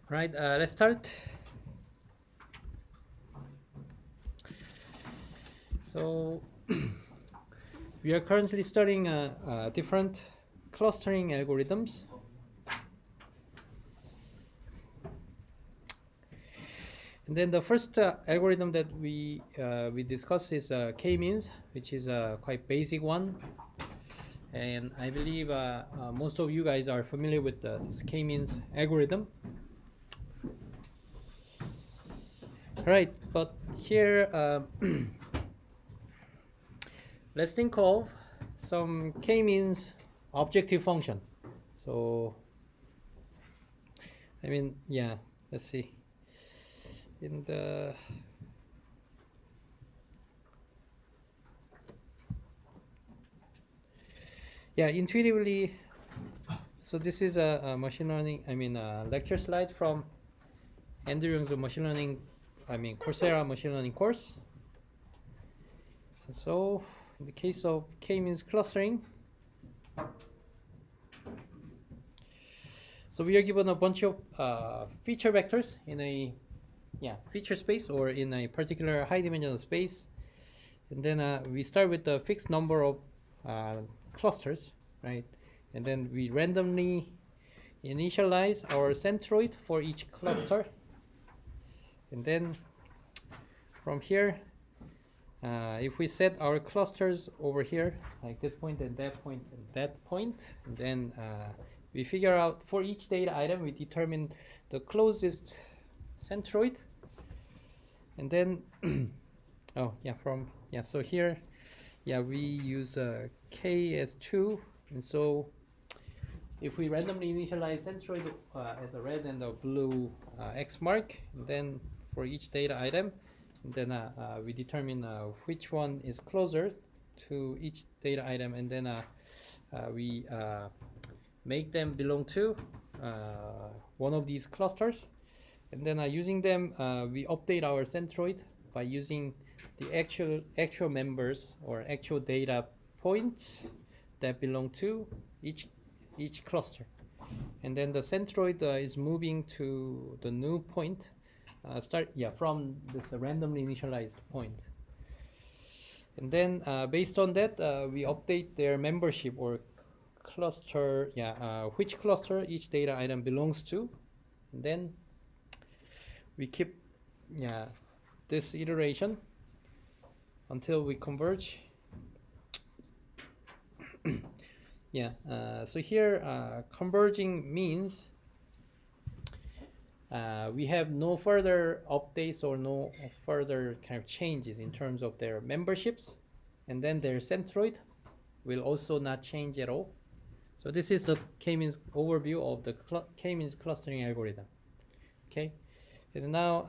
Right, let's start. So we are currently studying different clustering algorithms. And then the first algorithm that we discuss is k-means, which is a quite basic one. And I believe most of you guys are familiar with this k-means algorithm. Right, but here let's think of some k-means objective function. So I mean, yeah, let's see. In the intuitively, so this is a machine learning, lecture slide from Andrew Young's machine learning, Coursera machine learning course. And so in the case of k-means clustering, so we are given a bunch of feature vectors in a feature space or in a particular high dimensional space, and then we start with a fixed number of clusters, right? And then we randomly initialize our centroid for each cluster, and then from here if we set our clusters over here, like this point and that point and that point, and then we figure out for each data item we determine the closest centroid, and then so here we use k as 2, and so if we randomly initialize centroid as a red and a blue X mark, and then for each data item, and then we determine which one is closer to each data item, and then we make them belong to one of these clusters, and then using them we update our centroid by using the actual members or actual data points that belong to each cluster, and then the centroid is moving to the new point from this randomly initialized point, and then based on that we update their membership or cluster, which cluster each data item belongs to, and then we keep this iteration until we converge. So here converging means we have no further updates or no further kind of changes in terms of their memberships, and then their centroid will also not change at all. So this is the k-means overview of the k-means clustering algorithm. Okay, and now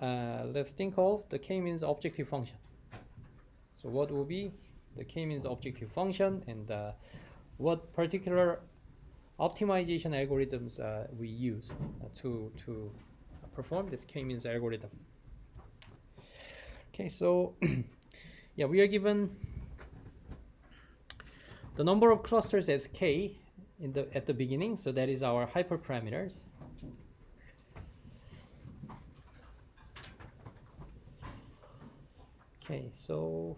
let's think of the k-means objective function. So what will be the k-means objective function, and what particular optimization algorithms we use to perform this k-means algorithm. Okay, so we are given the number of clusters as k at the beginning, so that is our hyperparameters. Okay, so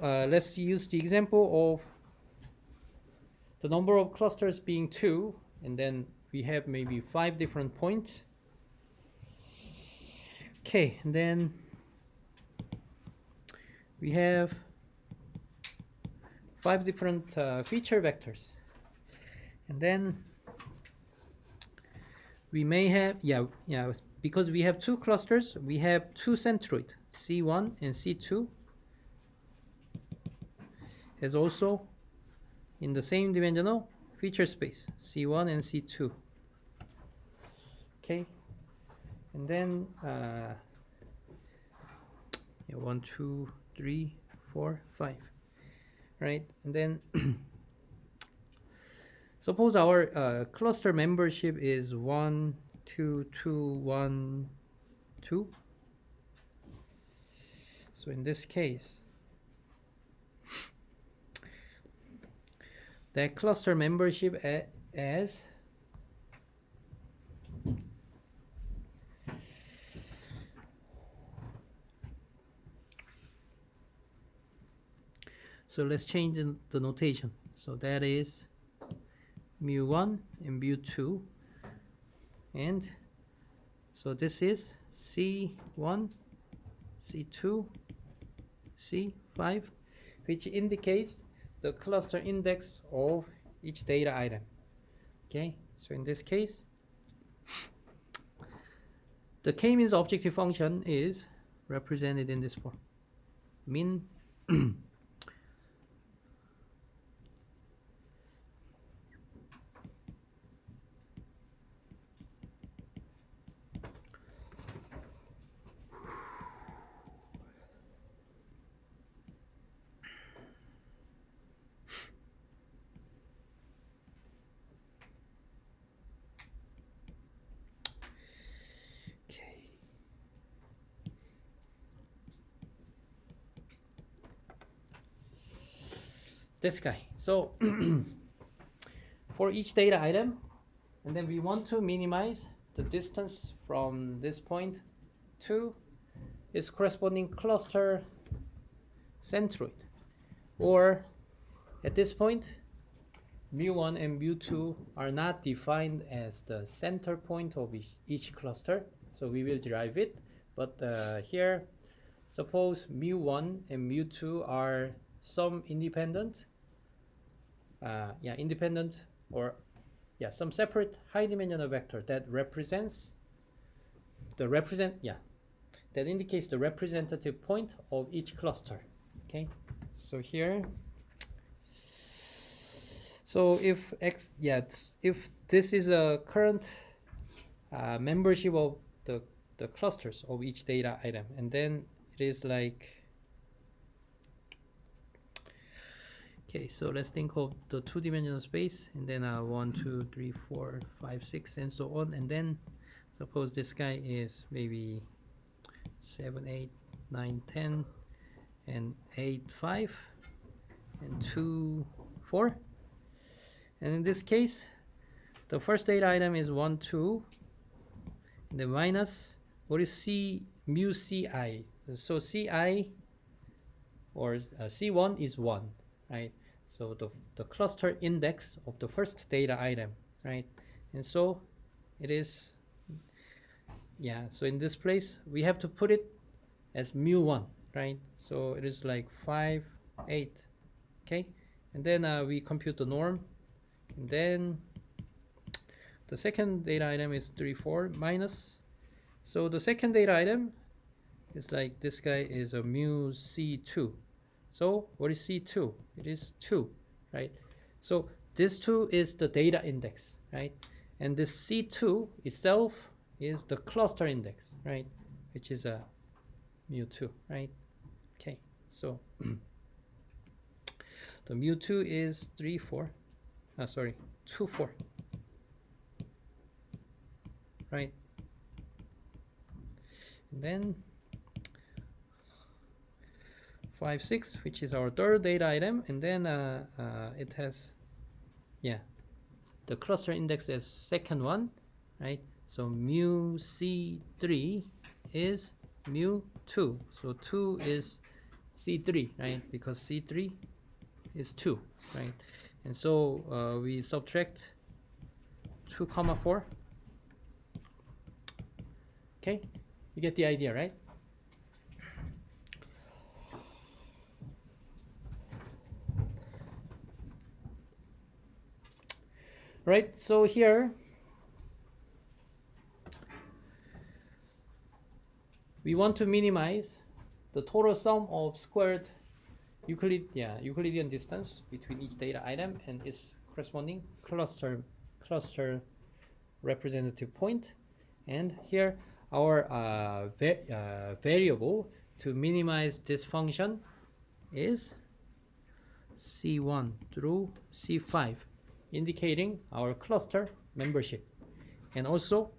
let's use the example of the number of clusters being 2, and then we have maybe 5 different points. Okay, and then we have 5 different feature vectors, and then we may have because we have 2 clusters, we have 2 centroid, C1 and C2, as also in the same dimensional feature space, C1 and C2. Okay, and then 1, 2, 3, 4, 5, right? And then suppose our cluster membership is 1, 2, 2, 1, 2. So in this case, that cluster membership as so let's change the notation. So that is mu1 and mu2, and so this is C1, C2, C5, which indicates the cluster index of each data item. Okay, so in this case, the k-means objective function is represented in this form. Min this guy. So for each data item, and then we want to minimize the distance from this point to its corresponding cluster centroid, or at this point mu1 and mu2 are not defined as the center point of each cluster, so we will derive it. But here, suppose mu1 and mu2 are some independent some separate high-dimensional vector that represents that indicates the representative point of each cluster. Okay, so here, so if if this is a current membership of the clusters of each data item, and then it is like, okay, so let's think of the two-dimensional space, and then 1, 2, 3, 4, 5, 6, and so on. And then suppose this guy is maybe 7, 8, 9, 10, and 8, 5, and 2, 4. And in this case, the first data item is 1, 2, and the minus, what is C, mu Ci? So Ci, or C1 is 1, right? So the cluster index of the first data item, right? And so it is, so in this place, we have to put it as mu1, right? So it is like 5, 8, okay? And then we compute the norm, and then the second data item is 3, 4 minus. So the second data item is like, this guy is a mu C2. So what is C2? It is 2, right? So this 2 is the data index, right? And this C2 itself is the cluster index, right? Which is a mu2, right? Okay, so the mu2 is 3, 4. 2, 4. Right? And then 5, 6, which is our third data item, and then it has the cluster index as second one, right? So mu C3 is mu2, so 2 is C3, right? Because C3 is 2, right? And so we subtract 2, 4. Okay, you get the idea, right? Right, so here we want to minimize the total sum of squared Euclidean distance between each data item and its corresponding cluster representative point. And here our variable to minimize this function is C1 through C5, indicating our cluster membership. And also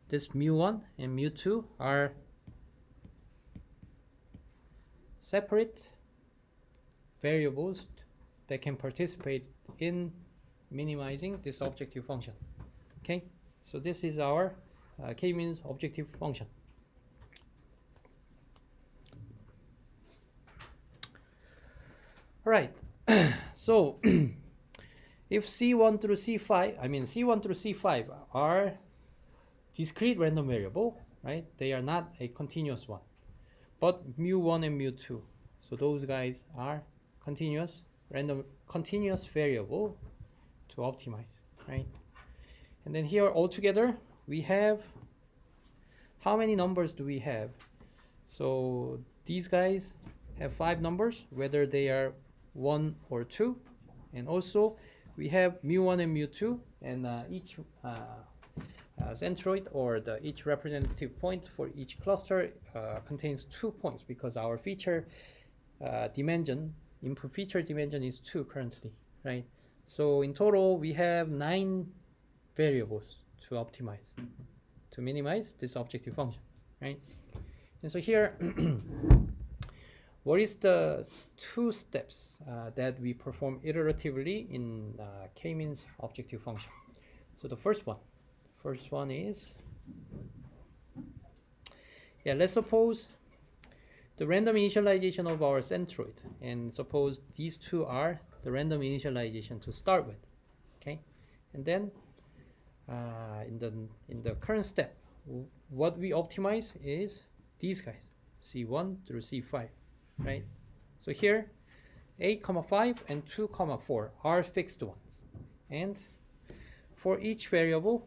this mu1 and mu2 are separate variables that can participate in minimizing this objective function. Okay, so this is our k-means objective function. All right, so if C1 through C5 are discrete random variable, right? They are not a continuous one, but mu1 and mu2. So those guys are continuous variable to optimize, right? And then here altogether we have, how many numbers do we have? So these guys have 5 numbers, whether they are 1 or 2, and also we have mu1 and mu2, and each centroid, or each representative point for each cluster contains 2 points, because our feature dimension, input feature dimension is 2 currently, right? So in total we have 9 variables to optimize, to minimize this objective function, right? And so here what is the 2 steps that we perform iteratively in k-means objective function? So the first one is, let's suppose the random initialization of our centroid, and suppose these 2 are the random initialization to start with, okay? And then in the current step, what we optimize is these guys, C1 through C5, right? So here, 8, 5 and 2, 4 are fixed ones, and for each variable,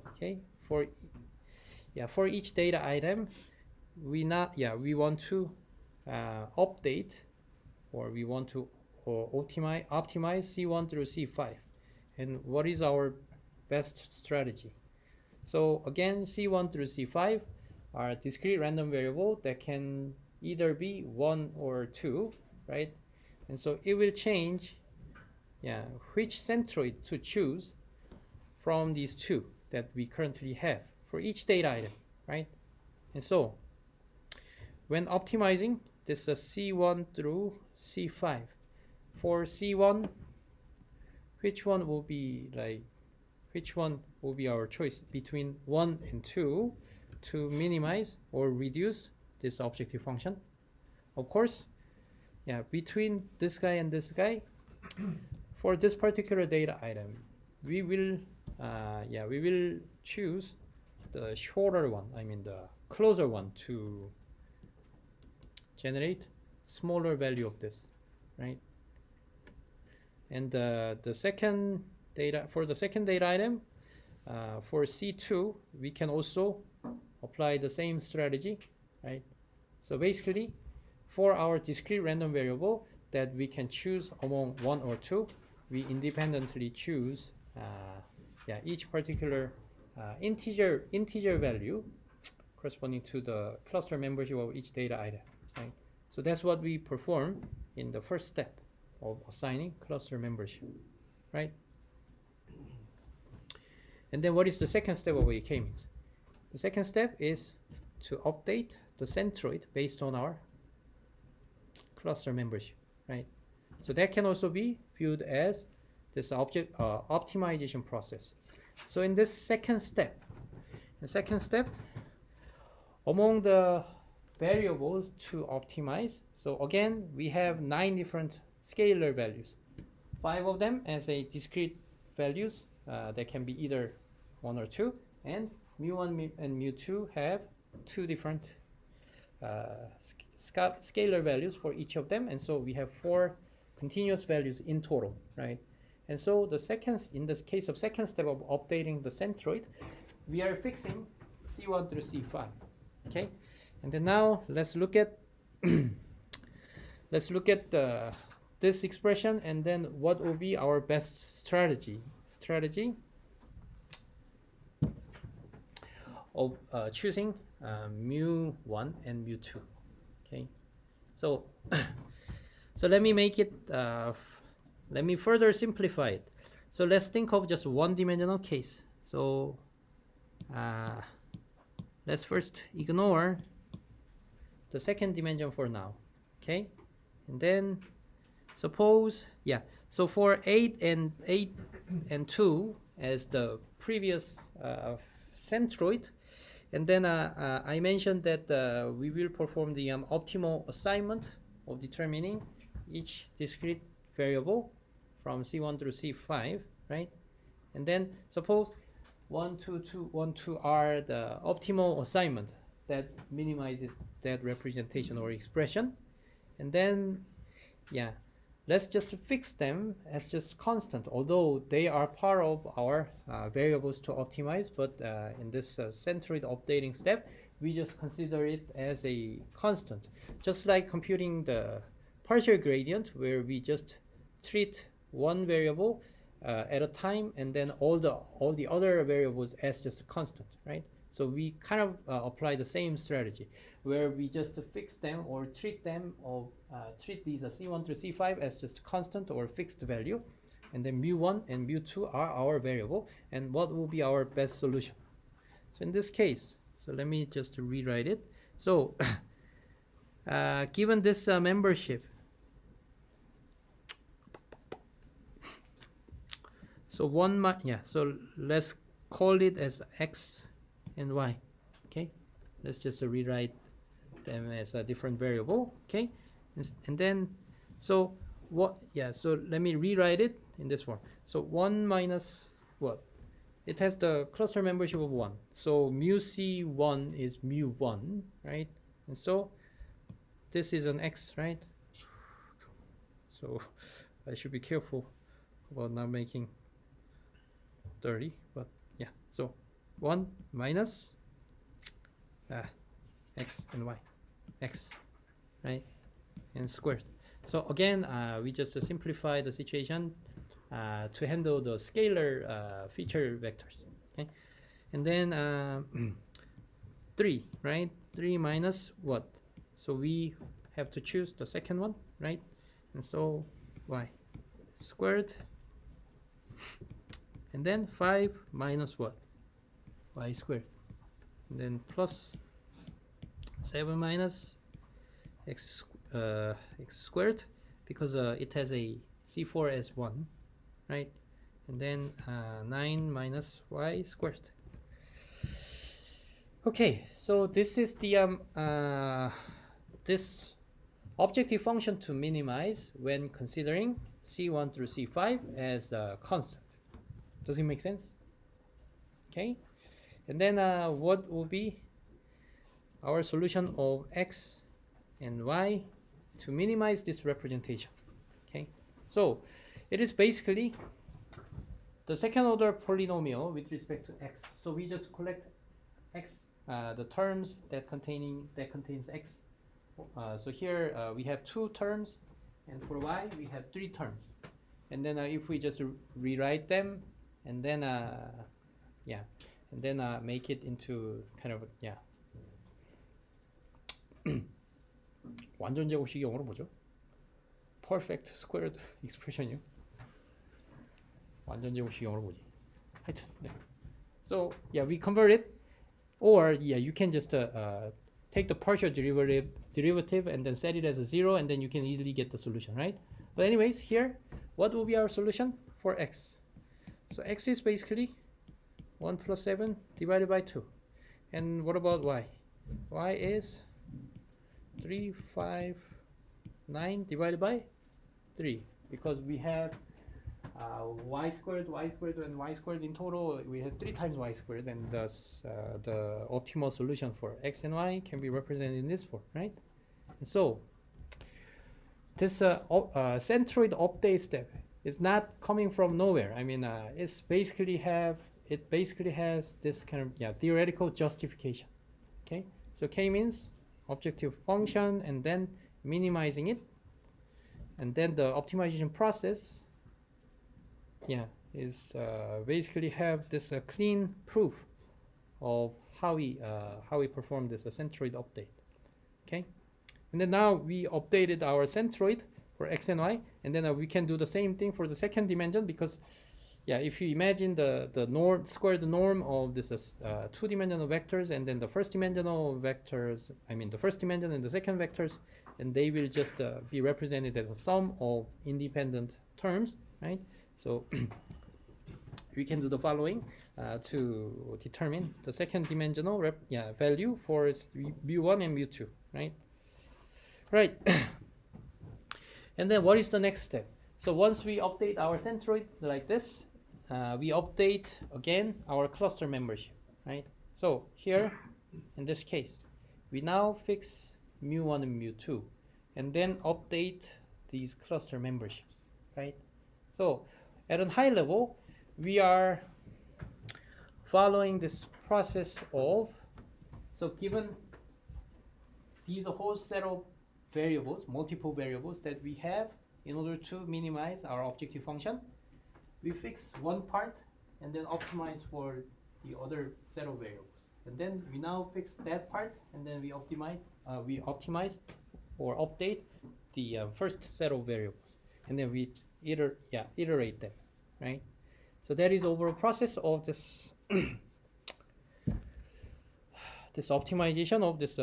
okay, for each data item, we want to update, or we want to optimize C1 through C5. And what is our best strategy? So again, C1 through C5 are discrete random variable that can either be 1 or 2, right? And so it will change which centroid to choose from these 2 that we currently have for each data item, right? And so when optimizing this C1 through C5, for C1, which one will be our choice between 1 and 2 to minimize or reduce this objective function? Of course, between this guy and this guy, for this particular data item, we will choose the shorter one, the closer one, to generate smaller value of this, right? And the second data item, for C2, we can also apply the same strategy, right? So basically, for our discrete random variable that we can choose among 1 or 2, we independently choose each particular integer value corresponding to the cluster membership of each data item, right? So that's what we perform in the first step of assigning cluster membership, right? And then what is the second step of k-means? The second step is to update the centroid based on our cluster membership, right? So that can also be viewed as this optimization process. So in this second step, among the variables to optimize, so again we have 9 different scalar values, 5 of them as a discrete values that can be either 1 or 2, and mu1 and mu2 have 2 different scalar values for each of them, and so we have 4 continuous values in total, right? And so in this case of second step of updating the centroid, we are fixing C1 through C5, okay? And then now let's look at this expression, and then what will be our best strategy of choosing mu1 and mu2, okay? So let me make it let me further simplify it. So let's think of just one-dimensional case. So let's first ignore the second dimension for now, okay? And then suppose, yeah, so for 8 and 2 as the previous centroid, and then I mentioned that we will perform the optimal assignment of determining each discrete variable from C1 through C5, right? And then suppose 1, 2, 2, 1, 2 are the optimal assignment that minimizes that representation or expression. And then, yeah, let's just fix them as just constant, although they are part of our variables to optimize. But in this centroid updating step, we just consider it as a constant, just like computing the partial gradient, where we just treat one variable at a time, and then all the other variables as just a constant, right? So we kind of apply the same strategy, where we just fix them or treat them, or treat these C1 through C5 as just constant or fixed value, and then mu1 and mu2 are our variable, and what will be our best solution. So in this case, so let me just rewrite it. So given this membership, so so let's call it as x and y. Okay, let's just rewrite them as a different variable. Okay, and then so what, yeah, so let me rewrite it in this form. So 1 minus what, it has the cluster membership of 1, so mu c1 is mu1, right? And so this is an x, right? So I should be careful about not making 30, but yeah, so 1 minus x and y, x, right, and squared. So again, we just simplify the situation to handle the scalar feature vectors. Okay, and then 3, right? 3 minus what? So we have to choose the second one, right? And so y squared, and then 5 minus what? Y squared, and then plus 7 minus x squared, because it has a C4 as 1, right? And then 9 minus y squared. Okay, so this is the this objective function to minimize when considering C1 through C5 as a constant. Does it make sense? Okay, and then what will be our solution of x and y to minimize this representation? Okay, so it is basically the second order polynomial with respect to x. So we just collect x, the terms that contains x. So here we have 2 terms, and for y we have 3 terms. And then if we just rewrite them, and then yeah, and then make it into kind of, yeah, 완전 제곱식이 영어로 뭐죠? Perfect squared expression이요. 완전 제곱식 영어로 뭐지? 하여튼, 네. So yeah, we convert it, or yeah, you can just take the partial derivative and then set it as a 0, and then you can easily get the solution, right? But anyways, here, what will be our solution for x? So x is basically 1 plus 7 divided by 2. And what about y? Y is 3, 5, 9 divided by 3, because we have y squared, and y squared in total. We have 3 times y squared, and thus the optimal solution for x and y can be represented in this form, right? And so this centroid update step is not coming from nowhere. I mean, it basically has this kind of theoretical justification. Okay, so k means objective function, and then minimizing it, and then the optimization process, is basically have this clean proof of how we perform this centroid update. Okay, and then now we updated our centroid for x and y, and then we can do the same thing for the second dimension, because yeah, if you imagine the norm, squared norm of this two-dimensional vectors, and then the first-dimensional vectors, I mean the first dimension and the second vectors, and they will just be represented as a sum of independent terms, right? So we can do the following to determine the second dimensional value for its mu1 and mu2, right? Right. And then what is the next step? So once we update our centroid like this, we update again our cluster membership, right? So here, in this case, we now fix mu1 and mu2, and then update these cluster memberships, right? So at a high level, we are following this process of, so given these whole set of variables, multiple variables that we have in order to minimize our objective function, we fix one part and then optimize for the other set of variables. And then we now fix that part and then we optimize or update the first set of variables. And then we iterate them, right? So that is overall process of this this optimization of this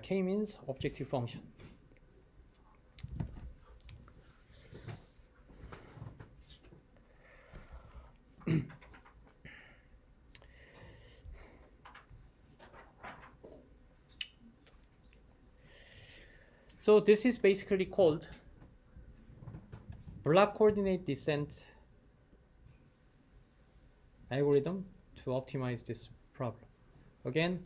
k-means objective function. So this is basically called block coordinate descent algorithm to optimize this problem. Again,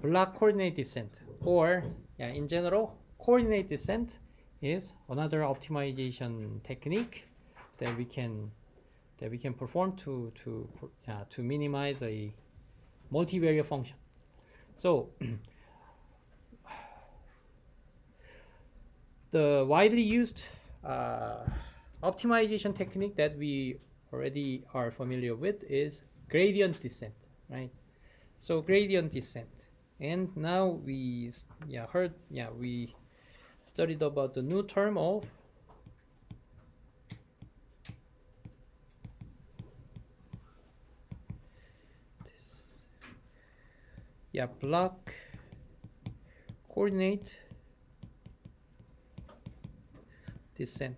block coordinate descent, or in general, coordinate descent is another optimization technique that we can perform to minimize a multivariate function. So the widely used optimization technique that we already are familiar with is gradient descent, right? So gradient descent, and now we studied about the new term of block coordinate descent.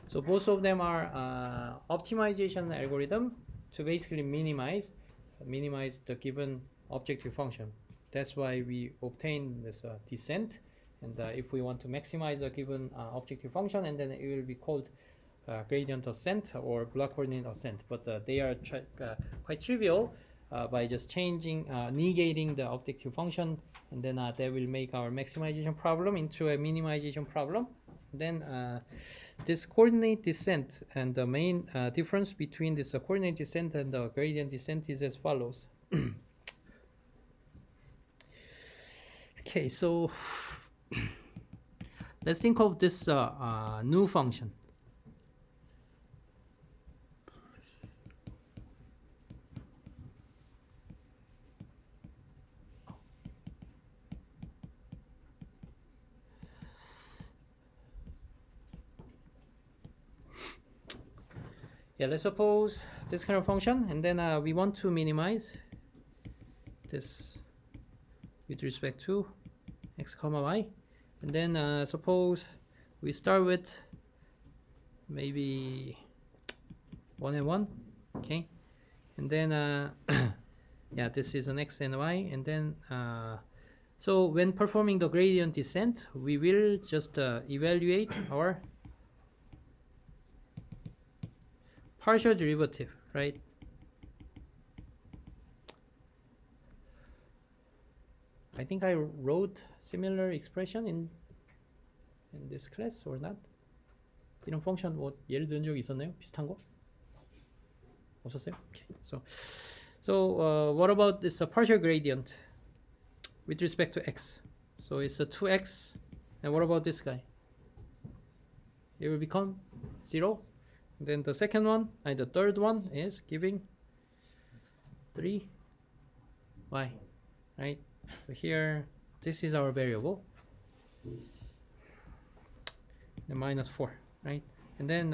So both of them are optimization algorithm to basically minimize the given objective function. That's why we obtain this descent, and if we want to maximize a given objective function, and then it will be called gradient ascent or block coordinate ascent. But they are quite trivial by just negating the objective function, and then that will make our maximization problem into a minimization problem. Then this coordinate descent, and the main difference between this coordinate descent and the gradient descent is as follows. Okay, so let's think of this new function. Yeah, let's suppose this kind of function, and then we want to minimize this with respect to x comma y, and then suppose we start with maybe 1 and 1, okay, and then this is an x and y, and then so when performing the gradient descent, we will just evaluate our partial derivative, right? I think I wrote similar expression in this class or not? 이런 펑션 뭐 예를 들은 적이 있었나요? 비슷한 거? 없었어요? Okay. So what about this partial gradient with respect to x? So it's a 2x, and what about this guy? It will become 0. Then the second one, and the third one is giving 3y, right? So here, this is our variable, the -4, right? and then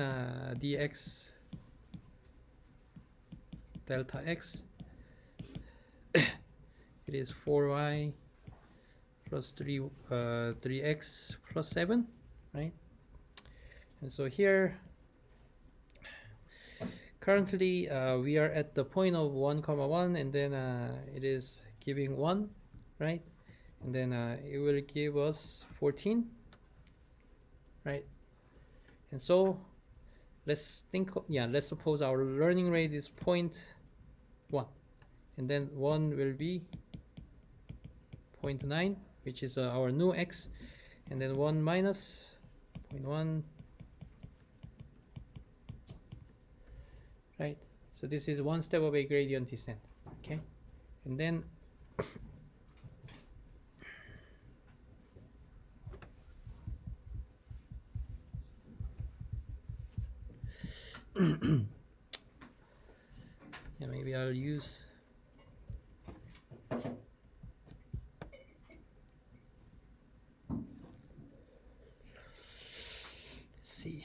dx delta x, it is 4y plus 3x plus 7, right? And so here currently we are at the point of 1 comma 1, and then it is giving 1, right? And then it will give us 14, right? And so let's suppose our learning rate is 0.1, and then 1 will be 0.9, which is our new x, and then 1 minus 0.1, right? So this is one step of a gradient descent, okay? And then yeah, maybe I'll use see.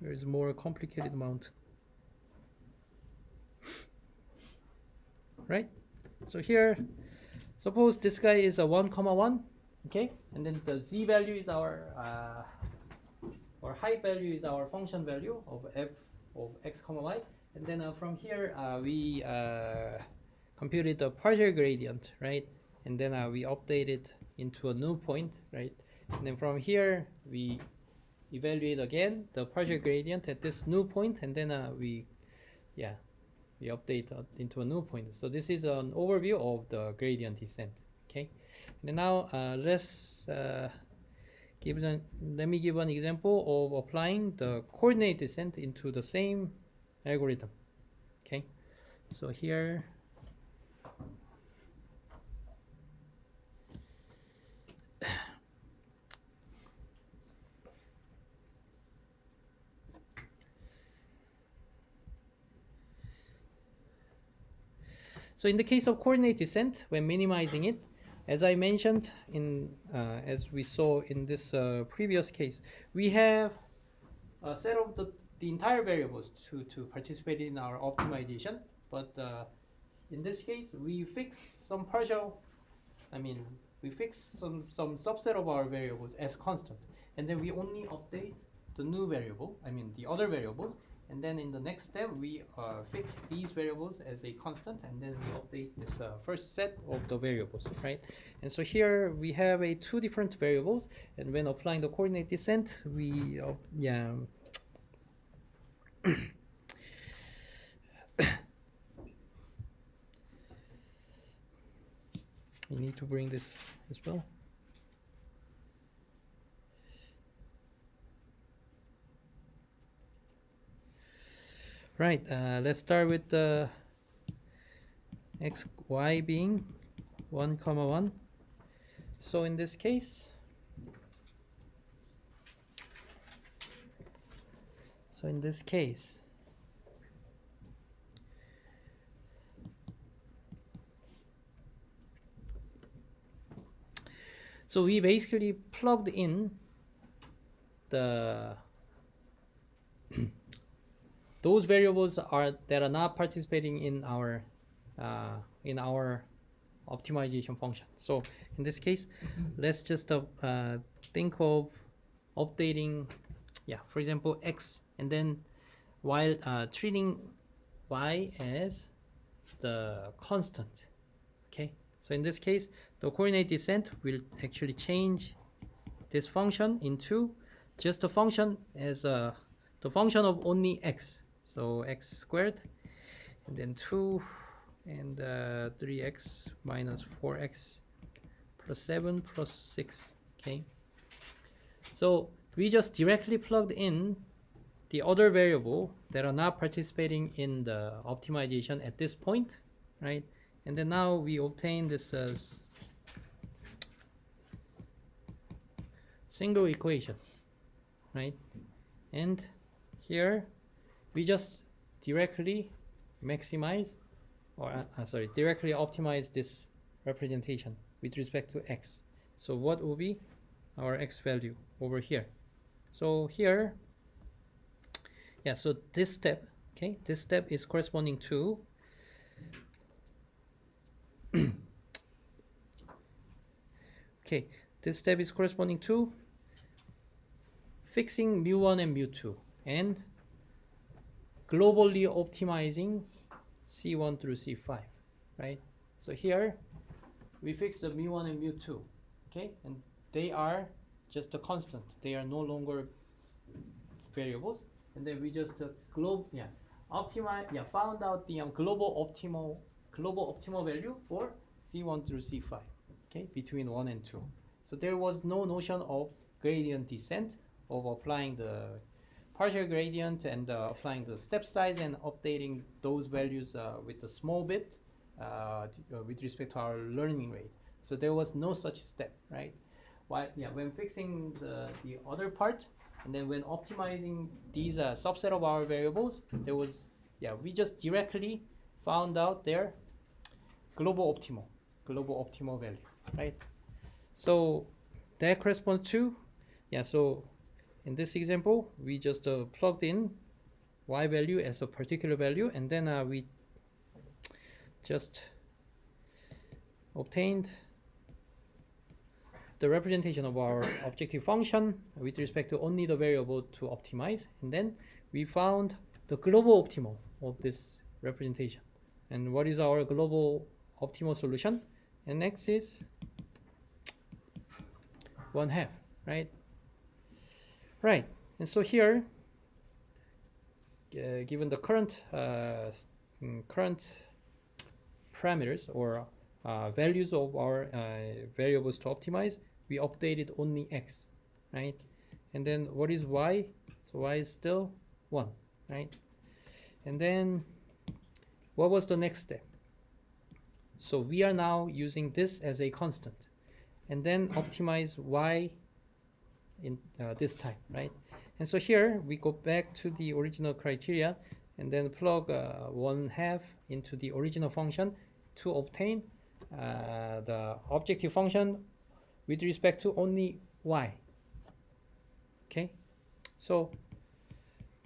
There is more complicated amount, right? So here, suppose this guy is a 1 comma 1, okay, and then the z value is our or height value is our function value of f of x comma y, and then from here we computed the partial gradient, right? And then we update it into a new point, right? And then from here we evaluate again the partial gradient at this new point, and then we update into a new point. So this is an overview of the gradient descent, okay? And now let me give an example of applying the coordinate descent into the same algorithm, okay? So here so in the case of coordinate descent, when minimizing it, as I mentioned as we saw in this previous case, we have a set of the entire variables to participate in our optimization. But in this case, we fix some we fix some subset of our variables as constant, and then we only update the new variable, the other variables, and then in the next step we fix these variables as a constant, and then we update this first set of the variables, right? And so here we have two different variables, and when applying the coordinate descent, we you need to bring this as well. Right, let's start with the x, y being 1 comma 1. So in this case, so we basically plugged in the those variables that are not participating in our optimization function. So in this case, let's just think of updating, for example, x, and then while treating y as the constant, okay? So in this case, the coordinate descent will actually change this function into just a function as the function of only x. So x squared, and then 2 and 3x minus 4x plus 7 plus 6, okay? So we just directly plugged in the other variable that are not participating in the optimization at this point, right? And then now we obtain this single equation, right? And here we just directly maximize or sorry, directly optimize this representation with respect to x. So what will be our x value over here? So here, yeah, so this step, okay, this step is corresponding to okay, this step is corresponding to fixing mu1 and mu2 and globally optimizing C1 through C5, right? So here we fix the mu1 and mu2, okay, and they are just a constant. They are no longer variables, and then we just found out the global optimal value for C1 through C5, okay, between 1 and 2. So there was no notion of gradient descent, of applying the partial gradient and applying the step size and updating those values with a small bit with respect to our learning rate. So there was no such step, right? When fixing the other part, and then when optimizing these subset of our variables, there was, we just directly found out their global optimal value, right? So that corresponds to, so in this example, we just plugged in y value as a particular value, and then we just obtained the representation of our objective function with respect to only the variable to optimize, and then we found the global optimal of this representation. And what is our global optimal solution? And x is 1/2, right? Right, and so here, given the current parameters or values of our variables to optimize, we updated only x, right? And then what is y? So y is still 1, right? And then what was the next step? So we are now using this as a constant, and then optimize y in this time, right? And so here we go back to the original criteria and then plug 1/2 into the original function to obtain the objective function with respect to only y. Okay, so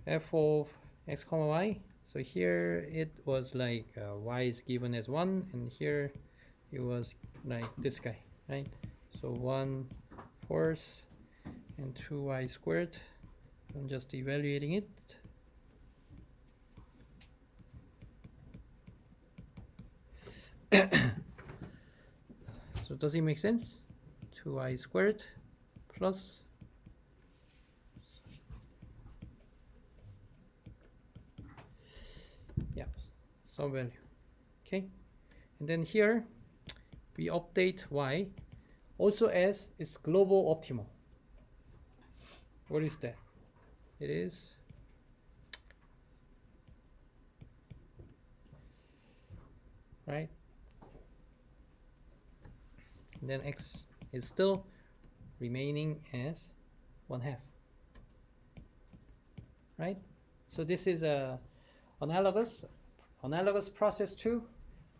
f of x comma y. So here it was like y is given as 1, and here it was like this guy, right? So 1/4 and 2y squared. I'm just evaluating it. So does it make sense? 2y squared plus some value. Okay, and then here we update y also as its global optimal. What is that? It is right, and then x is still remaining as 1/2, right? So this is a analogous process to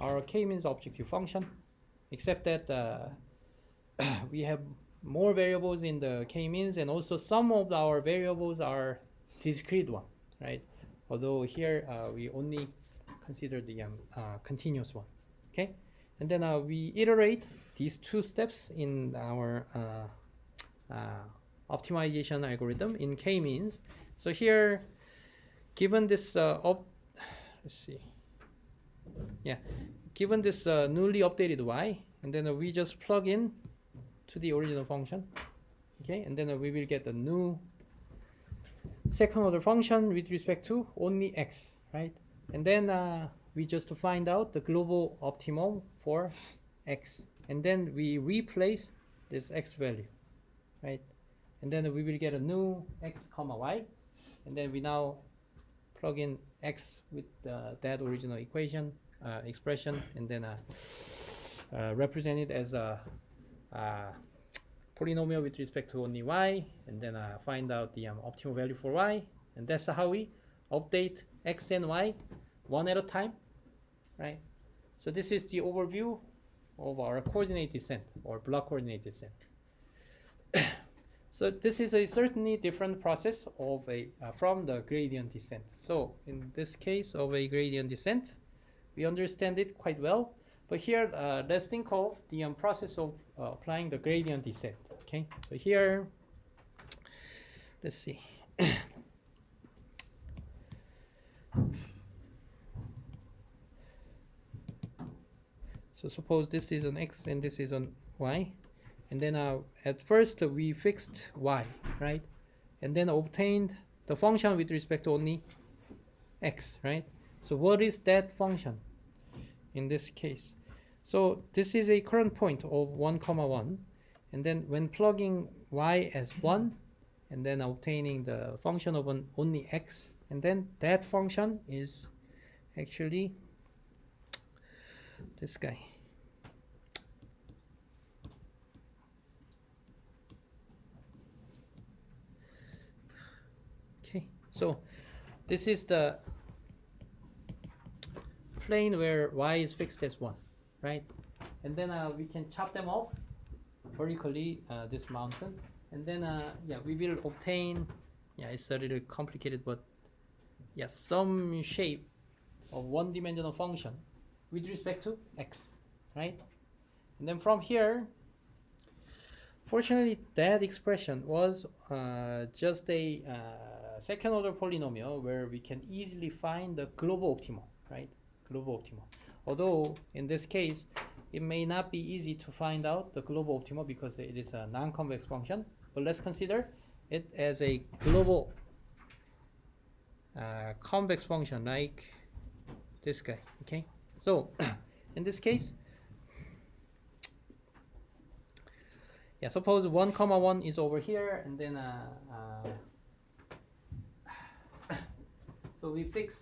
our k-means objective function, except that we have more variables in the k-means, and also some of our variables are discrete one, right? Although here we only consider the continuous ones. Okay, and then we iterate these two steps in our optimization algorithm in k-means. So here, given this given this newly updated y, and then we just plug in to the original function, okay, and then we will get a new second order function with respect to only x, right? And then we just find out the global optimum for x, and then we replace this x value, right? And then we will get a new x comma y, and then we now plug in x with that original expression, and then represent it as a polynomial with respect to only y, and then find out the optimal value for y, and that's how we update x and y one at a time, right? So this is the overview of our coordinate descent or block coordinate descent. So this is a certainly different process of from the gradient descent. So in this case of a gradient descent, we understand it quite well. But here, let's think of the process of applying the gradient descent. Okay, so here, let's see. So suppose this is an x and this is an y, and then at first we fixed y, right? And then obtained the function with respect to only x, right? So what is that function in this case? So this is a current point of 1, 1, and then when plugging y as 1, and then obtaining the function of only x, and then that function is actually this guy. Okay, so this is the plane where y is fixed as 1, right? And then we can chop them off vertically, this mountain, and then yeah, we will obtain, yeah, it's a little complicated, but yeah, some shape of one-dimensional function with respect to x, right? And then from here, fortunately, that expression was just a second-order polynomial where we can easily find the global optimal, right? Global optimal. Although in this case, it may not be easy to find out the global optimal because it is a non-convex function. But let's consider it as a global convex function like this guy. Okay. So in this case, yeah, suppose 1, 1 is over here, and then so we fix,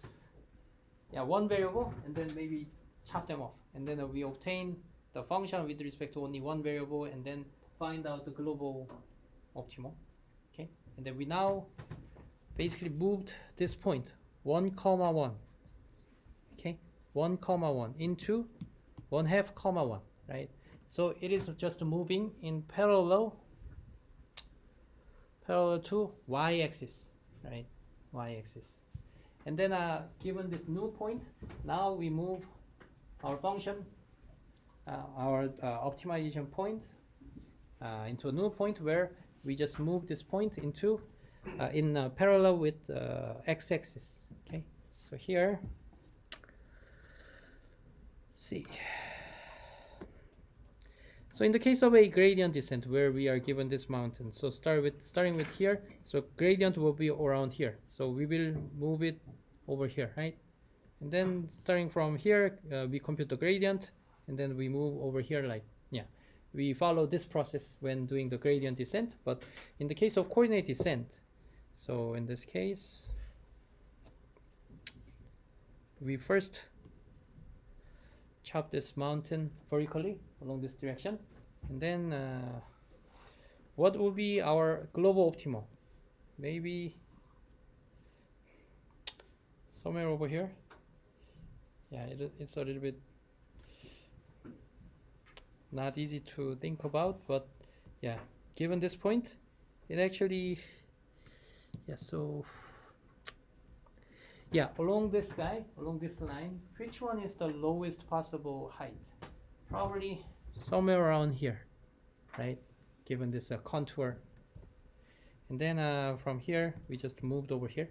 yeah, one variable, and then maybe chop them off, and then we obtain the function with respect to only one variable, and then find out the global optimal. Okay, and then we now basically moved this point 1, 1. Okay, 1, 1 into 1/2, 1, right? So it is just moving in parallel to y-axis, right? Y-axis. And then given this new point, now we move our function, our optimization point into a new point where we just move this point into in parallel with x-axis. Okay, so here, see. So in the case of a gradient descent where we are given this mountain, so starting with here, so gradient will be around here. So we will move it over here, right? And then starting from here, we compute the gradient, and then we move over here, like, yeah. We follow this process when doing the gradient descent, but in the case of coordinate descent, so in this case, we first chop this mountain vertically along this direction, and then what will be our global optimal? Maybe somewhere over here. Yeah, it's a little bit not easy to think about, but yeah, given this point, it actually, yeah, so yeah, along this line, which one is the lowest possible height? Probably somewhere around here, right? Given this contour. And then from here, we just moved over here.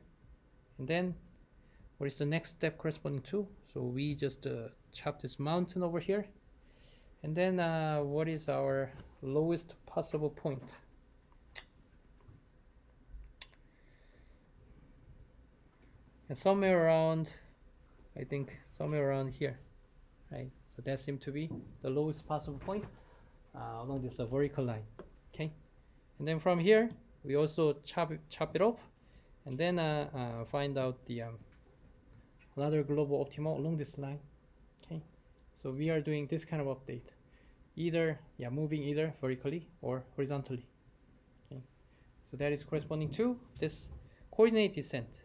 And then what is the next step corresponding to? So we just chop this mountain over here. And then what is our lowest possible point? And somewhere around, I think somewhere around here, right? So that seems to be the lowest possible point along this vertical line. Okay, and then from here we also chop it off, and then find out the another global optimal along this line. Okay, so we are doing this kind of update, either moving either vertically or horizontally. Okay, so that is corresponding to this coordinate descent.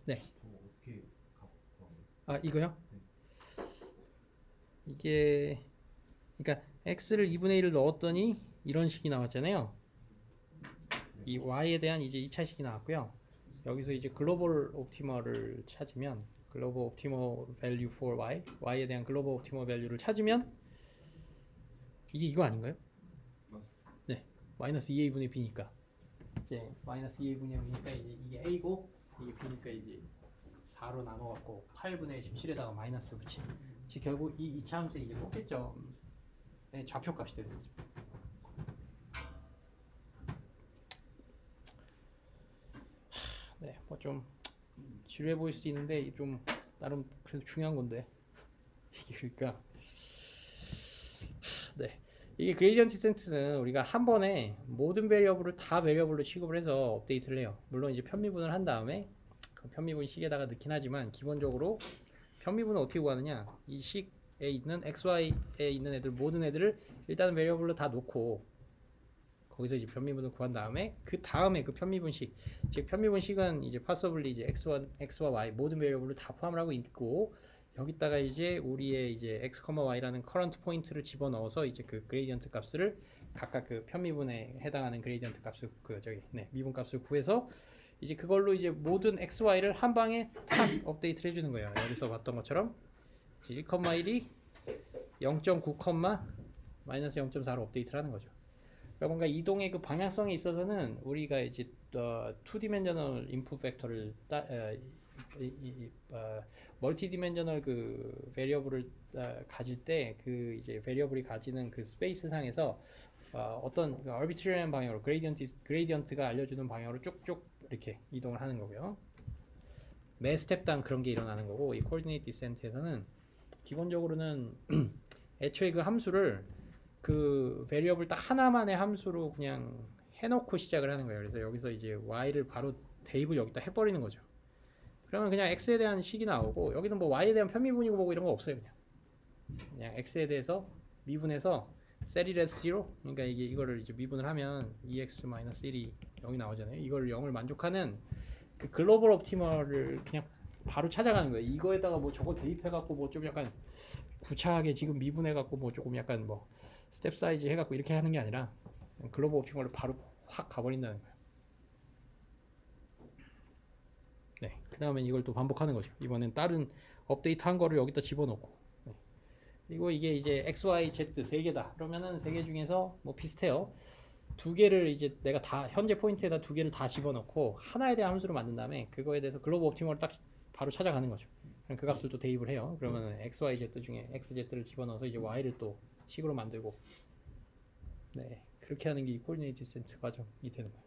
네. 어떻게 아 이거요? 네. 이게 그러니까 x를 2분의 1을 넣었더니 이런 식이 나왔잖아요. 이 y에 대한 이제 2차식이 나왔고요. 여기서 이제 글로벌 옵티머를 찾으면 글로벌 옵티머 밸류 for y에 대한 글로벌 옵티머 밸류를 찾으면 이게 이거 아닌가요? 맞습니다. 네. 마이너스 2a분의 b니까 이제 마이너스 2a분의 b니까 이게 a고 이게 b니까 이제 4로 나눠갖고 8분의 17에다가 마이너스 붙인 즉 결국 이 이차함수의 이제 꼭지점의 좌표값이 되는 거죠. 네, 뭐 좀 지루해 보일 수도 있는데 좀 나름 그래도 중요한 건데 이게 그러니까 네 이게 그레디언트 디센트는 우리가 한 번에 모든 베리어블을 다 베리어블로 취급을 해서 업데이트를 해요. 물론 이제 편미분을 한 다음에 그 편미분 식에다가 넣긴 하지만 기본적으로 편미분은 어떻게 구하느냐 이 식에 있는 xy에 있는 애들 모든 애들을 일단은 베리어블로 다 놓고 거기서 이제 편미분을 구한 다음에 그 다음에 그 편미분식 즉 편미분식은 이제 possibly 이제 x와 y 모든 베리어블을 다 포함을 하고 있고 여기다가 이제 우리의 이제 x, y라는 커런트 포인트를 집어넣어서 이제 그 그레이디언트 값을 각각 그 편미분에 해당하는 그레이디언트 값을 그 저기 네 미분 값을 구해서 이제 그걸로 이제 모든 x, y를 한 방에 탁 업데이트를 해주는 거예요. 여기서 봤던 것처럼 1,1이 0.9, 마이너스 0.4로 업데이트를 하는 거죠. 그러니까 뭔가 이동의 그 방향성에 있어서는 우리가 이제 2디멘셔널 인풋 벡터를 멀티 디멘셔널 그 베리어블을 가질 때 그 이제 베리어블이 가지는 그 스페이스 상에서 어떤 arbitrary한 방향으로 그레이디언트가 알려주는 방향으로 쭉쭉 이렇게 이동을 하는 거고요. 매 스텝당 그런 게 일어나는 거고 이 코디네이트 디센트에서는 기본적으로는 애초에 그 함수를 그 베리어블 딱 하나만의 함수로 그냥 해놓고 시작을 하는 거예요. 그래서 여기서 이제 y를 바로 대입을 여기다 해버리는 거죠. 그러면 그냥 x에 대한 식이 나오고 여기는 뭐 y에 대한 편미분이고 뭐고 이런 거 없어요. 그냥 x에 대해서 미분해서 set it as 0 그러니까 이게 이거를 이제 미분을 하면 2x-1이 0이 나오잖아요. 이걸 0을 만족하는 그 글로벌 옵티머를 그냥 바로 찾아가는 거예요. 이거에다가 뭐 저거 대입해갖고 뭐 좀 약간 구차하게 지금 미분해갖고 뭐 조금 약간 뭐 스텝 사이즈 해갖고 이렇게 하는 게 아니라 글로벌 옵티머를 바로 확 가버린다는 거예요. 네, 그 다음에 이걸 또 반복하는 거죠. 이번엔 다른 업데이트 한 거를 여기다 집어넣고 네. 그리고 이게 이제 x, y, z 세 개다. 그러면은 세 개 중에서 뭐 비슷해요. 두 개를 이제 내가 다 현재 포인트에다 두 개를 다 집어넣고 하나에 대한 함수로 만든 다음에 그거에 대해서 글로벌 옵티머를 딱 바로 찾아가는 거죠. 그럼 그 값을 또 대입을 해요. 그러면 x, y, z 중에 x, z를 집어넣어서 이제 y를 또 식으로 만들고 네 그렇게 하는 게 이 코디네이트 디센트 과정이 되는 거예요.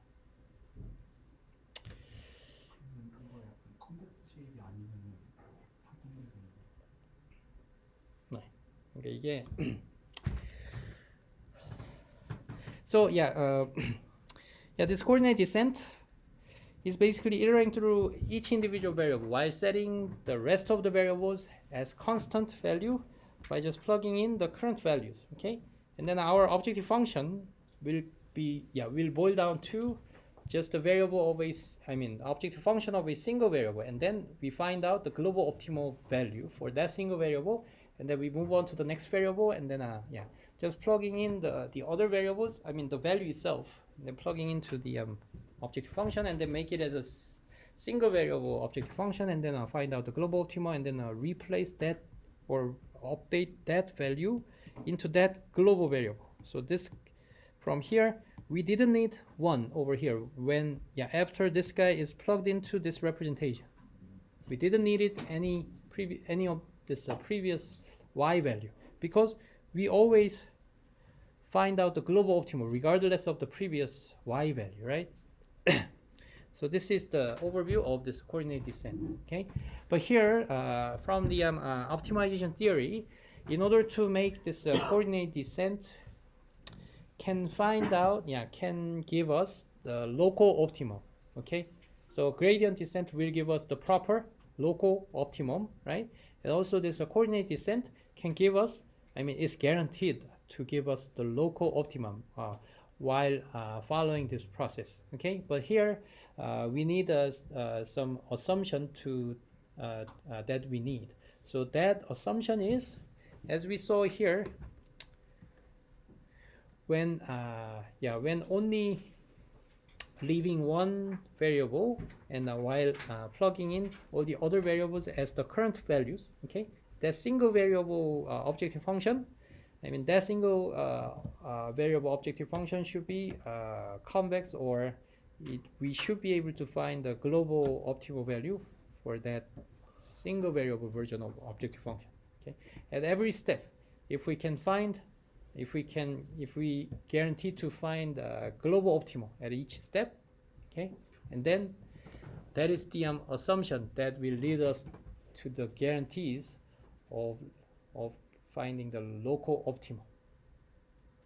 이거 약간 컴팩트 쉐입이 아니면은 확인이 되는 네 그러니까 이게 so this coordinate descent is basically iterating through each individual variable while setting the rest of the variables as constant value by just plugging in the current values. Okay, and then our objective function will boil down to just a variable of objective function of a single variable, and then we find out the global optimal value for that single variable, and then we move on to the next variable, and then just plugging in the other variables, the value itself, and then plugging into the objective function, and then make it as a single variable objective function, and then find out the global optimal, and then replace that or update that value into that global variable. So this from here we didn't need one over here when after this guy is plugged into this representation. We didn't need it any of this previous y value because we always find out the global optimal regardless of the previous y value, right? So this is the overview of this coordinate descent. Okay, but here from the optimization theory, in order to make this coordinate descent can give us the local optimum. Okay, so gradient descent will give us the proper local optimum, right? And also this coordinate descent can give us, it's guaranteed to give us the local optimum while following this process. Okay, but here we need some assumption to that we need. So that assumption is, as we saw here, when when only leaving one variable and while plugging in all the other variables as the current values, okay, that single variable objective function, I mean that single variable objective function should be convex, or we should be able to find the global optimal value for that single variable version of objective function. Okay, at every step, if we guarantee to find global optimal at each step, okay, and then that is the assumption that will lead us to the guarantees of finding the local optimal.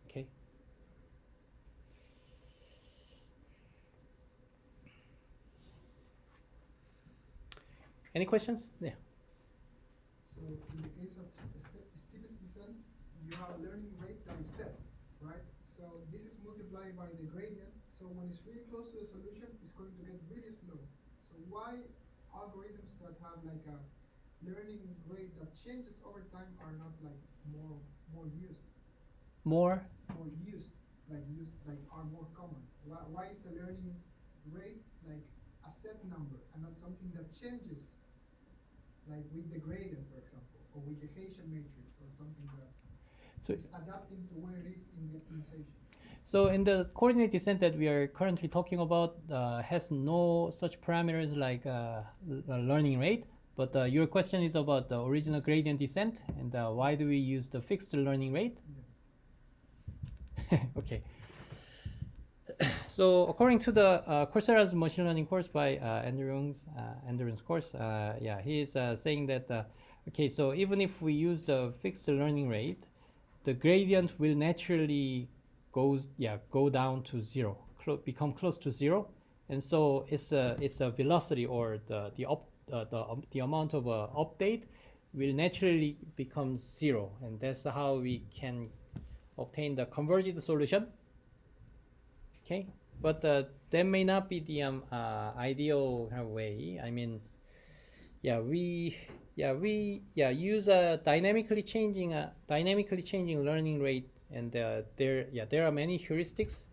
Okay. Any questions? Yeah. So in the case of Stevens descent, you have a learning rate that is set, right? So this is multiplied by the gradient. So when it's really close to the solution, it's going to get really slow. So why algorithms that have like a learning rate that changes over time are not like more used? More used like are more common. Why is the learning rate like a set number and not something that changes, like with the gradient, for example, or with the Hessian matrix, or something that so is adapting to where it is in the optimization? So in the coordinate descent that we are currently talking about has no such parameters like learning rate, but your question is about the original gradient descent, and why do we use the fixed learning rate? Yeah. Okay. So according to the Coursera's machine learning course by Andrews course, he is saying that okay, so even if we use the fixed learning rate, the gradient will naturally go down to zero, become close to zero, and so it's a velocity, or the amount of update will naturally become zero, and that's how we can obtain the converged solution. Okay, but that may not be the ideal kind of way. I mean, we use a dynamically changing learning rate, and there are many heuristics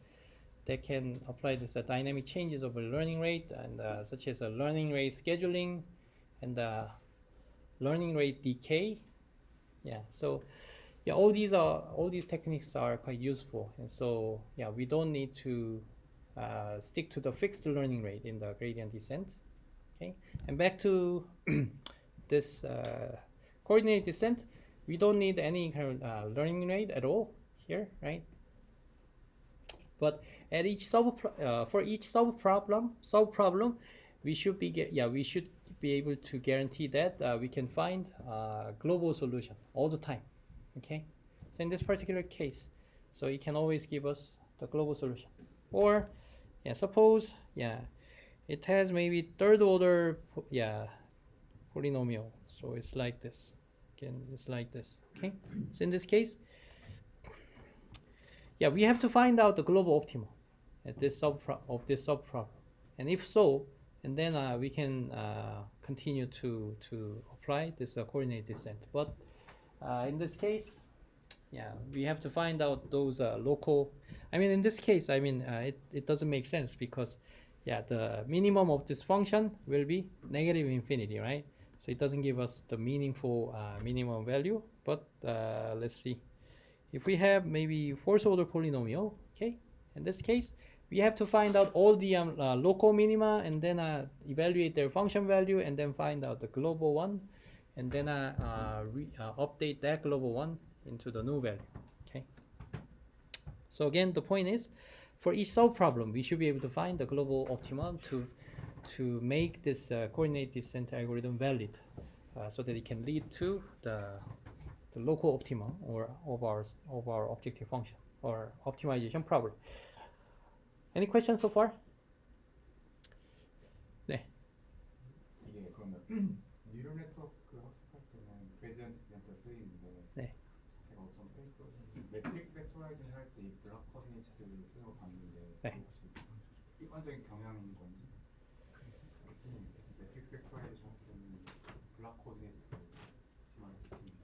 that can apply this dynamic changes of a learning rate, and such as a learning rate scheduling and learning rate decay. So all these techniques are quite useful, and so we don't need to stick to the fixed learning rate in the gradient descent. Okay, and back to this coordinate descent, we don't need any kind of learning rate at all here, right? But at each for each sub problem, we should be able to guarantee that we can find a global solution all the time. Okay, so in this particular case, so it can always give us the global solution. Or suppose it has maybe third order polynomial, so it's like this. Again, it's like this. Okay, so in this case, we have to find out the global optimal at this subproblem, and if so, and then we can continue to apply this coordinate descent. But in this case, we have to find out those local. I mean, in this case, I mean, it doesn't make sense, because the minimum of this function will be negative infinity, right? So it doesn't give us the meaningful minimum value. But let's see. If we have maybe fourth order polynomial, okay, in this case, we have to find out all the local minima, and then evaluate their function value, and then find out the global one, and then update that global one into the new value. Okay. So again, the point is, for each subproblem, we should be able to find the global optimum to make this coordinate descent algorithm valid, so that it can lead to the local optimum of our objective function or optimization problem. Any questions so far? 네. 이게 그러면 뉴럴 네트워크 학습할 때는 그레디언트 디센트 쓰이는데 네. 제가 어떤 매트릭스 벡터라이징 할 때 이 블락 코디네이션 쓰고 봤는데 네. 혹시 일반적인 경향인 건지 매트릭스 팩토라이제이션 할 때는 블락 코디네이트를 심화시키는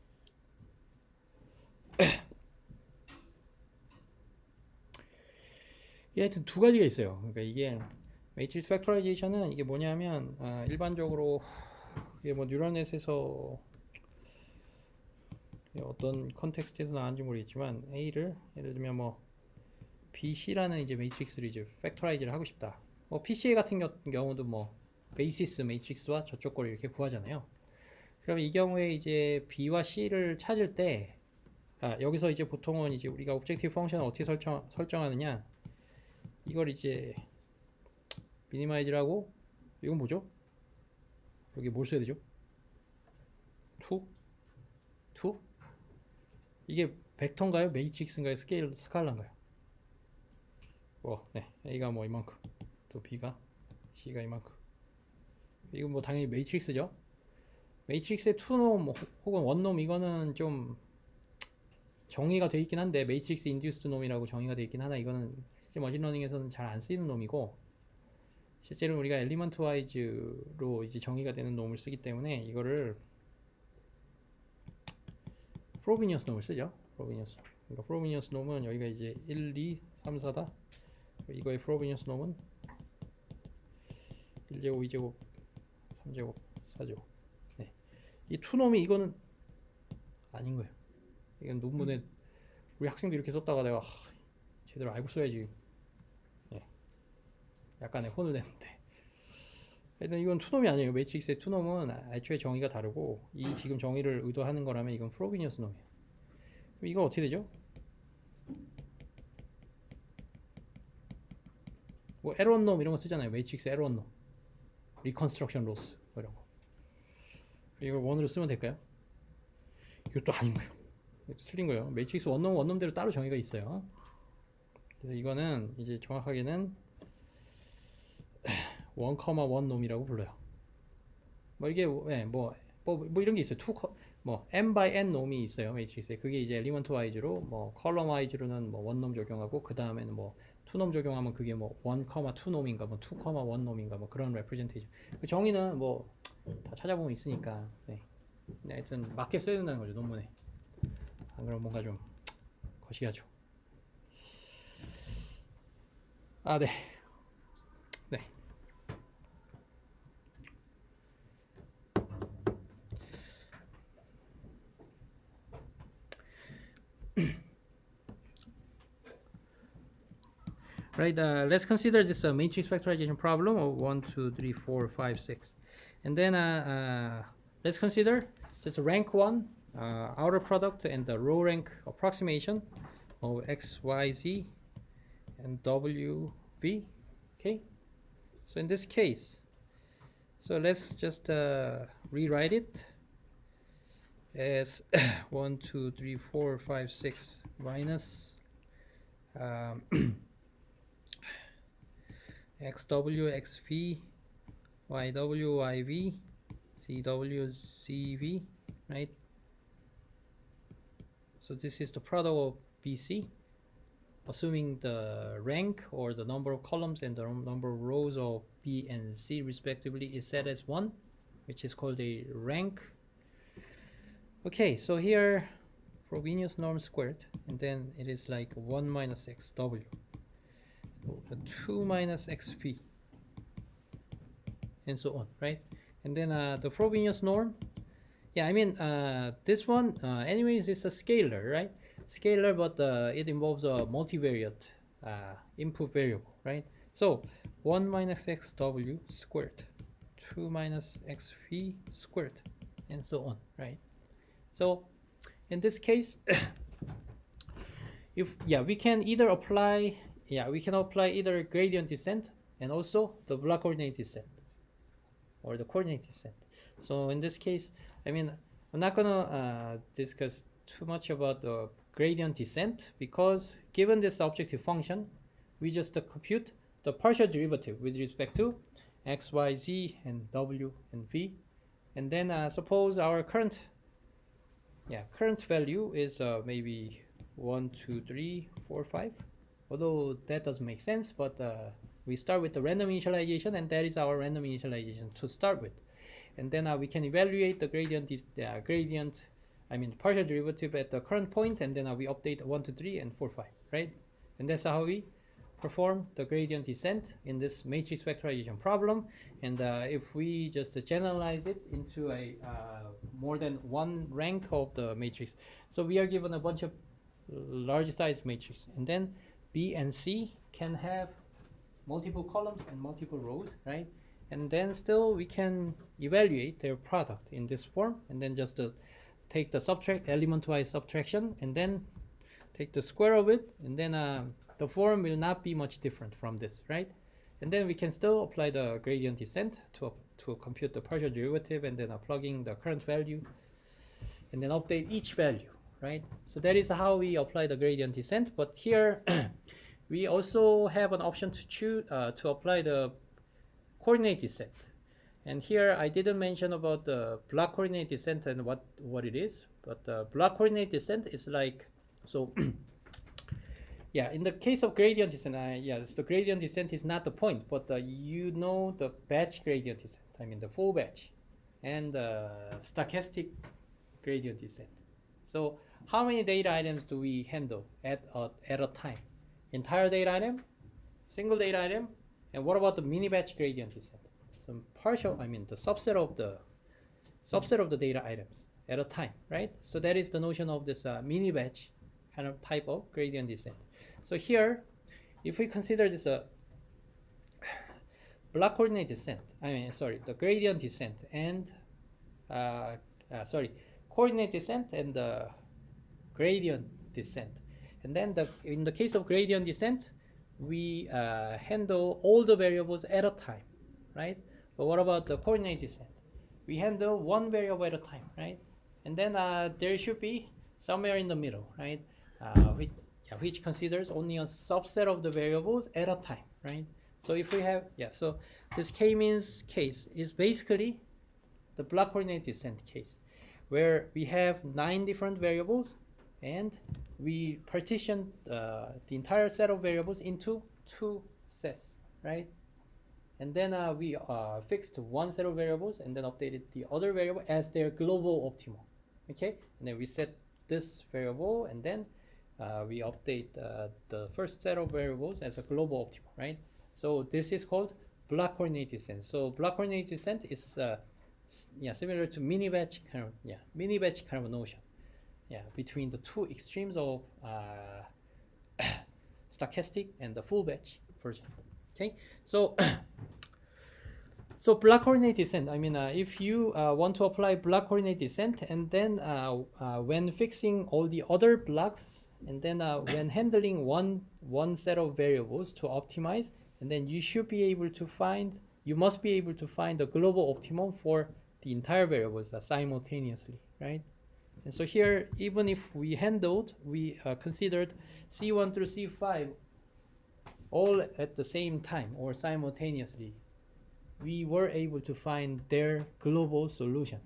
하여튼 두 가지가 있어요. 그러니까 이게 매트릭스 팩토라이제이션은 이게 뭐냐면 일반적으로 이게 뭐 뉴럴넷에서 어떤 컨텍스트에서 나왔는지 모르겠지만 A를 예를 들면 뭐 BC라는 이제 매트릭스를 이제 팩토라이즈를 하고 싶다. 뭐 PCA 같은 경우도 뭐 베이시스 매트릭스와 저쪽 걸 이렇게 구하잖아요. 그럼 이 경우에 이제 B와 C를 찾을 때 여기서 이제 보통은 이제 우리가 오브젝티브 펑션을 어떻게 설정하느냐, 이걸 이제 미니마이즈를 하고, 이건 뭐죠? 여기 뭘 써야 되죠? 2? 이게 벡터인가요? 매트릭스인가요? 스칼라인가요? 네. A가 뭐 이만큼, 또 B가, C가 이만큼. 이건 뭐 당연히 매트릭스죠. 매트릭스의 2놈 혹은 1놈, 이거는 좀 정의가 되어 있긴 한데, 매트릭스 인듀스드 놈이라고 정의가 되어 있긴 하나, 이거는 실제 머신러닝에서는 잘 안 쓰이는 놈이고, 실제로 우리가 엘리먼트 와이즈로 이제 정의가 되는 놈을 쓰기 때문에 이거를 프로비니언스 놈을 쓰죠. 프로비니언스. 그러니까 프로비니언스 놈은 여기가 이제 1, 2, 3, 4다. 이거의 프로비니언스 놈은 1제곱, 2제곱, 3제곱, 4제곱. 네. 이 투놈이 이거는 아닌 거예요. 이건 논문에 우리 학생도 이렇게 썼다가 내가 제대로 알고 써야지. 네. 약간의 혼을 냈는데. 일단 이건 투놈이 아니에요. 매트릭스의 투놈은 애초에 정의가 다르고, 이 지금 정의를 의도하는 거라면 이건 프로비니언스 놈이에요. 그럼 이건 어떻게 되죠? 뭐 에런 놈 이런 거 쓰잖아요. 매트릭스 에런 놈, 리컨스트럭션 로스 이런 거. 이걸 원으로 쓰면 될까요? 이것도 아닌 거예요. 이것도 틀린 거예요. 매트릭스 원놈 원놈대로 따로 정의가 있어요. 그래서 이거는 이제 정확하게는 1,1 놈이라고 불러요. 뭐 이게 뭐 이런 게 있어요. 뭐 m by n 놈이 있어요. 매트릭스에. 그게 이제 엘리먼트 와이즈로, 뭐 컬럼 와이즈로는 뭐 원놈 적용하고, 그 다음에는 뭐 투놈 적용하면 그게 뭐 1,2 놈인가 뭐 2,1 놈인가 뭐 그런 레프레젠테이션. 그 정의는 뭐 다 찾아보면 있으니까. 네. 하여튼 맞게 써야 된다는 거죠, 논문에. 안 그러면 뭔가 좀 거시기하죠. 네. 네. Right, let's consider this matrix factorization problem of 1, 2, 3, 4, 5, 6. And then let's consider just rank 1, outer product, and the row rank approximation of x, y, z, and w, v. Okay, so in this case, so let's just rewrite it as 1, 2, 3, 4, 5, 6 minus xw, xv, yw, yv, cw, cv, right? So this is the product of bc, assuming the rank or the number of columns and the number of rows of b and c respectively is set as 1, which is called a rank. Okay, so here Frobenius norm squared, and then it is like 1 minus xw, so 2 minus xv, and so on, right? And then the Frobenius norm, yeah, I mean this one anyways is a scalar, right? Scalar, but it involves a multivariate input variable, right? So 1 minus xw squared, 2 minus xv squared, and so on, right? So in this case, we can either apply either gradient descent and also the block coordinate descent or the coordinate descent. So in this case, I mean, I'm not gonna discuss too much about the gradient descent, because given this objective function, we just compute the partial derivative with respect to x, y, z, and w and v, and then suppose our current value is maybe 1, 2, 3, 4, 5, although that doesn't make sense, but we start with the random initialization, and that is our random initialization to start with. And then we can evaluate the gradient, partial derivative at the current point, and then we update 1, 2, 3, and 4, 5, right? And that's how we perform the gradient descent in this matrix factorization problem. And if we just generalize it into a more than one rank of the matrix, so we are given a bunch of large size matrix, and then B and C can have multiple columns and multiple rows, right? And then still we can evaluate their product in this form, and then just take the element-wise subtraction, and then take the square of it, and then the form will not be much different from this, right? And then we can still apply the gradient descent to compute the partial derivative, and then plugging the current value, and then update each value, right? So that is how we apply the gradient descent. But here we also have an option to choose to apply the coordinate descent. And here I didn't mention about the block coordinate descent and what it is, but the block coordinate descent is like, so yeah, in the case of gradient descent, the gradient descent is not the point, but you know the batch gradient descent, the full batch, and stochastic gradient descent. So how many data items do we handle at a time? Entire data item, single data item, and what about the mini batch gradient descent? Some partial, the subset of the data items at a time, right? So that is the notion of this mini batch kind of type of gradient descent. So here, if we consider this block coordinate descent, the gradient descent and coordinate descent and the gradient descent, and then in the case of gradient descent, we handle all the variables at a time, right? But what about the coordinate descent? We handle one variable at a time, right? And then there should be somewhere in the middle, right? Which considers only a subset of the variables at a time, right? So if we have, so this k-means case is basically the block coordinate descent case, where we have 9 different variables, and we partition the entire set of variables into 2 sets, right? And then we fixed one set of variables and then updated the other variable as their global optimal, okay? And then we set this variable, and then we update the first set of variables as a global optimal, right? So this is called block coordinate descent. So block coordinate descent is similar to mini batch kind of notion. Between the two extremes of stochastic and the full batch version. Okay, so so block coordinate descent. If you want to apply block coordinate descent, and then when fixing all the other blocks, and then when handling one set of variables to optimize, and then you must be able to find the global optimum for the entire variables simultaneously, right? And so here, even if we considered C1 through C5 all at the same time or simultaneously, we were able to find their global solution.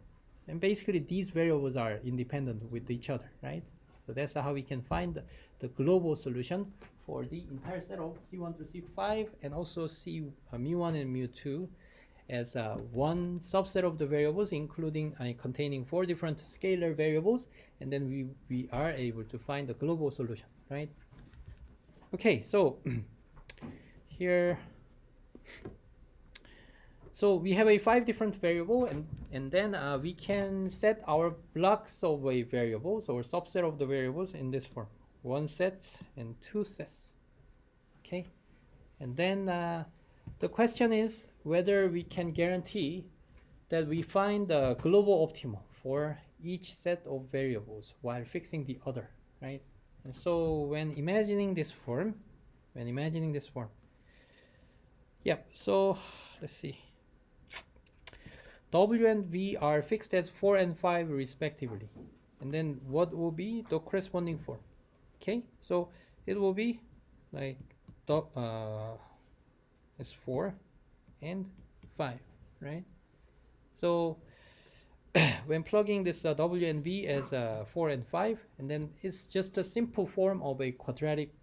And basically, these variables are independent with each other, right? So that's how we can find the global solution for the entire set of C1 through C5, and also mu1 and mu2 as one subset of the variables, including containing 4 different scalar variables, and then we are able to find the global solution, right? Okay, so here, so we have a 5 different variable, and then we can set our blocks of a variables or subset of the variables in this form: 1 set and 2 sets. Okay, and then the question is whether we can guarantee that we find the global optimal for each set of variables while fixing the other, right? And so when imagining this form, so let's see. W and V are fixed as 4 and 5 respectively. And then what will be the corresponding form? Okay, so it will be like it's 4 and 5, right? So when plugging this W and V as 4 and 5, and then it's just a simple form of a quadratic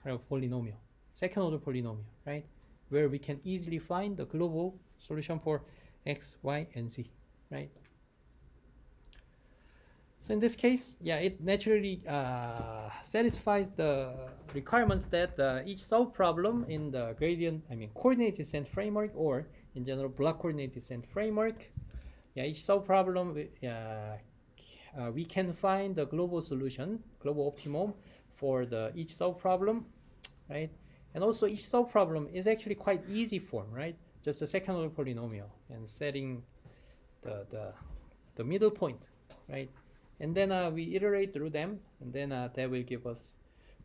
kind of polynomial, second order polynomial, right? Where we can easily find the global solution for x, y, and z, right? So in this case, yeah, it naturally satisfies the requirements that each subproblem in the coordinate descent framework, or in general block coordinate descent framework, yeah, each subproblem we can find the global solution, global optimum for the each subproblem, right? And also each subproblem is actually quite easy form, right? Just a second order polynomial and setting the middle point, right? And then we iterate through them, and then that will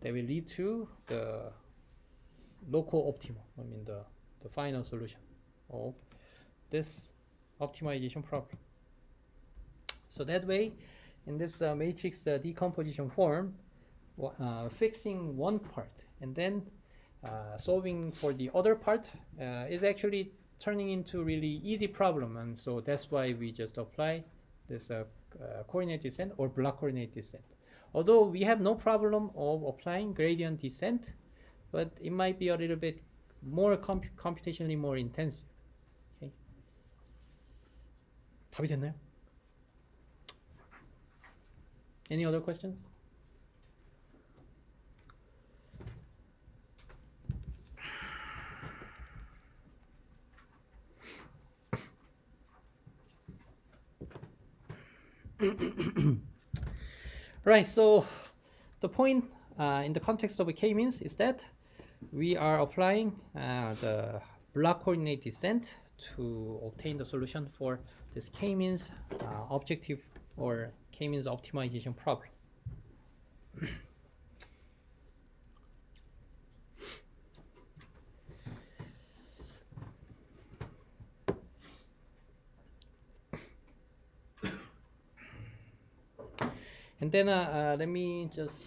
lead to the local optimum. The final solution of this optimization problem. So that way, in this matrix decomposition form, fixing one part and then solving for the other part is actually turning into really easy problem, and so that's why we just apply this coordinate descent or block coordinate descent. Although we have no problem of applying gradient descent, but it might be a little bit more computationally more intensive. Okay. 답이 됐나요? Any other questions? Right, so the point in the context of a k-means is that we are applying the block coordinate descent to obtain the solution for this k-means objective or k-means optimization problem. And then let me just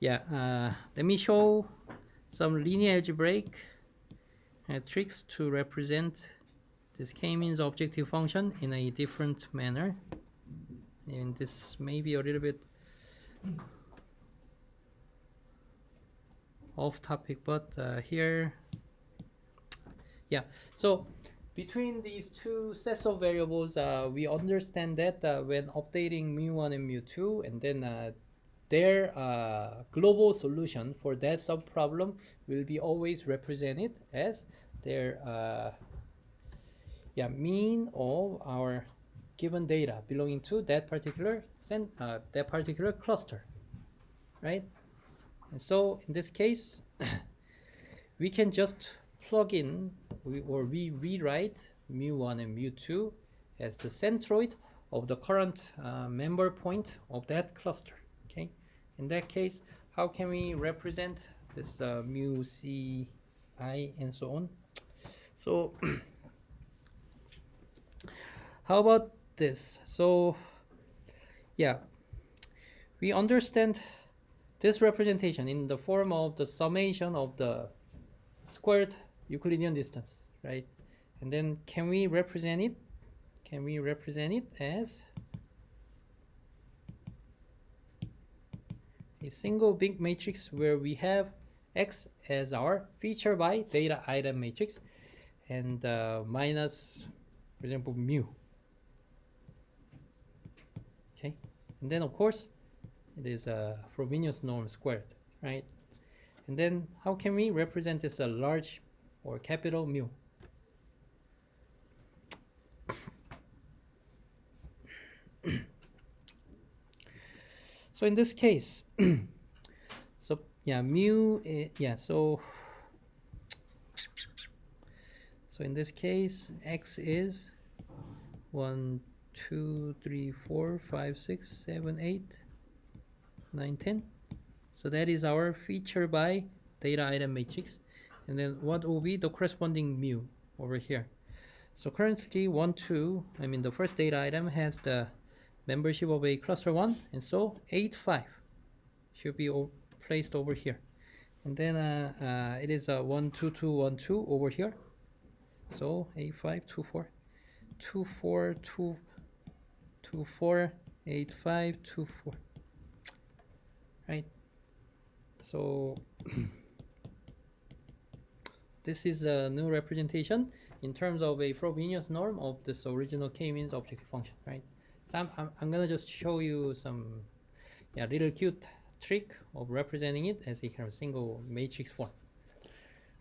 let me show some linear algebraic tricks to represent this k-means objective function in a different manner. And this may be a little bit off topic, but here, yeah. So between these two sets of variables, we understand that when updating mu1 and mu2, and then their global solution for that subproblem will be always represented as their mean of our given data belonging to that particular cluster, right? And so in this case, we can just plug in we rewrite mu1 and mu2 as the centroid of the current member point of that cluster. Okay, in that case, how can we represent this mu c I and so on? So how about this? So yeah, we understand this representation in the form of the summation of the squared Euclidean distance, right? And then can we represent it? Can we represent it as a single big matrix where we have X as our feature by data item matrix and minus, for example, mu. Okay, and then of course it is a Frobenius norm squared, right? And then how can we represent this a large or capital mu? So in this case, so yeah, mu, so in this case, X is 1, 2, 3, 4, 5, 6, 7, 8, 9, 10. So that is our feature by data item matrix. And then what will be the corresponding mu over here? So currently 1, 2, the first data item has the membership of a cluster 1, and so 8, 5 should be placed over here. And then it is 1, 2, 2, 1, 2 over here. So 8, 5, 2, 4, 2, 4, 2, 2, 4, 8, 5, 2, 4. Right? So this is a new representation in terms of a Frobenius norm of this original k-means objective function, right? So I'm gonna just show you some little cute trick of representing it as a kind of single matrix form,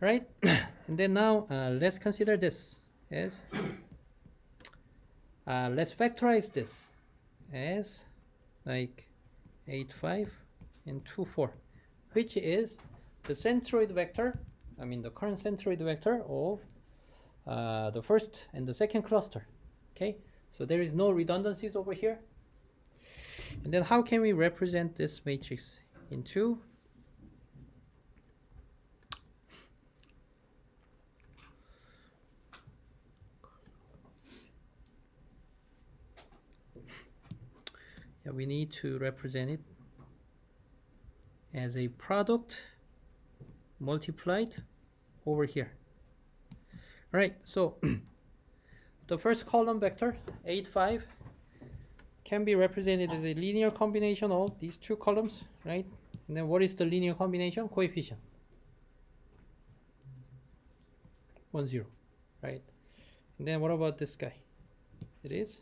right? And then now let's consider this as let's factorize this as like 8, 5 and 2, 4, which is the centroid vector, I mean the current centroid vector of the first and the second cluster. Okay, so there is no redundancies over here. And then how can we represent this matrix into we need to represent it as a product multiplied over here. All right, so the first column vector 8, 5 can be represented as a linear combination of these two columns, right? And then what is the linear combination? Coefficient 1, 0, right? And then what about this guy? It is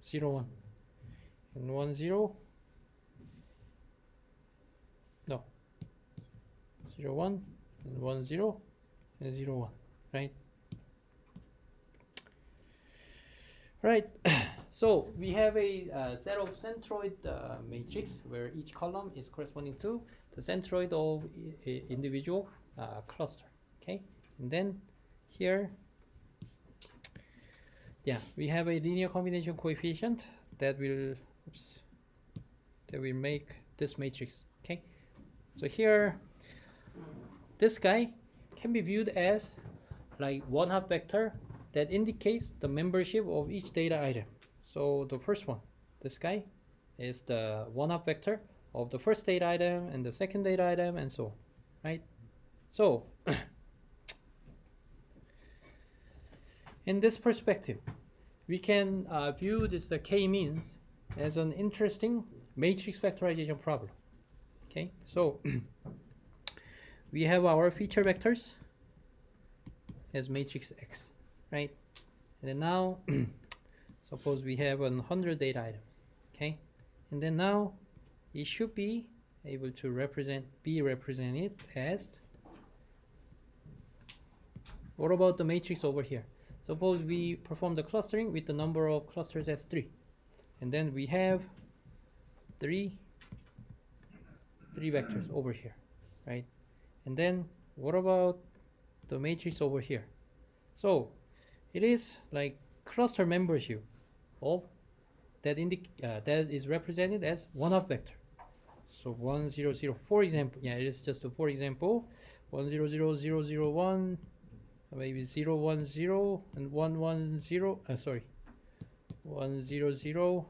0, 1 and 1, 0. No, 0, 1 and 1, 0 and 0, 1, right? Right. So we have a set of centroid matrix where each column is corresponding to the centroid of individual cluster. Okay, and then here, we have a linear combination coefficient that will make this matrix. Okay, so here, this guy can be viewed as like one-half vector that indicates the membership of each data item. So the first one, this guy, is the one-half vector of the first data item and the second data item and so on, right? So in this perspective, we can view this k-means as an interesting matrix factorization problem. Okay, so we have our feature vectors as matrix X, right? And then now suppose we have 100 data items, okay? And then now it should be able to be represented as, what about the matrix over here? Suppose we perform the clustering with the number of clusters as 3, and then we have three vectors over here, right? And then what about the matrix over here? So it is like cluster membership of that is represented as one-half vector. So 1, 0, 0, for example, it is just a for example, 1, 0, 0, 0, 0, 1, maybe 0, 1, 0, and 1, 1, 0, 1, 0, 0,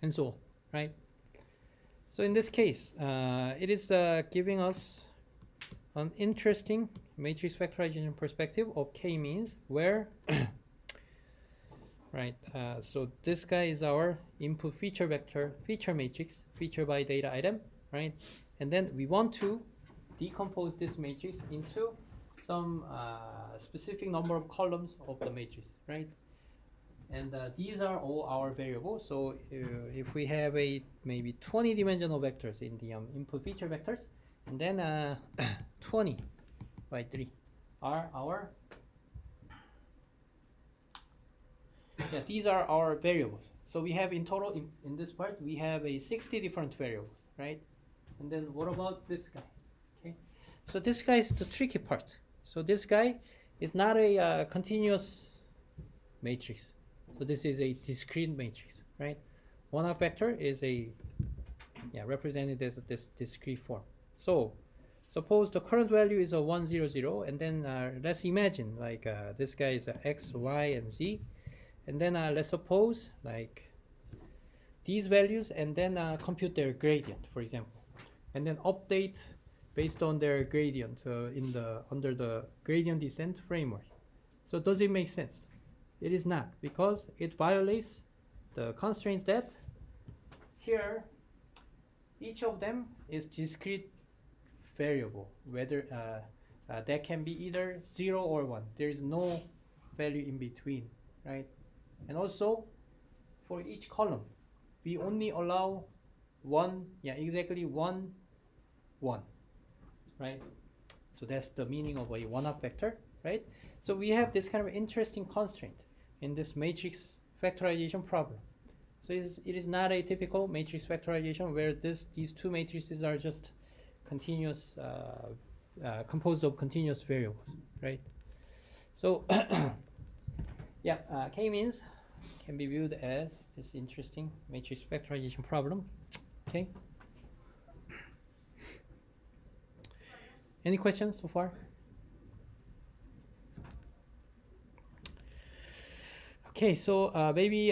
and so on, right? So in this case, it is giving us an interesting matrix factorization perspective of k-means where right, so this guy is our input feature vector, feature matrix, feature by data item, right? And then we want to decompose this matrix into some specific number of columns of the matrix, right? And these are all our variables. So if we have maybe 20 dimensional vectors in the input feature vectors, and then 20 by 3 are our, these are our variables. So we have in total, in this part, we have 60 different variables, right? And then what about this guy? Okay, so this guy is the tricky part. So this guy is not a continuous matrix. So this is a discrete matrix, right? One-half vector is represented as this discrete form. So suppose the current value is a 1, 0, 0, and then let's imagine like this guy is a x, y, and z, and then let's suppose like these values, and then compute their gradient, for example, and then update based on their gradient under the gradient descent framework. So does it make sense? it is not, because it violates the constraints that here each of them is discrete variable, whether that can be either 0 or 1. There is no value in between, right? And also for each column we only allow exactly one, right? So that's the meaning of a one-up vector, right? So we have this kind of interesting constraint in this matrix factorization problem. So it is not a typical matrix factorization where these two matrices are just continuous, composed of continuous variables, right? So k-means can be viewed as this interesting matrix factorization problem. Okay. Any questions so far? Okay, so maybe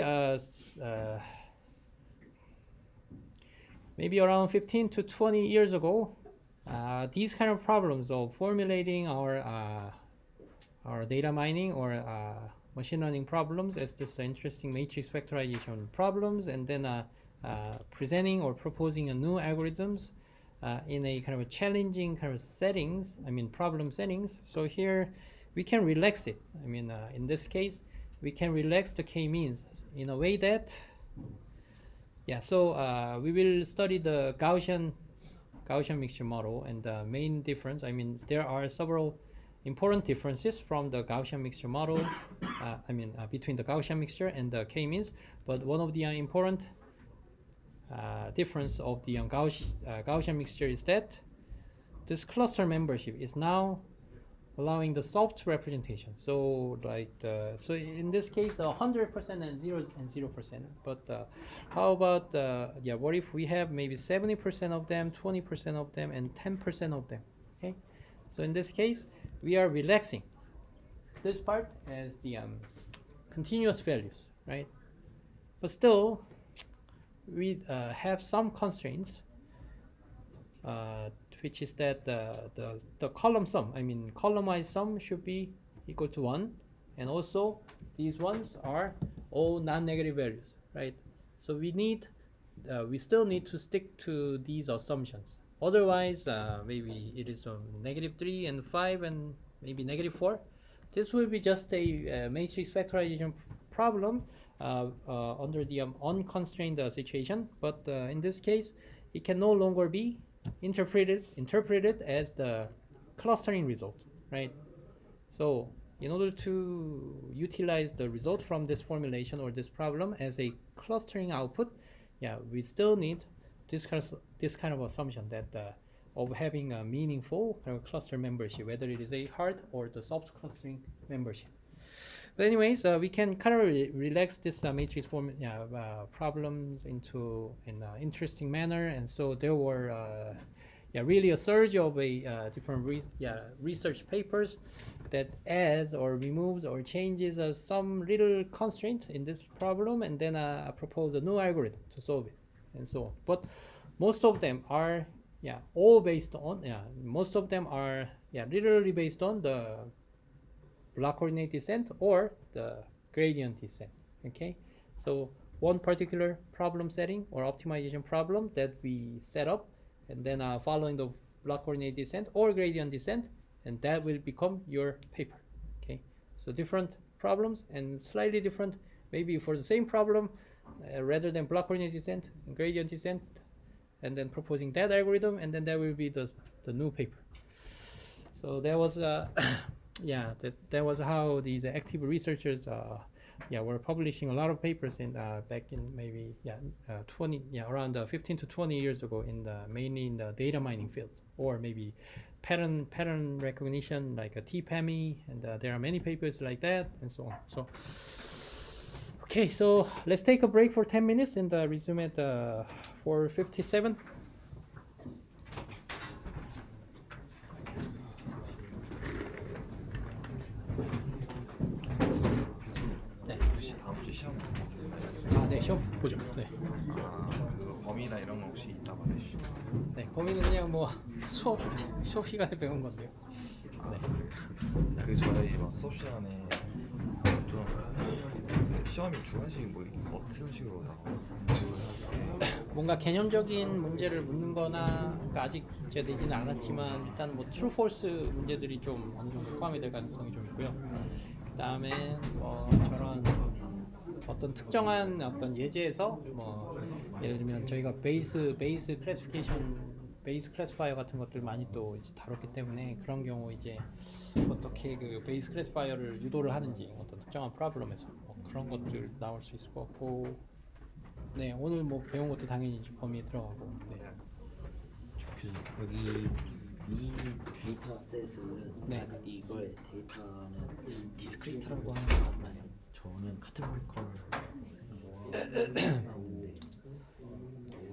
around 15 to 20 years ago, these kind of problems of formulating our data mining or machine learning problems as this interesting matrix factorization problems, and then presenting or proposing a new algorithms in a kind of a challenging kind of settings, problem settings. So here we can relax it. In this case, we can relax the k-means in a way that, we will study the Gaussian mixture model, and the main difference, there are several important differences from the Gaussian mixture model, between the Gaussian mixture and the k-means, but one of the important difference of the Gaussian mixture is that this cluster membership is now allowing the soft representation. So so in this case 100% and 0%. But how about what if we have maybe 70% of them, 20% of them, and 10% of them? Okay, so in this case we are relaxing this part as the continuous values, right? But still we have some constraints, which is that the column sum, column-wise sum should be equal to 1, and also these ones are all non-negative values, right? So we still need to stick to these assumptions. Otherwise, maybe it is -3 and 5 and maybe -4. This will be just a matrix factorization problem under the unconstrained situation. But in this case, it can no longer be interpreted as the clustering result, right? So in order to utilize the result from this formulation or this problem as a clustering output, we still need this kind of assumption that of having a meaningful kind of cluster membership, whether it is a hard or the soft clustering membership. But anyways, we can kind of relax this matrix form problems into an interesting manner, and so there were really a surge of different research papers that adds or removes or changes some little constraint in this problem, and then propose a new algorithm to solve it, and so on. But most of them are all based on most of them are literally based on the block coordinate descent or the gradient descent. Okay, so one particular problem setting or optimization problem that we set up, and then following the block coordinate descent or gradient descent, and that will become your paper. Okay, so different problems and slightly different, maybe for the same problem, rather than block coordinate descent and gradient descent, and then proposing that algorithm, and then that will be the new paper. So that was that was how these active researchers were publishing a lot of papers in back in maybe around 15 to 20 years ago, mainly in the data mining field, or maybe pattern recognition like a TPAMI, and there are many papers like that, and so on. So okay, so let's take a break for 10 minutes and resume at 4:57. 네, 시험 보죠. 네. 범위나 이런 거 혹시 있다고 해주시죠? 네, 범위는 그냥 뭐 수업 시간에 배운 건데요. 네. 그 저희 막 수업 시간에 좀 시험이 두 가지 뭐 어떤 식으로 나와요? 뭔가 개념적인 문제를 묻는거나 그러니까 아직 제되지는 않았지만 일단 뭐 true, false 문제들이 좀 어느 정도 포함이 될 가능성이 좀 있고요. 그다음에 뭐 저런 어떤 특정한 어떤 예제에서 뭐 예를 들면 저희가 베이스 클래시파이어 같은 것들 많이 또 이제 다뤘기 때문에 그런 경우 이제 어떻게 그 베이스 클래시파이어를 유도를 하는지 어떤 특정한 프로블럼에서 뭐 그런 것들 나올 수 있을 것 같고. 네, 오늘 뭐 배운 것도 당연히 범위에 들어가고. 네. 교수님 여기 이 데이터 셋은 네. 이거의 데이터는 디스크리트라고 하는 게 맞나요? 저는 카테고리컬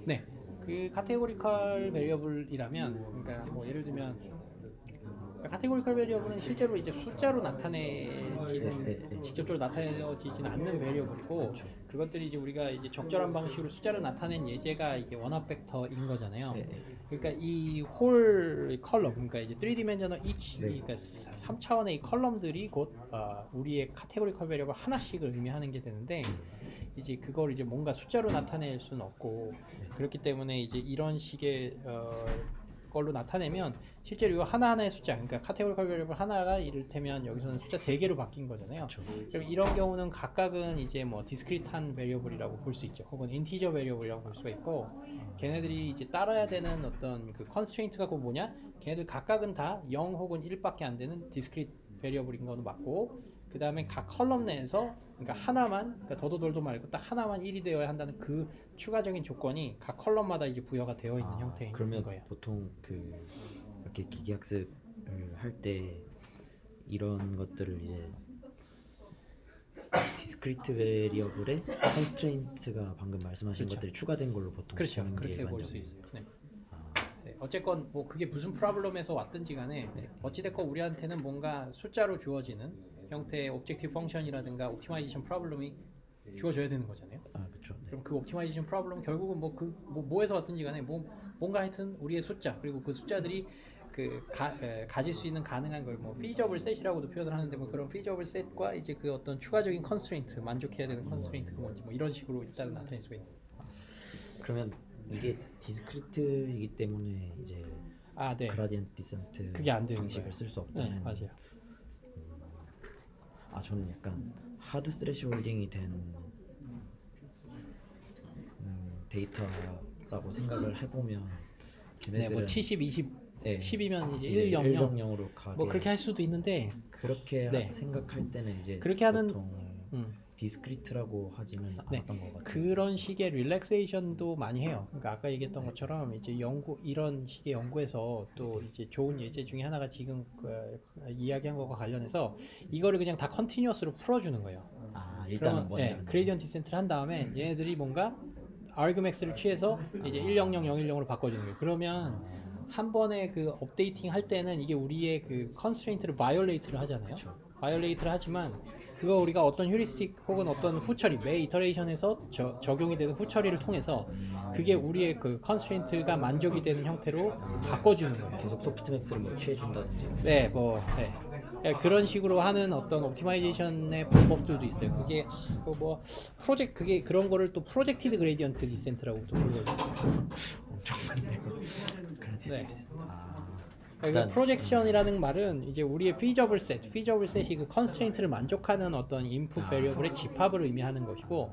네, 그 카테고리컬 베리어블이라면, 그러니까 뭐 예를 들면 카테고리컬 베리어블은 실제로 이제 숫자로 나타내지는 직접적으로 나타내지는 않는 베리어블이고, 그것들이 이제 우리가 이제 적절한 방식으로 숫자로 나타낸 예제가 이게 원합 벡터인 거잖아요. 그러니까 이 홀 컬럼, 그러니까 이제 3디멘셔널 each, 그러니까 3차원의 이 컬럼들이 곧 우리의 카테고리컬 베리어블 하나씩을 의미하는 게 되는데, 이제 그걸 이제 뭔가 숫자로 나타낼 수는 없고, 그렇기 때문에 이제 이런 식의 걸로 나타내면 실제로 이거 하나하나의 숫자, 그러니까 카테고리컬 베리어블 하나가 이를테면 여기서는 숫자 3개로 바뀐 거잖아요. 그럼 이런 경우는 각각은 이제 뭐 디스크리트한 베리어블이라고 볼 수 있죠. 혹은 인티저 베리어블이라고 볼 수가 있고, 걔네들이 이제 따라야 되는 어떤 그 컨스트레인트가 그 뭐냐? 걔네들 각각은 다 0 혹은 1밖에 안 되는 디스크리트 베리어블인 거는 맞고, 그 다음에 각 컬럼 내에서 그러니까 하나만, 그러니까 더도덜도 말고 딱 하나만 1이 되어야 한다는 그 추가적인 조건이 각 컬럼마다 이제 부여가 되어 있는 형태인 그러면 거예요. 보통 그 이렇게 기계학습을 할 때 이런 것들을 이제 디스크리트 베리어블에 컨스트레인트가 방금 말씀하신 그렇죠. 것들이 추가된 걸로 보통 그렇죠. 보는 게 그렇게 볼 수 있어요. 네. 아, 네. 어쨌건 뭐 그게 무슨 프로블럼에서 왔든지 간에 어찌됐건 우리한테는 뭔가 숫자로 주어지는 형태의 오브젝티브 펑션이라든가 옵티마이제이션 프로블럼이 주어져야 되는 거잖아요. 그렇죠. 네. 그럼 그 옵티마이제이션 프로블럼 결국은 뭐에서 왔든지 간에 뭔가 하여튼 우리의 숫자, 그리고 그 숫자들이 가질 수 있는 가능한 걸 뭐 feasible set이라고도 표현을 하는데, 뭐 그런 feasible set과 이제 그 어떤 추가적인 constraint, 만족해야 되는 constraint가 뭔지 뭐 이런 식으로 일단 나타낼 수가 있는. 그러면 이게 디스크리트이기 때문에 이제 네. 그라디언트 디센트 그게 안 되는 방식을 거예요. 쓸 수 없다는. 네, 맞아요. 저는 약간 하드 스레시홀딩이 된 데이터라고 생각을 해보면 네, 뭐 70, 20, 네, 10이면 이제 이제 1, 0, 0 0으로 가게 뭐 그렇게 할 수도 있는데, 그렇게 네. 생각할 때는 이제 그렇게 하는 보통 디스크리트라고 하지는 네, 않았던 것 같아요. 그런 식의 릴렉세이션도 많이 해요. 그러니까 아까 얘기했던 것처럼 이제 이런 식의 연구에서 또 이제 좋은 예제 중에 하나가 지금 이야기한 것과 관련해서 이거를 그냥 다 컨티뉴어스로 풀어주는 거예요. 일단은 그러면 그레디언트 디센트를 한 다음에 얘네들이 뭔가 argmax를 취해서 이제 100 010으로 바꿔주는 거예요. 그러면 한 번에 그 업데이팅 할 때는 이게 우리의 그 컨스트레인트를 바이올레이트를 하잖아요. 바이올레이트를 하지만 그거 우리가 어떤 휴리스틱 혹은 어떤 후처리, 매 이터레이션에서 적용이 되는 후처리를 통해서 그게 우리의 그 컨스트레인트가 만족이 되는 형태로 바꿔주는 거예요. 계속 소프트맥스를 뭐 취해준다든지. 네, 그런 식으로 하는 어떤 옵티마이제이션의 방법들도 있어요. 그게 그게 그런 거를 또 프로젝티드 그레디언트 디센트라고 또 불러요. 엄청 많네요. 네. 일단, 프로젝션이라는 말은 이제 우리의 feasible set이 그 constraint를 만족하는 어떤 input variable의 집합을 의미하는 것이고,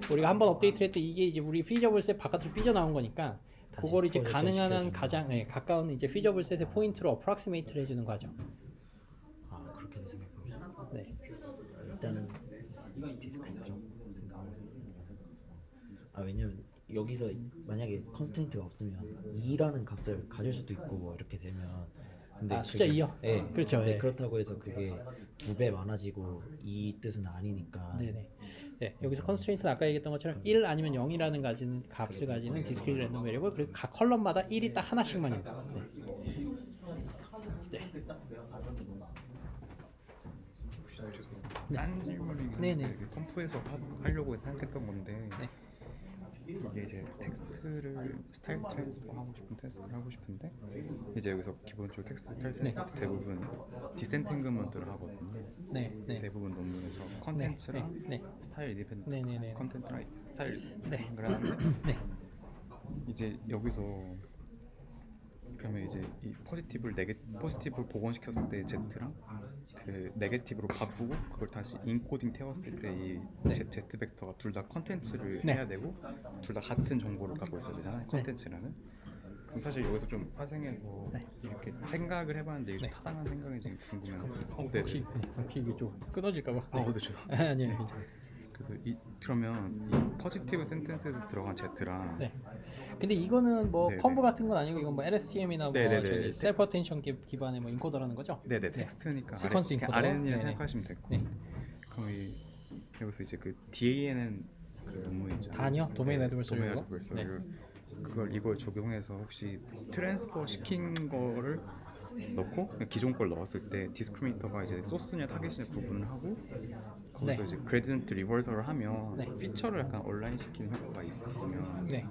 우리가 한번 업데이트를 할 때 이게 이제 우리 feasible set 바깥으로 삐져나온 거니까 그걸 이제 가능한 한 가장 가까운 이제 feasible set의 포인트로 approximate를 해주는 과정. 그렇게 생각해보시죠. 네. 일단은 디스크리트라고 생각을 왜냐면 여기서 만약에 컨스트레인트가 없으면 2라는 값을 가질 수도 있고 뭐 이렇게 되면, 근데 숫자 2요? 네, 그렇죠. 네. 그렇다고 해서 그게 2배 많아지고 이 뜻은 아니니까. 네네. 네, 여기서 컨스트레인트는 아까 얘기했던 것처럼 1 아니면 0이라는 값을 가지는 디스크리트 랜덤 베리어블, 그리고 각 컬럼마다 1이 딱 하나씩만 있는. 딴 질문이긴 네네. 한데 컴프에서 하려고 생각했던 건데 이게 이제 텍스트를 스타일 트랜스퍼 하고 싶은 테스트를 하고 싶은데 이제 여기서 기본적으로 텍스트 스타일 트랜스퍼 대부분 디센탱글먼트를 하거든요. 네, 네. 대부분 논문에서 컨텐츠랑 네, 네. 스타일 인디펜던트 네, 네, 네. 컨텐츠랑 스타일 네. 인디펜던트를 하는데 네. 이제 여기서 그러면 이제 이 포지티브를 복원시켰을 때 Z랑 그 네게티브로 바꾸고 그걸 다시 인코딩 태웠을 때 이 네. Z 벡터가 둘 다 컨텐츠를 네. 해야 되고 둘 다 같은 정보를 갖고 있어야 되잖아요. 컨텐츠라는. 그럼 사실 여기서 좀 파생해서 네. 이렇게 생각을 해봤는데 이게 네. 타당한 생각인지 궁금해요. 혹시 이게 좀 끊어질까봐. 네, 죄송합니다. 아니에요, 괜찮아요. 그래서 그러면 이 포지티브 센텐스에서 들어간 Z랑 네. 근데 이거는 뭐 네네. 컨브 같은 건 아니고 이건 뭐 LSTM이나 뭐 네네네. 저기 셀프 어텐션 기반의 뭐 인코더라는 거죠? 네네 텍스트니까 시퀀스 인코더. RNN이라 네네. 생각하시면 되고 네. 그럼 여기서 이제 그 DAN은 그 논문 있잖아요. 단위요? 도메인 애드버서리 도메인 이거? 애드버서리 이걸 적용해서 혹시 트랜스퍼 시킨 거를 넣고 그냥 기존 걸 넣었을 때 디스크리미네이터가 이제 소스냐 타겟이냐 구분을 하고 거기서 네. 이제 그레디언트 리버설을 하면 네. 피처를 약간 온라인 시키는 효과가 있으면 네.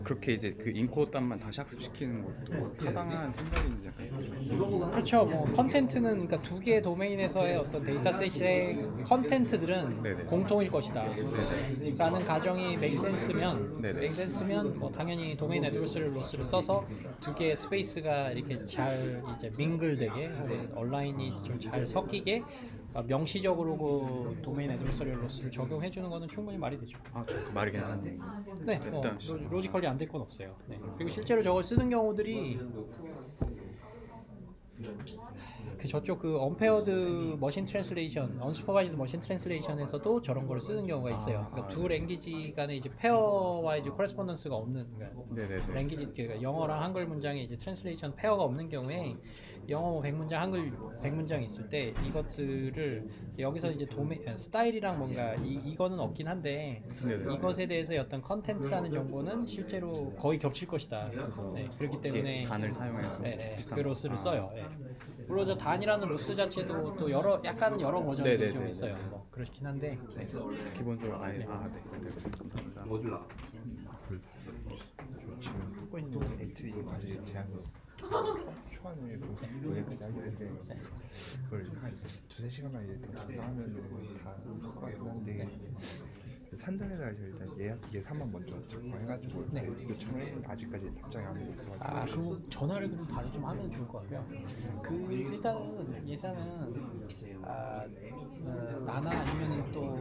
그렇게 이제 그 인코드단만 다시 학습시키는 것도 타당한 생각인지 약간 그렇죠. 뭐 컨텐츠는 그러니까 두 개의 도메인에서의 어떤 데이터셋의 컨텐츠들은 네네. 공통일 것이다. 네네. 라는 가정이 메이센스면 네네. 뭐 당연히 도메인 애드버서리 로스를 써서 두 개의 스페이스가 이렇게 잘 이제 밍글되게 혹은 온라인이 좀 잘 섞이게 명시적으로 그 도메인 애드버서리 로스를 적용해 주는 거는 충분히 말이 되죠. 그 말이 괜찮네. 네, 뭐 일단 로지컬리 안 될 건 없어요. 네. 그리고 실제로 저걸 쓰는 경우들이 그 저쪽 그 언페어드 머신 트랜슬레이션, 언슈퍼바이즈드 머신 트랜슬레이션에서도 저런 걸 쓰는 경우가 있어요. 그러니까 두 랭귀지 간에 이제 페어와 이제 코레스폰던스가 없는 그러니까 네네네. 랭귀지 그러니까 영어랑 한글 문장에 이제 트랜슬레이션 페어가 없는 경우에 영어 100문장, 한글 100문장 있을 때 이것들을 여기서 이제 스타일이랑 뭔가 이거는 없긴 한데 네네. 이것에 대해서 어떤 컨텐츠라는 정보는 실제로 거의 겹칠 것이다. 네, 그렇기 때문에 단을 사용해서 그 비슷한 로스를 거. 써요. 예. 물론 저 단이라는 로스 자체도 또 약간은 여러 버전이 좀 네네네. 있어요. 뭐 그렇긴 한데 네. 기본적으로 네. 감사합니다. 지금 하고 있는 엔트리까지 제한을 초안을 여기까지 하게 되는데 그걸 한 2-3시간만 이제 더 작성하면 다 할 것 같긴 한데 산전에다가 일단 예산만 먼저 작성해가지고 네. 요청을 했는데 아직까지 답장이 안 오고 있어가지고 그럼 전화를 그럼 바로 좀 하면 좋을 것 같고요. 일단은 예산은 나나 아니면 또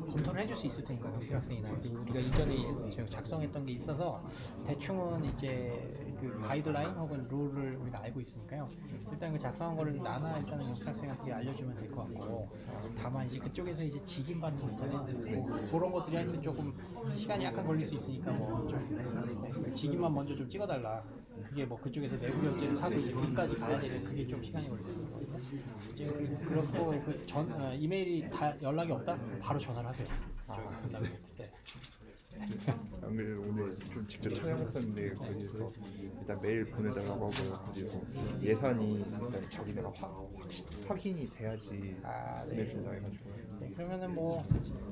검토를 해줄 수 있을 테니까 경필 학생이나 그리고 우리가 이전에 제가 작성했던 게 있어서 대충은 이제 그 가이드라인 혹은 룰을 우리가 알고 있으니까요. 일단 그 작성한 거를 나나 일단은 경필 학생한테 알려주면 될 것 같고 다만 이제 그쪽에서 이제 직임 받는 거 있잖아요. 뭐 그런 것들이 하여튼 조금 시간이 약간 걸릴 수 있으니까 뭐좀 직임만 먼저 좀 찍어달라. 그게 뭐 그쪽에서 내부 결제를 하고 이제 거기까지 가야 되는 그게 좀 시간이 걸리는 거거든요. 이제 그렇고 이메일이 다 연락이 없다? 바로 전화를 하세요. 네. 안 그래도 오늘 좀 직접 찾아봤었는데 거기서 일단 메일 보내달라고 하고 거기서 예산이 일단 자기네가 확인이 돼야지 보내준다 해가지고 네, 그러면은 뭐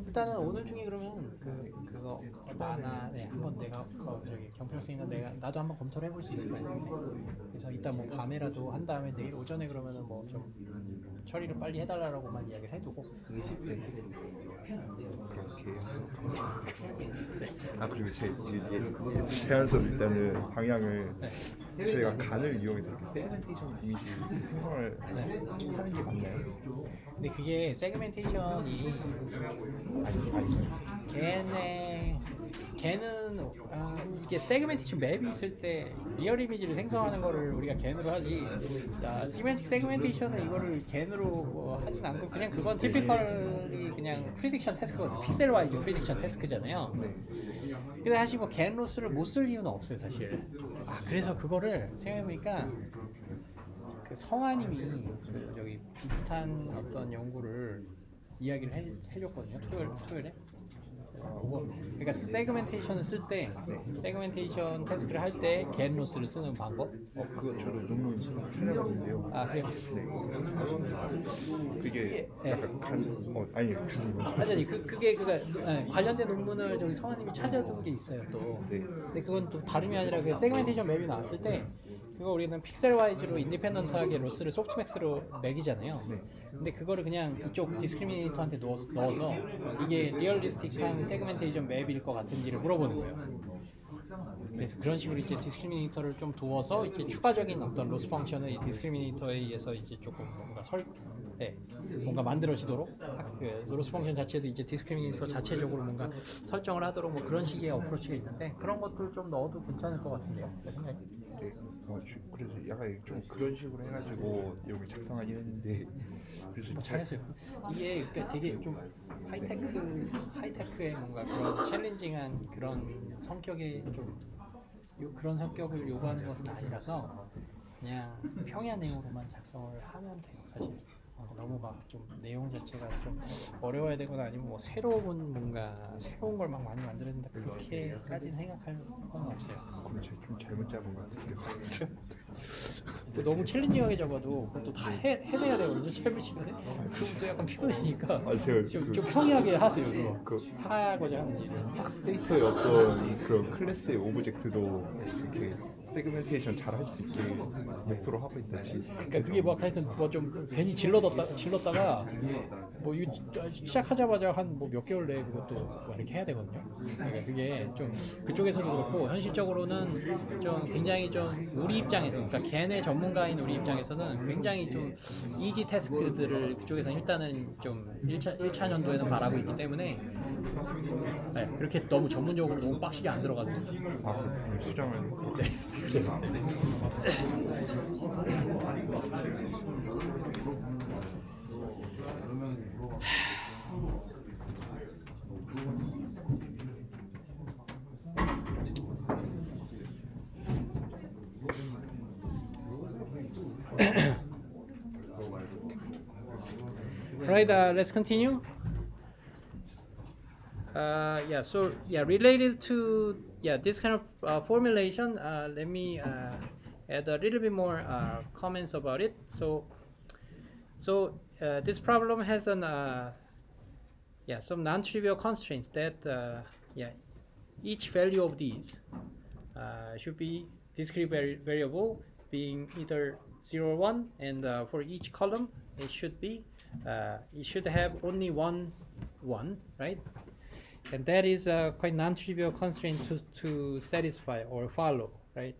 일단은 오늘 중에 그러면 그거 나나 한번 내가 저기 경필학생이나 나도 한번 검토를 해볼 수 있을 거예요. 네. 그래서 이따 뭐 밤에라도 한 다음에 내일 오전에 그러면은 뭐 좀 처리를 빨리 해달라고만 이야기를 해두고 그렇게 그리고 제 제안서 일단은 방향을 저희가 간을 이용해서 이렇게 세그멘테이션 이미지 생성을 하는 게 맞나요? 근데 그게 세그멘테이션이 걔는 이게 세그멘테이션 맵이 있을 때 리얼 이미지를 생성하는 거를 우리가 겐으로 하지 시멘틱 세그멘테이션은 이거를 겐으로 뭐 하진 않고 그냥 그건 티피컬이 그냥 프리딕션 태스크거든요. 픽셀 와이즈 프리딕션 태스크잖아요. 근데 사실 뭐 겐 로스를 못 쓸 이유는 없어요 사실. 그래서 그거를 생각해보니까 그 성아님이 저기 비슷한 어떤 연구를 이야기를 해줬거든요. 토요일에. 그러니까 세그멘테이션을 쓸 때 세그멘테이션 태스크를 할 때 get loss를 쓰는 방법. 그거 저도 논문 찾아봤는데요. 아 그래요? 그게 예. 약간 아니 아니 그게 관련된 논문을 저기 성아님이 찾아둔 게 있어요 또. 네. 근데 그건 또 다름이 아니라 그 세그멘테이션 맵이 나왔을 때 그거 우리는 픽셀 와이즈로 인디펜던트하게 로스를 소프트맥스로 매기잖아요. 네. 근데 그거를 그냥 이쪽 디스크리미네이터한테 넣어서 이게 리얼리스틱한 세그멘테이션 맵일 것 같은지를 물어보는 거예요. 그래서 그런 식으로 이제 디스크리미네이터를 좀 두어서 이제 추가적인 어떤 로스 펑션을 이 디스크리미네이터에 의해서 이제 조금 뭔가 만들어지도록 로스 펑션 자체도 이제 디스크리미네이터 자체적으로 뭔가 설정을 하도록 뭐 그런 식의 어프로치가 있는데 그런 것들 좀 넣어도 괜찮을 것 같은데요. 제 생각에. 네. 그래서 약간 좀 그런 식으로 해가지고 이런 걸 작성하긴 했는데 그래서 뭐 잘했어요. 이게 그러니까 되게 좀 하이테크의 뭔가 그런 챌린징한 그런 성격의 그런 성격을 요구하는 것은 아니라서 그냥 평이한 내용으로만 작성을 하면 돼요. 사실 너무 막 좀 내용 자체가 좀 어려워야 되거나 아니면 뭐 새로운 걸 막 많이 만들어야 된다 그렇게까지 생각할 건 없어요. 그럼 제가 좀 잘못 잡은 것 같은데요. 또 너무 챌린징하게 잡아도 그것도 다 해내야 되거든요. 채블 시간에. 그것도 약간 피곤하니까 제가 좀 평이하게 하세요. 그 하고자 하는 일을. 학스데이터의 어떤 그런 클래스의 오브젝트도 이렇게 세그멘테이션 잘 할 수 있게 목표로 하고 있다지. 그러니까 그게 막 하여튼 뭐 좀 괜히 질렀다가 뭐 시작하자마자 한 뭐 몇 개월 내에 그것도 뭐 이렇게 해야 되거든요. 그러니까 그게 좀 그쪽에서도 그렇고 현실적으로는 좀 굉장히 좀 우리 입장에서 그러니까 걔네 전문가인 우리 입장에서는 굉장히 좀 이지 태스크들을 그쪽에서 일단은 좀 1차 년도에는 바라고 있기 때문에 그렇게 너무 전문적으로 너무 빡시게 안 들어가도 돼요. 좀 수정을 네. Right, let's continue. Related to this kind of formulation, let me add a little bit more comments about it. So this problem has some non-trivial constraints that each value of these should be discrete variable being either 0 or 1, and for each column it should have only one, right? And that is a quite non-trivial constraint to satisfy or follow, right?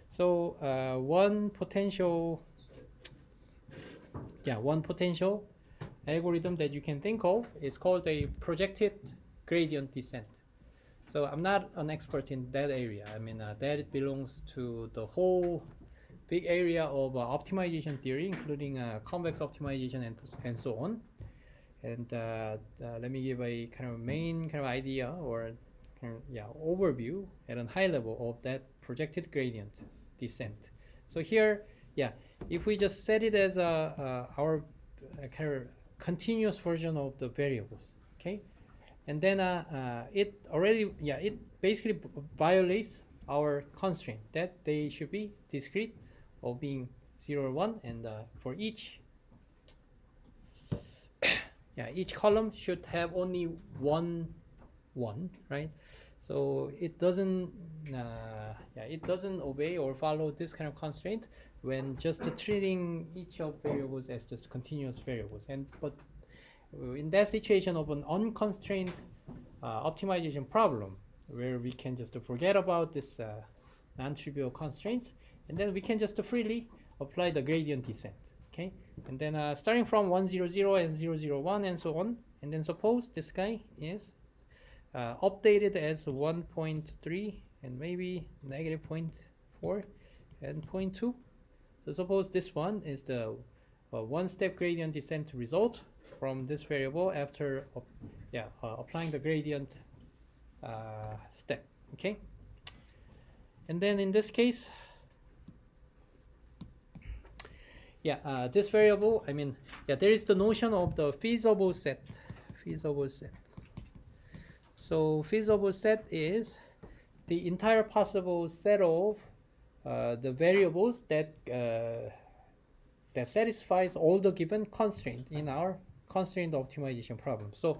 So one potential algorithm that you can think of is called a projected gradient descent. So I'm not an expert in that area. I mean that belongs to the whole big area of optimization theory, including convex optimization and so on. And let me give a kind of main kind of idea or overview at a high level of that projected gradient descent. So here, if we just set it as our kind of continuous version of the variables, okay, and then it basically violates our constraint that they should be discrete of being 0 or 1, and for each column should have only one, right? So it doesn't obey or follow this kind of constraint when just treating each of variables as just continuous variables. But in that situation of an unconstrained optimization problem, where we can just forget about this non-trivial constraints, and then we can just freely apply the gradient descent. Okay, and then starting from 1, 0, 0 and 0, 0, 1 and so on, and then suppose this guy is updated as 1.3 and maybe negative 0.4 and 0.2. So suppose this one is the one-step gradient descent result from this variable after applying the gradient step. Okay, and then in this case, this variable, I mean, there is the notion of the feasible set. So feasible set is the entire possible set of the variables that that satisfies all the given constraint in our constraint optimization problem. So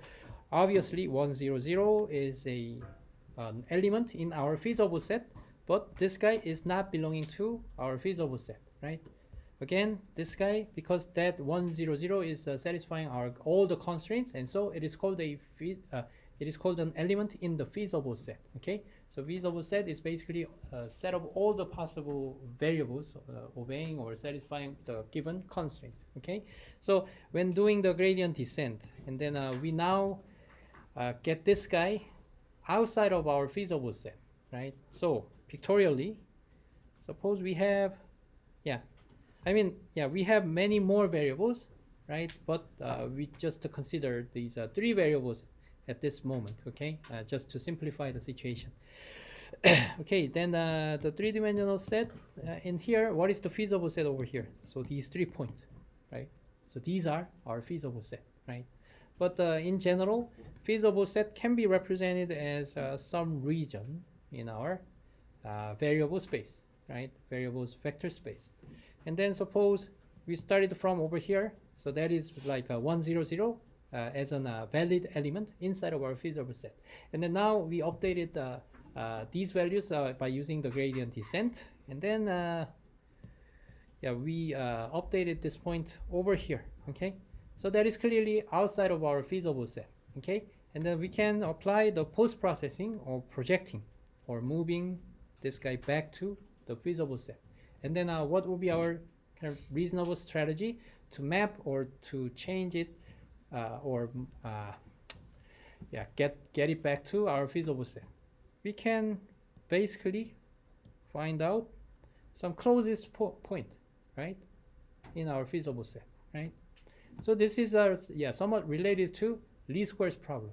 obviously 100 is an element in our feasible set, but this guy is not belonging to our feasible set, right? Again, this guy, because that 100 is satisfying all the constraints, and so it is called an element in the feasible set. Okay, so feasible set is basically a set of all the possible variables obeying or satisfying the given constraint. Okay, so when doing the gradient descent, and then we now get this guy outside of our feasible set, right? So pictorially, suppose we have, we have many more variables, right? But we just consider these 3 variables at this moment, okay? Just to simplify the situation. Okay, then the 3-dimensional set in here, what is the feasible set over here? So these 3 points, right? So these are our feasible set, right? But in general, feasible set can be represented as some region in our variable space, right? Variables vector space. And then suppose we started from over here, so that is like a 100 as a valid element inside of our feasible set. And then now we updated these values by using the gradient descent, and then we updated this point over here. Okay, so that is clearly outside of our feasible set. Okay, and then we can apply the post-processing or projecting or moving this guy back to the feasible set. And then what will be our kind of reasonable strategy to map or to change it get it back to our feasible set? We can basically find out some closest point, right, in our feasible set, right? So this is somewhat related to least squares problem.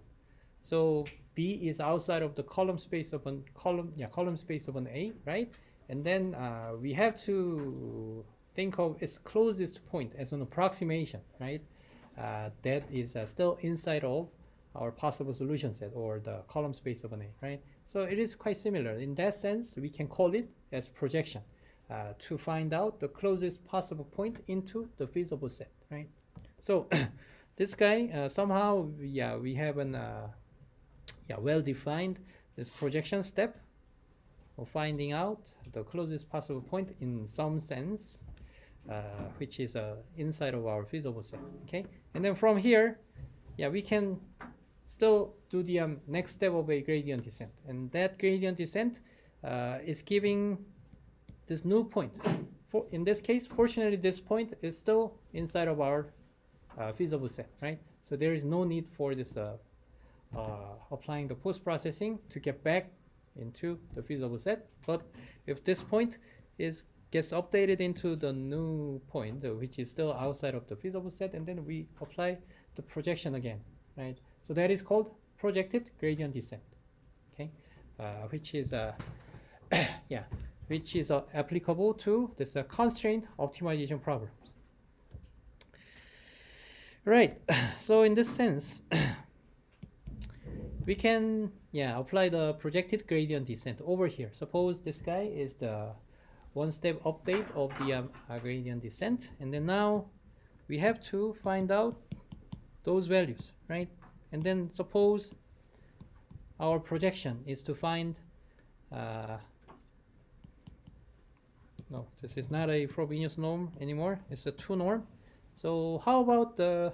So B is outside of the column space of an column space of an A, right? And then we have to think of its closest point as an approximation, right? That is still inside of our possible solution set or the column space of an A, right? So it is quite similar. In that sense, we can call it as projection to find out the closest possible point into the feasible set, right? So this guy, somehow, we have an well-defined this projection step of finding out the closest possible point in some sense, which is inside of our feasible set. Okay, and then from here, we can still do the next step of a gradient descent, and that gradient descent is giving this new point. In this case, fortunately, this point is still inside of our feasible set, right? So there is no need for this applying the post-processing to get back into the feasible set. But if this point gets updated into the new point, which is still outside of the feasible set, and then we apply the projection again, right? So that is called projected gradient descent, okay? Which is applicable to this constraint optimization problems. Right. So in this sense, we can apply the projected gradient descent over here. Suppose this guy is the one-step update of the gradient descent, and then now we have to find out those values, right? And then suppose our projection is to find no, this is not a Frobenius norm anymore, it's a 2 norm. So how about the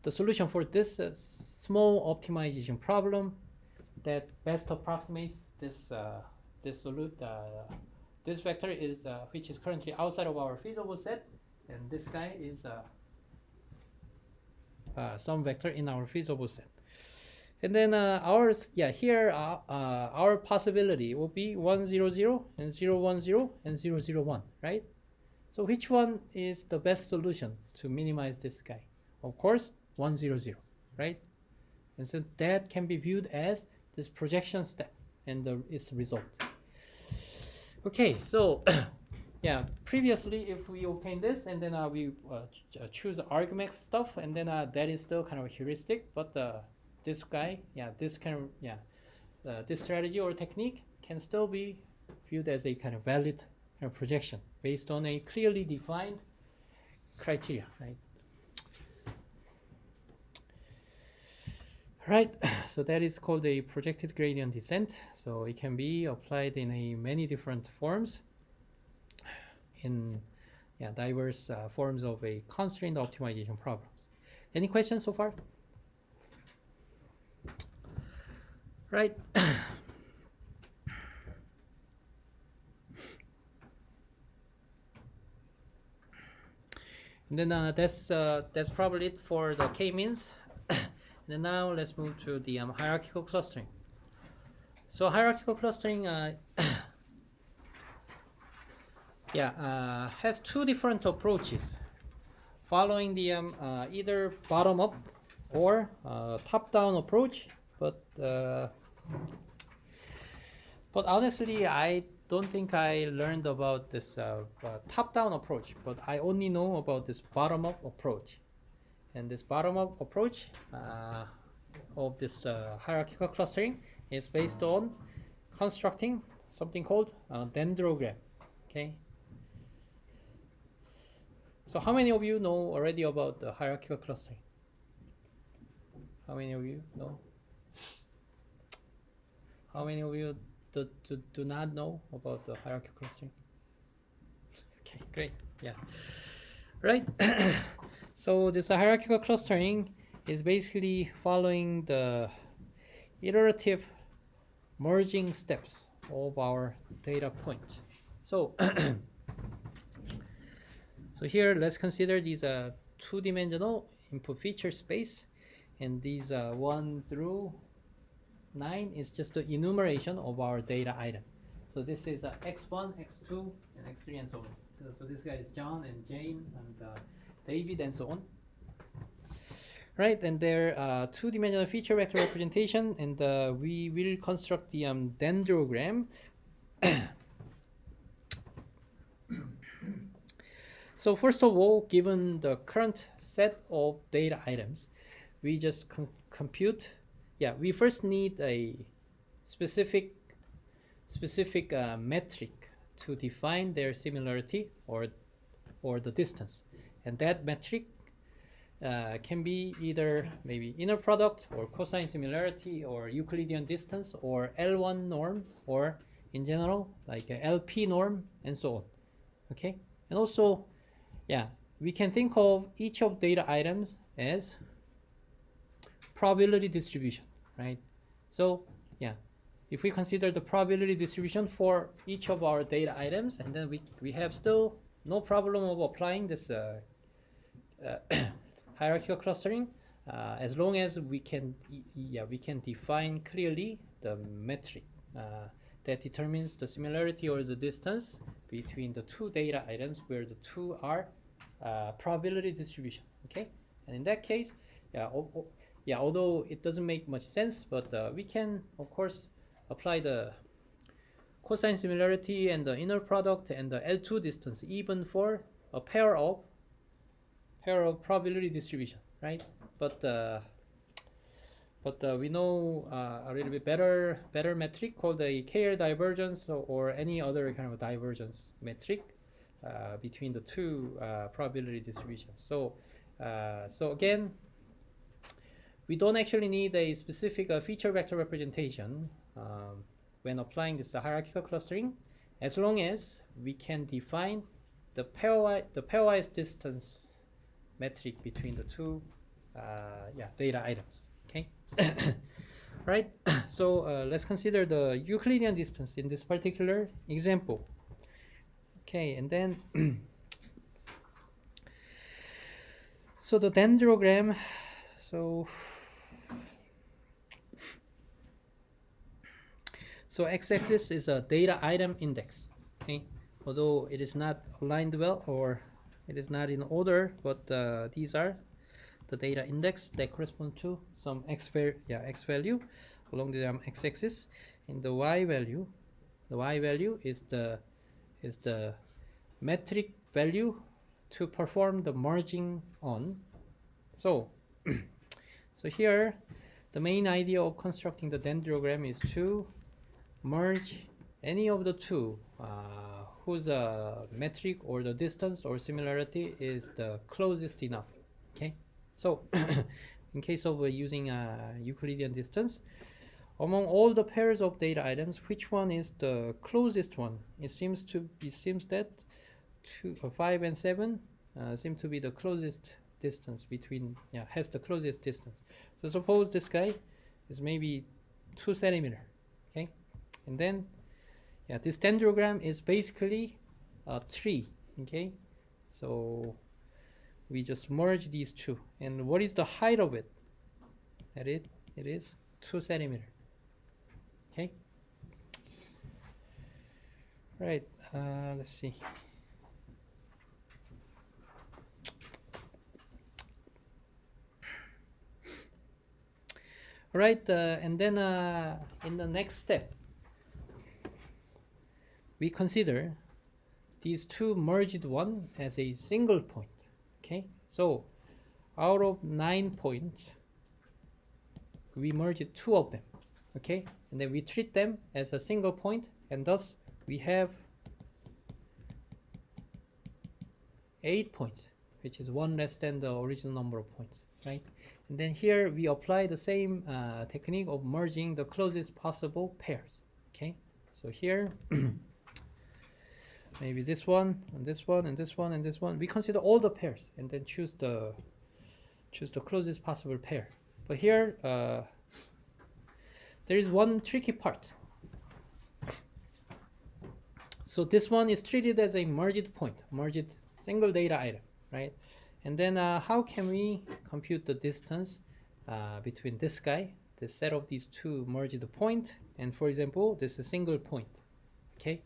the solution for this small optimization problem that best approximates this this vector is which is currently outside of our feasible set, and this guy is some vector in our feasible set. And then our possibility will be 100 and 010 and 001, right? So which one is the best solution to minimize this guy? Of course, 100, right? And so that can be viewed as this projection step and its result. Okay, so previously if we obtain this and then we choose argmax stuff, and then that is still kind of a heuristic, but this guy, yeah, this kind of, yeah, this strategy or technique can still be viewed as a kind of valid projection based on a clearly defined criteria, right? Right, so that is called a projected gradient descent. So it can be applied in a many different forms, in diverse forms of a constraint optimization problems. Any questions so far? Right. And then that's probably it for the k-means. And now let's move to the hierarchical clustering. So hierarchical clustering has two different approaches, following the either bottom-up or top-down approach. But honestly, I don't think I learned about this top-down approach, but I only know about this bottom-up approach. And this bottom-up approach of this hierarchical clustering is based on constructing something called a dendrogram. Okay. So how many of you know already about the hierarchical clustering? How many of you know? How many of you do not know about the hierarchical clustering? Okay, great. Yeah. Right. So this hierarchical clustering is basically following the iterative merging steps of our data point. So so here let's consider these two-dimensional input feature space, and these 1 through 9 is just the enumeration of our data item. So this is x1, x2, and x3, and so on. So this guy is John and Jane and David and so on. Right, and they're two-dimensional feature vector representation, and we will construct the dendrogram. So first of all, given the current set of data items, we just compute. Yeah, we first need a specific metric to define their similarity or the distance, and that metric can be either maybe inner product or cosine similarity or Euclidean distance or L1 norm, or in general like a LP norm and so on. Okay, and also we can think of each of data items as probability distribution, right? So if we consider the probability distribution for each of our data items, and then we have still no problem of applying this hierarchical clustering, as long as we can define clearly the metric that determines the similarity or the distance between the two data items where the two are probability distribution. Okay, and in that case, although it doesn't make much sense, but we can of course apply the cosine similarity and the inner product and the L2 distance even for a pair of probability distribution, right? But we know a little bit better metric called the KR divergence or any other kind of divergence metric between the two probability distributions. So again, we don't actually need a specific feature vector representation when applying this hierarchical clustering, as long as we can define the pairwise distance metric between the two data items. Okay. Right. So let's consider the Euclidean distance in this particular example. Okay, and then so the dendrogram. So x-axis is a data item index. Okay, although it is not aligned well or it is not in order, but these are the data index that correspond to some x value along the x-axis, and the y value is the metric value to perform the merging on. So so here the main idea of constructing the dendrogram is to merge any of the two whose metric or the distance or similarity is the closest enough. Okay, so in case of using Euclidean distance, among all the pairs of data items, which one is the closest one? It seems that 5 and 7 seem to be the closest distance between, has the closest distance. So suppose this guy is maybe 2 centimeter, okay, and then this dendrogram is basically a tree, okay. So we just merge these two, and what is the height of it? It is 2 centimeter. Okay. Right. Let's see. All right, and then in the next step, we consider these two merged one as a single point. Okay, so out of 9 points, we merged 2 of them. Okay, and then we treat them as a single point, and thus we have 8 points, which is 1 less than the original number of points, right? And then here we apply the same technique of merging the closest possible pairs. Okay, so here maybe this one and this one and this one and this one. We consider all the pairs and then choose the closest possible pair. But here there is one tricky part. So this one is treated as a merged point, merged single data item, right? And then how can we compute the distance between this guy, the set of these two merged point, and for example, this is a single point. Okay,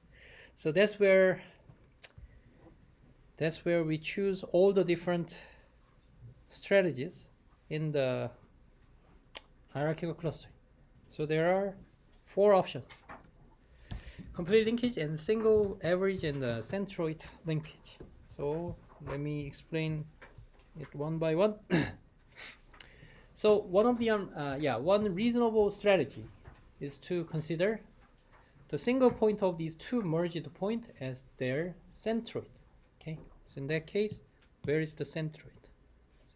so that's where we choose all the different strategies in the hierarchical clustering. So there are 4 options: complete linkage and single average and centroid linkage. So let me explain it one by one. So one of the one reasonable strategy is to consider the single point of these two merged point as their centroid. Okay, so in that case, where is the centroid?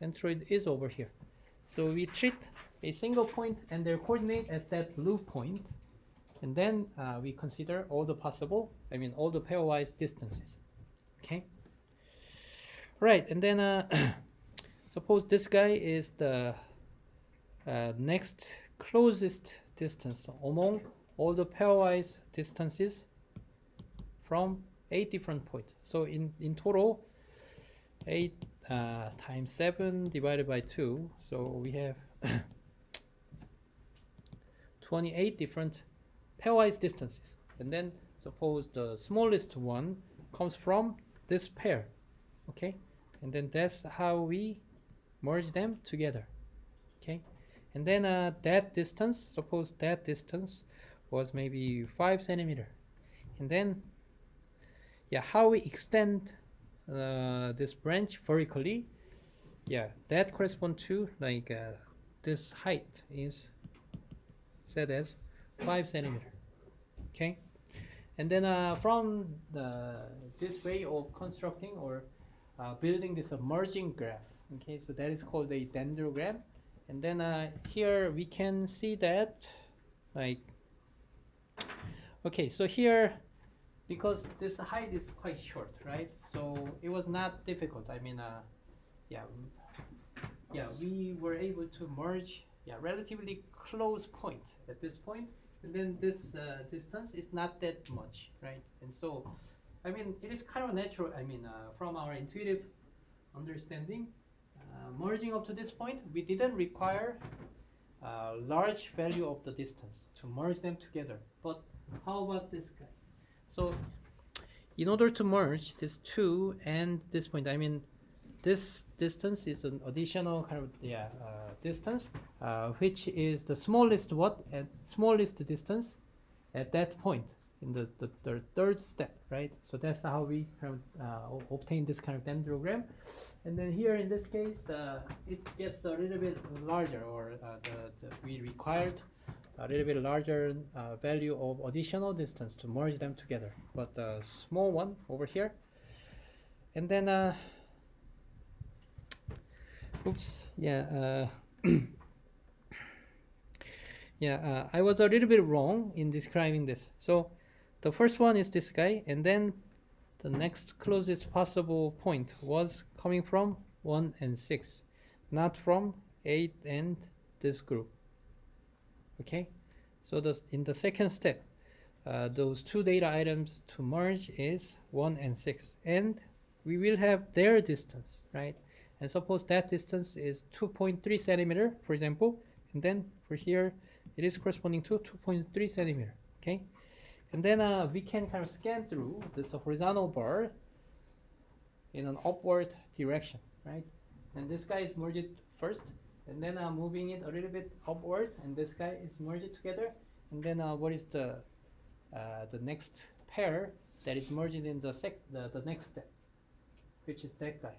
Centroid is over here. So we treat a single point and their coordinate as that loop point, and then we consider all the possible, all the pairwise distances. Okay, right, and then suppose this guy is the next closest distance among all the pairwise distances from 8 different points. So in total, 8 times 7 divided by 2, so we have 28 different pairwise distances. And then suppose the smallest one comes from this pair, okay? And then that's how we merge them together, okay? And then that distance, suppose that distance was maybe 5 centimeter. And then, how we extend this branch vertically, that corresponds to this height is set as 5 centimeter. Okay, and then from this way of constructing or building this merging graph, okay, so that is called a dendrogram. And then here we can see that, okay, so here, because this height is quite short, right? So it was not difficult. We were able to merge relatively close point at this point, and then this distance is not that much, right? And so, it is kind of natural. From our intuitive understanding, merging up to this point, we didn't require large value of the distance to merge them together. But how about this guy? So in order to merge this 2 and this point, this distance is an additional kind of distance, which is the smallest smallest distance at that point in the third step, right? So that's how we kind of obtain this kind of dendrogram. And then here in this case, it gets a little bit larger, or we required a little bit larger value of additional distance to merge them together, but the small one over here. And then oops, yeah, yeah, I was a little bit wrong in describing this. So the first one is this guy, and then the next closest possible point was coming from 1 and 6, not from 8 and this group. Okay, so in the second step, those two data items to merge is 1 and 6, and we will have their distance, right? And suppose that distance is 2.3 centimeter, for example, and then for here it is corresponding to 2.3 centimeter. Okay, and then we can kind of scan through this horizontal bar in an upward direction, right? And this guy is merged first, and then moving it a little bit upward, and this guy is merged together. And then what is the next pair that is merged in the next step, which is that guy,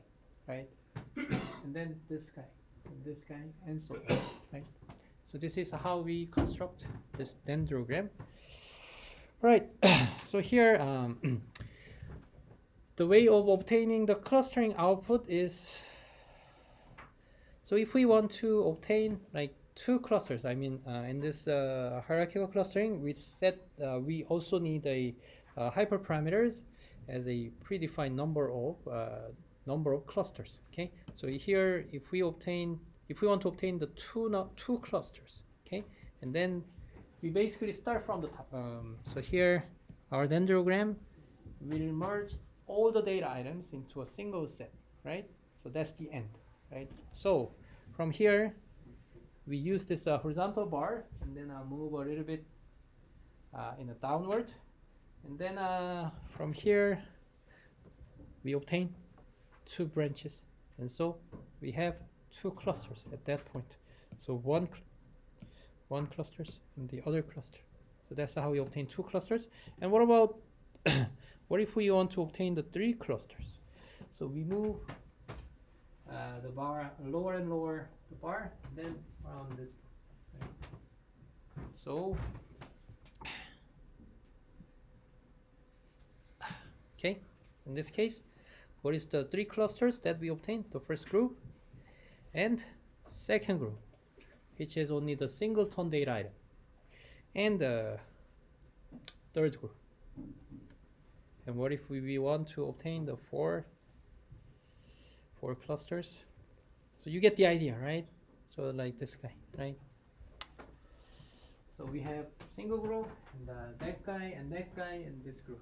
right? And then this guy, and so on, right? So this is how we construct this dendrogram. Right, so here the way of obtaining the clustering output is, so if we want to obtain like two clusters, I mean in this hierarchical clustering, we also need a hyperparameters as a predefined number of clusters. Okay, so here if we want to obtain the two clusters, okay, and then we basically start from the top. So here our dendrogram will merge all the data items into a single set, right? So that's the end, right? So from here we use this horizontal bar, and then move a little bit in a downward, and then from here we obtain two branches, and so we have two clusters at that point. So one clusters and the other cluster. So that's how we obtain two clusters. And what about what if we want to obtain the three clusters? So we move the bar lower and lower the bar, and then around this point, right? So okay, in this case, what is the three clusters that we obtained? The first group and second group, which is only the singleton data item, and the third group. And what if we want to obtain the four clusters? So you get the idea, right? So like this guy, right? So we have single group, and that guy, and that guy, and this group.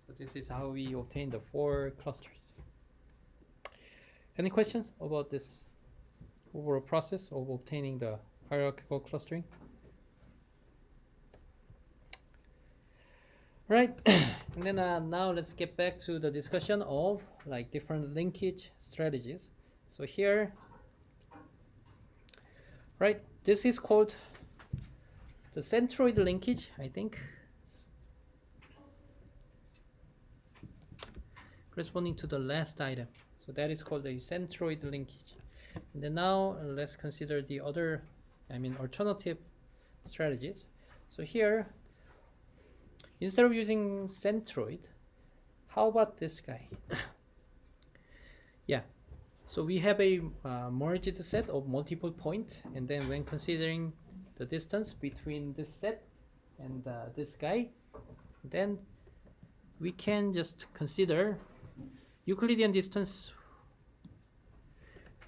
So this is how we obtain the four clusters. Any questions about this overall process of obtaining the hierarchical clustering? Right, and then now let's get back to the discussion of like different linkage strategies. So here, right, this is called the centroid linkage, I think, corresponding to the last item. So that is called a centroid linkage. And then now let's consider the other, alternative strategies. So here, instead of using centroid, how about this guy? Yeah, so we have a merged set of multiple points, and then when considering the distance between this set and this guy, then we can just consider Euclidean distance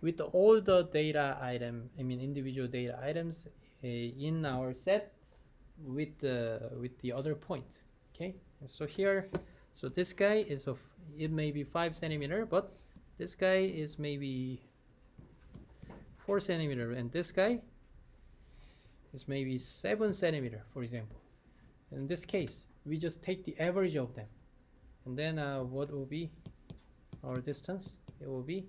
with all the data item, individual data items in our set with the other point. Okay, and so here, so this guy is it may be 5 centimeter, but this guy is maybe 4 centimeter, and this guy is maybe 7 centimeter, for example. In this case, we just take the average of them, and then what will be our distance? It will be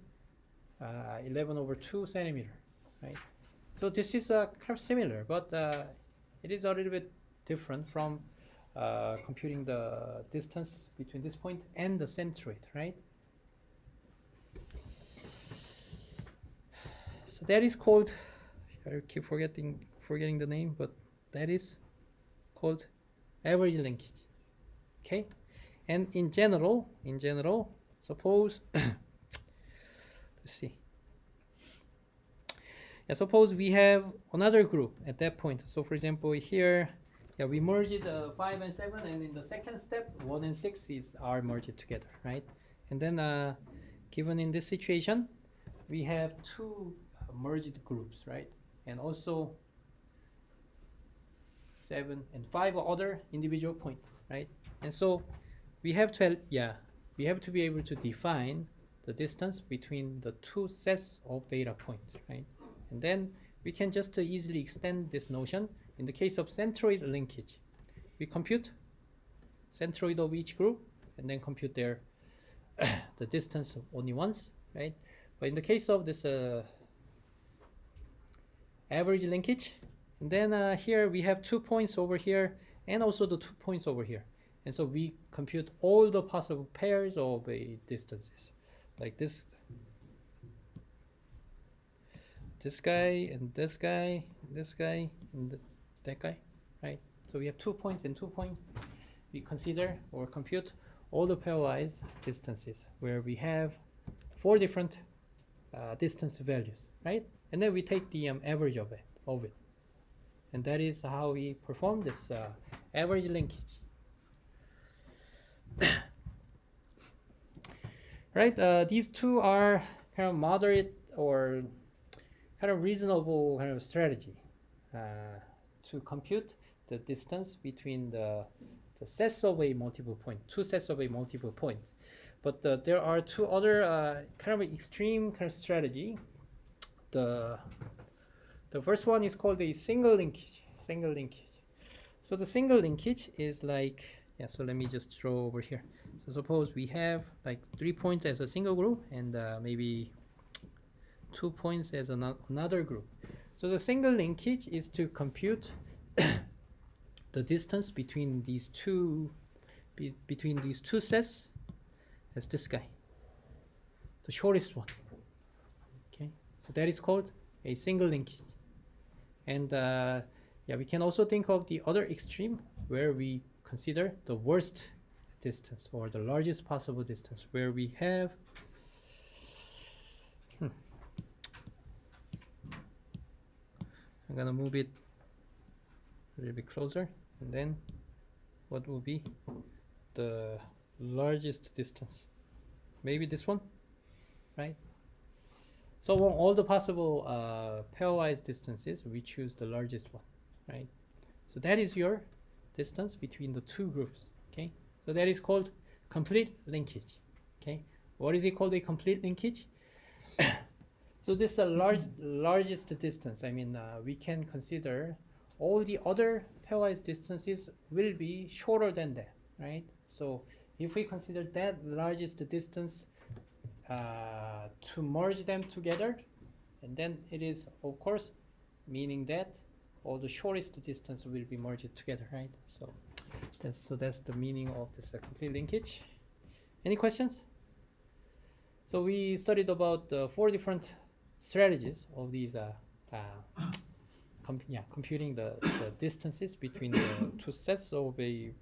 11/2 centimeter, right? So this is kind of similar, but it is a little bit different from computing the distance between this point and the centroid, right? So that is called, I keep forgetting the name, but that is called average linkage. Okay, and in general, suppose let's see. Yeah, suppose we have another group at that point. So for example, here, yeah, we merged 5 and 7, and in the second step, 1 and 6 are merged together, right? And then, given in this situation, we have two merged groups, right? And also 7 and 5 other individual points, right? And so we have to be able to define the distance between the two sets of data points, right? And then we can just easily extend this notion. In the case of centroid linkage, we compute centroid of each group and then compute their the distance only once, right? But in the case of this average linkage, and then here we have 2 points over here and also the 2 points over here, and so we compute all the possible pairs of distances, like this guy and this guy, this guy and that guy, right? So we have 2 points and 2 points. We consider or compute all the pairwise distances where we have 4 different distance values, right? And then we take the average of it, and that is how we perform this average linkage. Right? These two are kind of moderate or kind of reasonable kind of strategy to compute the distance between the sets of a multiple point, two sets of a multiple points. But there are two other kind of extreme kind of strategy. The first one is called a single linkage. So the single linkage is like, yeah, so let me just draw over here. So suppose we have like 3 points as a single group and maybe 2 points as another group. So the single linkage is to compute the distance between these two sets as this guy, the shortest one. Okay, so that is called a single linkage. And yeah, we can also think of the other extreme where we consider the worst distance or the largest possible distance, where we have I'm gonna move it a little bit closer, and then what will be the largest distance? Maybe this one, right? So on all the possible pairwise distances, we choose the largest one, right? So that is your distance between the two groups, okay? So that is called complete linkage, okay? What is it called, a complete linkage? So this is a largest distance. I mean, we can consider all the other pairwise distances will be shorter than that, right? So if we consider that largest distance to merge them together, and then it is, of course, meaning that all the shortest distance will be merged together, right? So that's the meaning of this complete linkage. Any questions? So we studied about 4 different strategies of these computing the distances between the two sets of a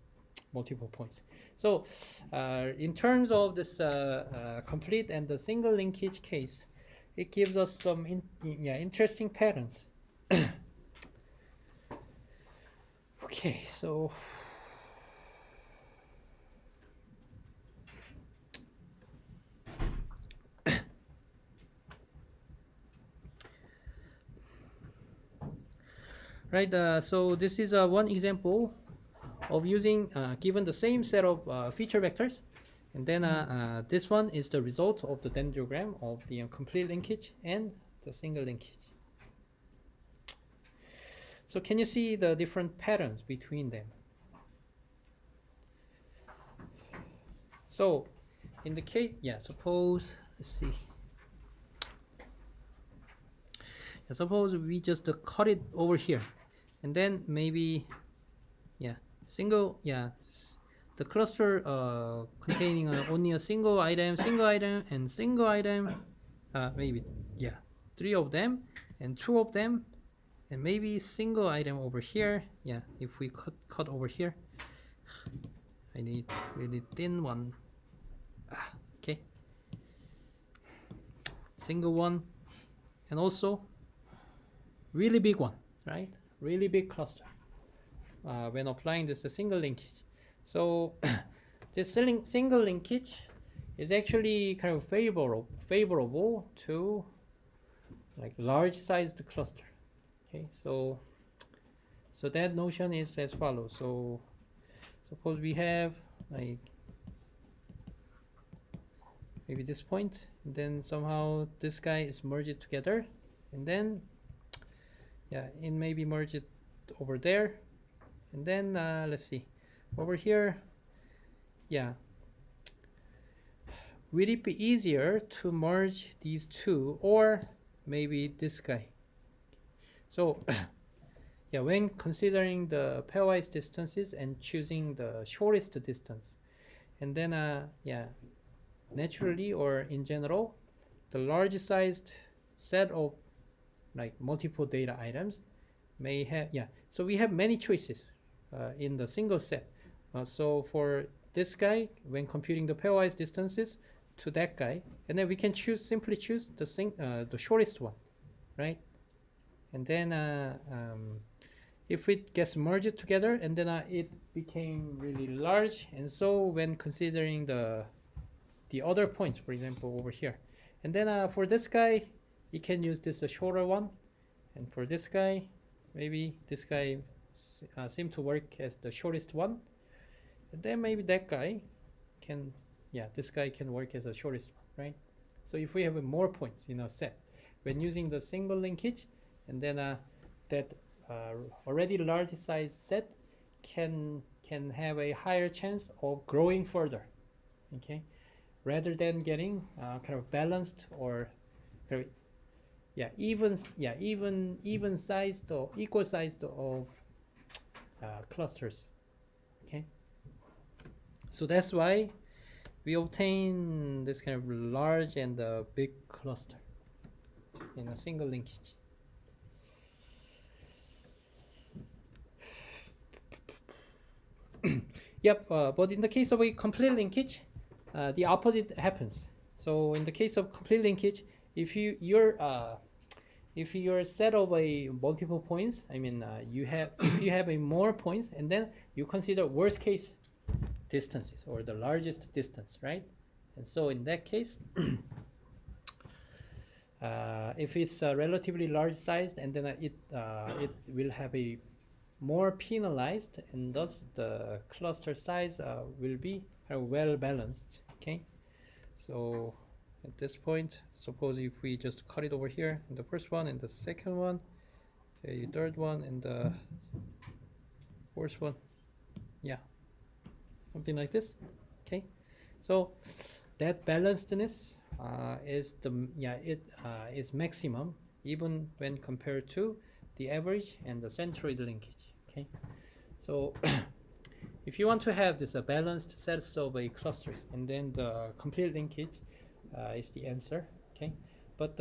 multiple points. So in terms of this complete and the single linkage case, it gives us some interesting patterns. Okay, so right, so this is one example of using given the same set of feature vectors, and then this one is the result of the dendrogram of the complete linkage and the single linkage. So can you see the different patterns between them? So in the case, suppose, let's see. Suppose we just cut it over here, and then maybe, single, yeah, the cluster containing only a single item, and single item, maybe, yeah, 3 of them and 2 of them, and maybe single item over here. Yeah, if we cut over here, I need really thin one. Okay, single one, and also really big one, right? Really big cluster. When applying this a single linkage, so this single linkage is actually kind of favorable to like large sized cluster. Okay, so that notion is as follows. So suppose we have like maybe this point, and then somehow this guy is merged together, and then yeah, it may be merged over there, and then let's see, over here, yeah, will it be easier to merge these two, or maybe this guy? So yeah, when considering the pairwise distances and choosing the shortest distance, and then yeah, naturally or in general, the large sized set of like multiple data items may have, yeah, so we have many choices in the single set. So for this guy, when computing the pairwise distances to that guy, and then we can simply choose the shortest one, right? And then if it gets merged together, and then it became really large, and so when considering the other points, for example over here, and then for this guy, you can use this shorter one, and for this guy, maybe this guy seem to work as the shortest one, and then maybe that guy can, yeah, this guy can work as the shortest one, right? So if we have more points in a set, when using the single linkage, and then that already large size set can have a higher chance of growing further, okay, rather than getting kind of balanced or kind of, yeah, even sized or equal sized of clusters. Okay, so that's why we obtain this kind of large and big cluster in a single linkage. Yep, but in the case of a complete linkage, the opposite happens. So in the case of complete linkage, if your set of a multiple points, I mean, if you have a more points, and then you consider worst case distances or the largest distance, right? And so in that case, if it's relatively large sized, and then it will have a more penalized, and thus the cluster size will be well balanced. Okay, so at this point, suppose if we just cut it over here in the first one and the second one, okay, third one and the fourth one, yeah, something like this. Okay, so that balancedness is is maximum even when compared to the average and the centroid linkage. Okay, so if you want to have this balanced sets of clusters, and then the complete linkage is the answer. Okay, but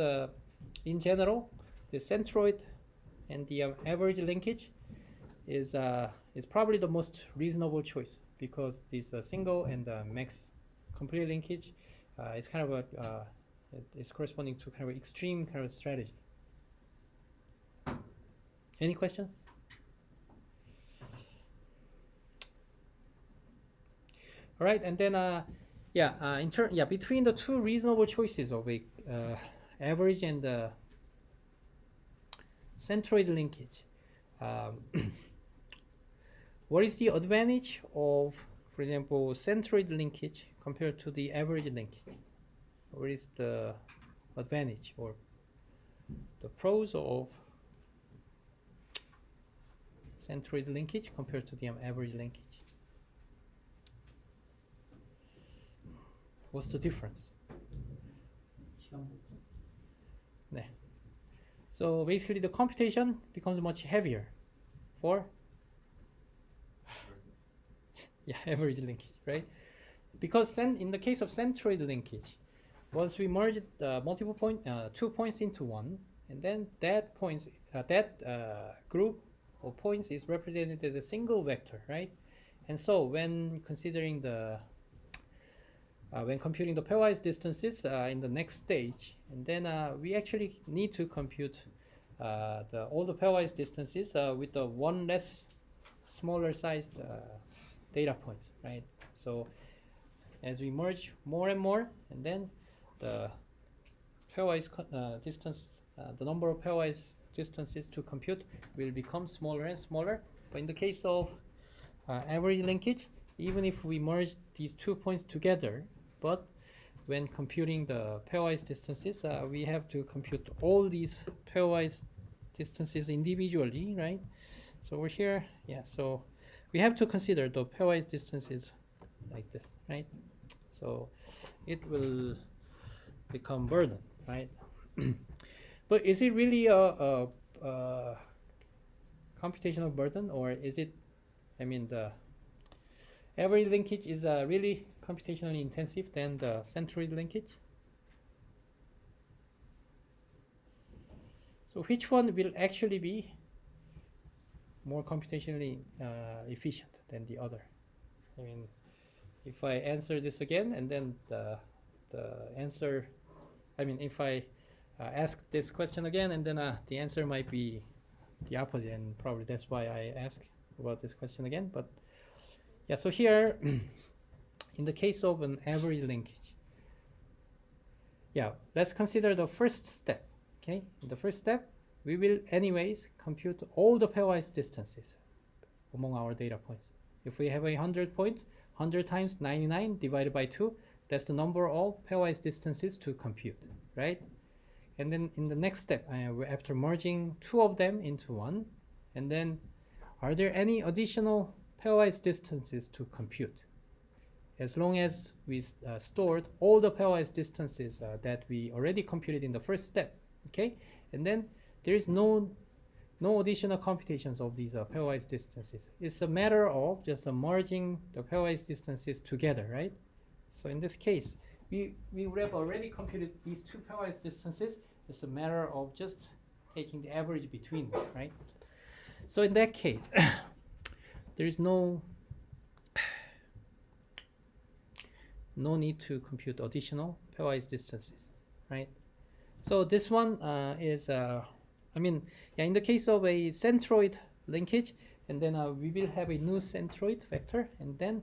in general, the centroid and the average linkage is probably the most reasonable choice, because this single and max complete linkage is kind of is corresponding to kind of extreme kind of strategy. Any questions? All right, and then between the two reasonable choices of a average and centroid linkage, what is the advantage of, for example, centroid linkage compared to the average linkage? What is the advantage or the pros of centroid linkage compared to the average linkage? What's the difference? 네. So basically the computation becomes much heavier for average linkage, right? Because then in the case of centroid linkage, once we merge multiple 2 points into one, and then that group of points is represented as a single vector, right? And so when considering when computing the pairwise distances in the next stage, and then we actually need to compute all the pairwise distances with the one less smaller sized data points, right? So as we merge more and more, and then the pairwise distance, the number of pairwise distances to compute will become smaller and smaller. But in the case of average linkage, even if we merge these 2 points together, but when computing the pairwise distances, we have to compute all these pairwise distances individually, right? So over here, yeah, so we have to consider the pairwise distances like this, right? So it will become burden, right? But is it really a computational burden, or is it, I mean, the average linkage is really computationally intensive than the centroid linkage? So which one will actually be more computationally efficient than the other? I mean, if I answer this again, and then the answer, I mean, if I ask this question again, and then the answer might be the opposite, and probably that's why I ask about this question again. But yeah, so here, in the case of an average linkage, yeah, let's consider the first step. Okay, in the first step, we will anyways compute all the pairwise distances among our data points. If we have 100 points, 100 times 99 divided by 2, that's the number of pairwise distances to compute, right? And then in the next step, after merging 2 of them into one, and then are there any additional pairwise distances to compute? As long as we stored all the pairwise distances that we already computed in the first step, okay? And then there is no additional computations of these pairwise distances. It's a matter of just merging the pairwise distances together, right? So in this case, we would have already computed these 2 pairwise distances. It's a matter of just taking the average between them, right? So in that case, there is no need to compute additional pairwise distances, right? So this one is, I mean, yeah, in the case of a centroid linkage, and then we will have a new centroid vector, and then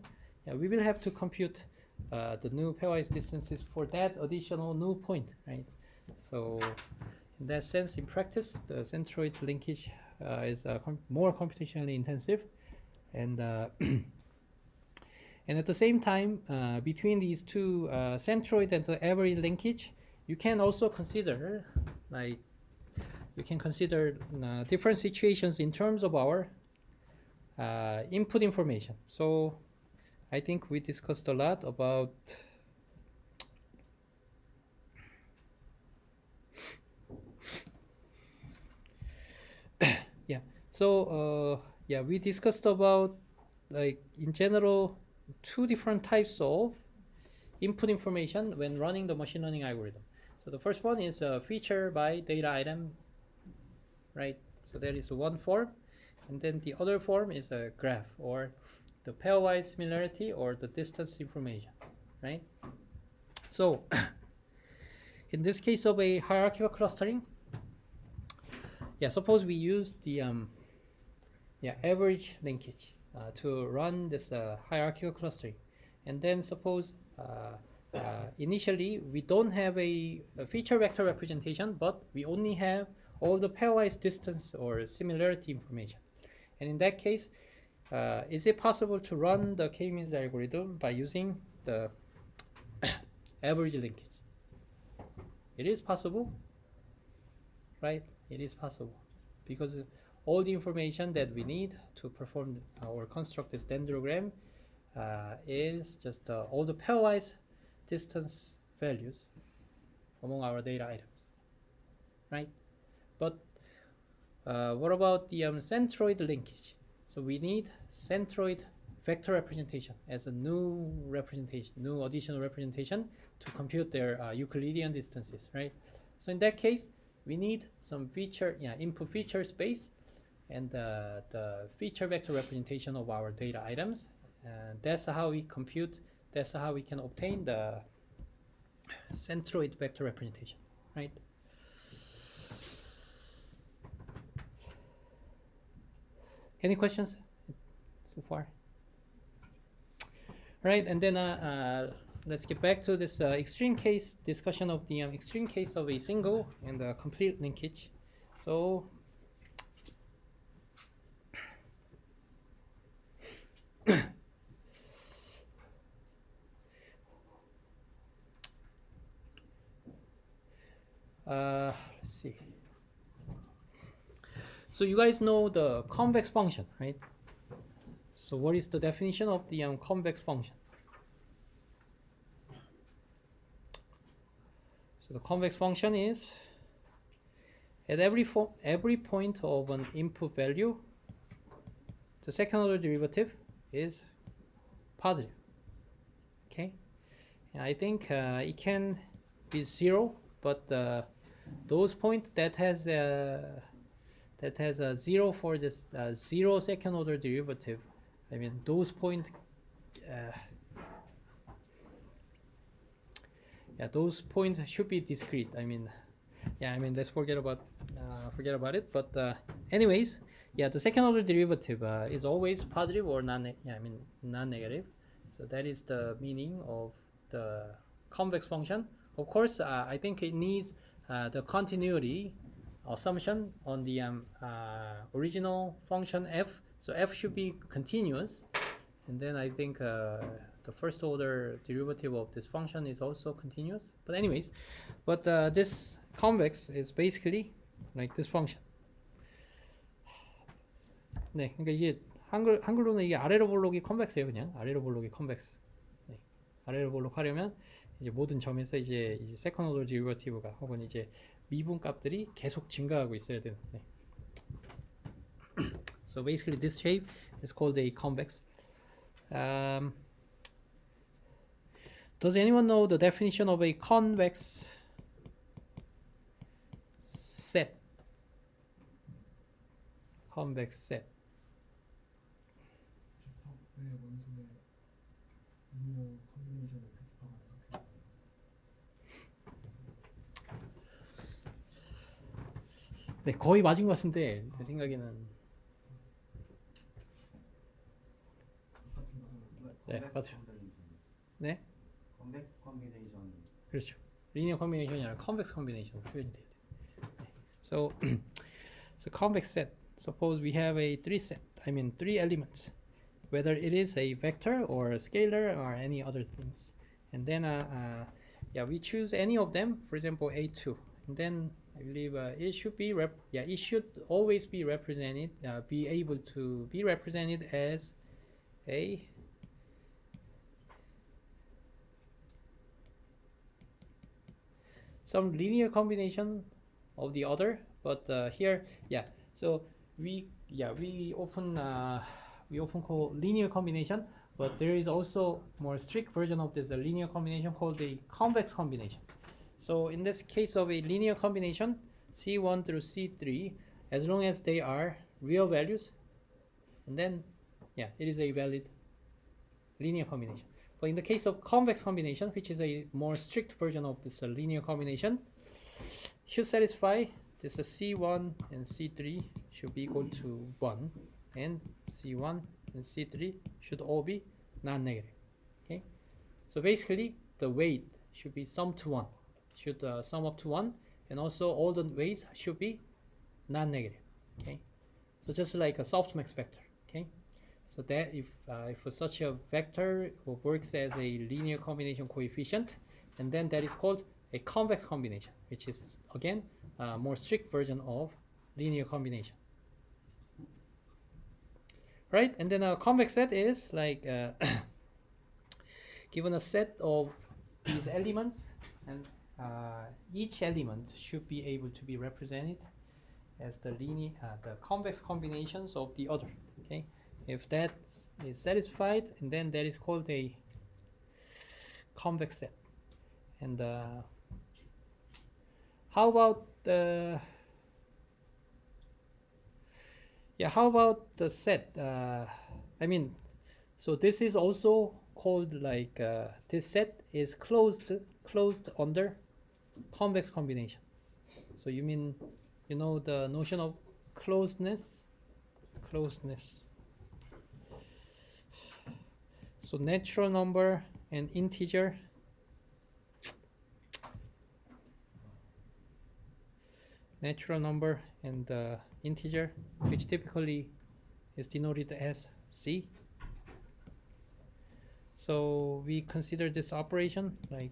we will have to compute the new pairwise distances for that additional new point, right? So in that sense, in practice, the centroid linkage is more computationally intensive, and and at the same time, between these two centroid and the average linkage, you can also consider, like, we can consider different situations in terms of our input information. So I think we discussed a lot about yeah. So yeah, we discussed about, like, in general, 2 different types of input information when running the machine learning algorithm. So the first one is a feature by data item, right? So that is one form, and then the other form is a graph, or the pairwise similarity, or the distance information, right? So in this case of a hierarchical clustering, yeah, suppose we use the average linkage to run this hierarchical clustering, and then suppose initially we don't have a feature vector representation, but we only have all the pairwise distance or similarity information. And in that case, is it possible to run the k-means algorithm by using the average linkage? It is possible, right? It is possible, because all the information that we need to perform or construct this dendrogram is just all the pairwise distance values among our data items, right? But what about the centroid linkage? So we need centroid vector representation as a new representation, new additional representation to compute their Euclidean distances, right? So in that case, we need some feature, input feature space and the feature vector representation of our data items. And that's how we compute, that's how we can obtain the centroid vector representation, right? Any questions so far? Right, and then let's get back to this extreme case discussion of the extreme case of a single and a complete linkage. So let's see. So you guys know the convex function, right? So what is the definition of the convex function? So the convex function is at every point of an input value, the second order derivative is positive. Okay, and I think it can be 0, but those points that has a 0 for this 0 second order derivative, I mean those points those points should be discrete. I mean let's forget about it, but anyways, the second order derivative is always positive or non-negative. So that is the meaning of the convex function. Of course, I think it needs the continuity assumption on the original function f. So f should be continuous, and then I think the first order derivative of this function is also continuous. But anyways, this convex is basically like this function. 네, 그러니까 이게 한글로는 이게 아래로 볼록이 컨벡스예요. 그냥 아래로 볼록이 컨벡스. 네, 아래로 볼록 하려면 이제 모든 점에서 이제 세컨드 오더 데리버티브가 혹은 이제 미분 값들이 계속 증가하고 있어야 되는. 네. So basically, this shape is called a convex. Does anyone know the definition of a convex set? Convex set. 네, 거의 맞은 것 같은데 제 생각에는 네, 맞죠. 네, convex combination. 그렇죠. 리니어 컴비네이션이 아니라 convex combination 표현이 돼요. 네. So convex set. Suppose we have a three elements, whether it is a vector or a scalar or any other things, and then we choose any of them. For example, A2, and then I believe it should be it should always be represented, be able to be represented as a some linear combination of the other. But here, so we often call linear combination, but there is also more strict version of this linear combination called the convex combination. So in this case of a linear combination, C1 through C3, as long as they are real values, and then it is a valid linear combination. But in the case of convex combination, which is a more strict version of this linear combination, should satisfy this C1 and C3 should be equal to 1, and C1 and C3 should all be non-negative. Okay, so basically the weight should be summed to 1, should sum up to 1, and also all the weights should be non-negative. Okay, so just like a softmax vector. Okay, so that if such a vector works as a linear combination coefficient, and then that is called a convex combination, which is again a more strict version of linear combination. Right, and then a convex set is like given a set of these elements, and each element should be able to be represented as the convex combinations of the other. Okay, If that is satisfied, and then that is called a convex set. And how about the how about the set? I mean, so this is also called like this set is closed under convex combination. So you mean, you know, the notion of closedness. So natural number and integer. Natural number and integer, which typically is denoted as C. So we consider this operation like,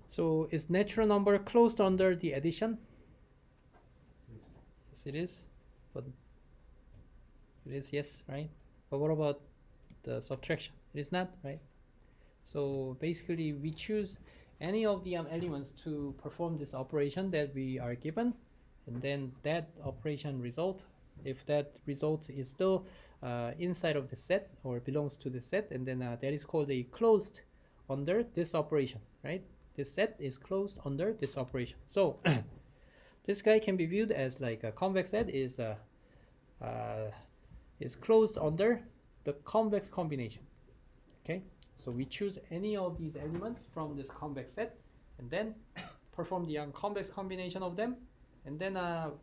so is natural number closed under the addition? Yes, it is. But it is, yes, right? But what about the subtraction? It is not, right? So basically we choose any of the elements to perform this operation that we are given, and then that operation result, if that result is still inside of the set or belongs to the set, and then that is called a closed under this operation, right? This set is closed under this operation. So this guy can be viewed as like a convex set is closed under the convex combination. Okay, so we choose any of these elements from this convex set, and then perform the convex combination of them, and then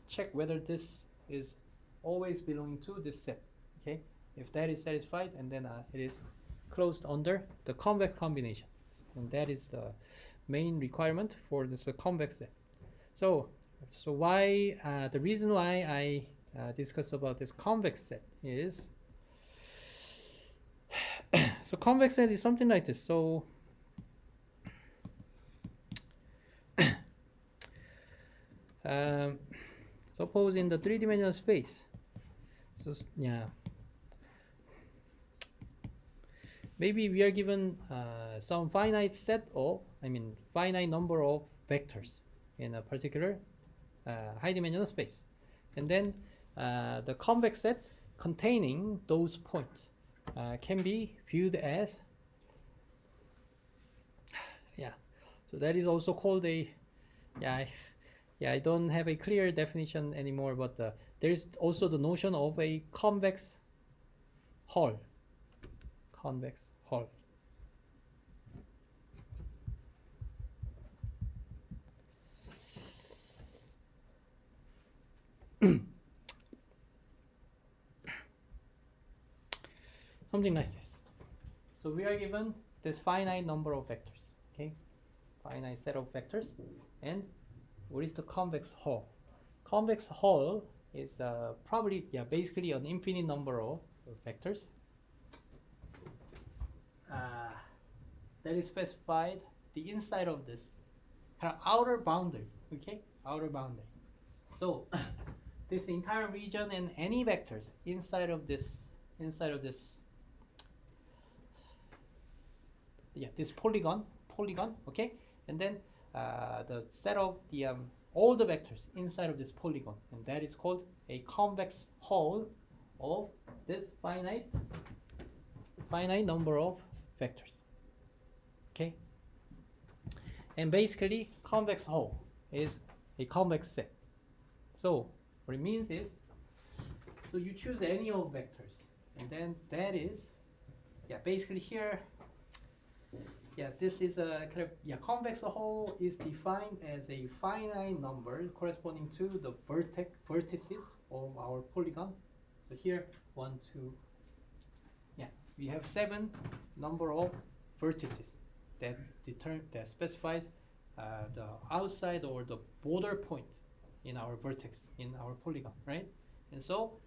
check whether this is always belonging to this set. Okay, if that is satisfied, and then it is closed under the convex combination, and that is the main requirement for this convex set. So why the reason why I discuss about this convex set is, so convex set is something like this. So suppose in the three-dimensional space, so yeah, maybe we are given some finite set of, finite number of vectors in a particular high-dimensional space, and then the convex set containing those points can be viewed as, so that is also called a, I don't have a clear definition anymore, but there is also the notion of a convex hull. Convex hull. Something like this. So we are given this finite number of vectors, okay? Finite set of vectors, and what is the convex hull? Convex hull is probably, basically an infinite number of vectors that is specified the inside of this kind of outer boundary, okay? Outer boundary. So this entire region and any vectors inside of this this polygon, okay? And then the set of the all the vectors inside of this polygon, and that is called a convex hull of this finite number of vectors, okay? And basically convex hull is a convex set. So what it means is, so you choose any of vectors, and then that is, basically here, this is a kind of, convex hull is defined as a finite number corresponding to the vertices of our polygon. So here, 1, 2, we have 7 number of vertices that specifies the outside or the border point in our vertex, in our polygon, right? And so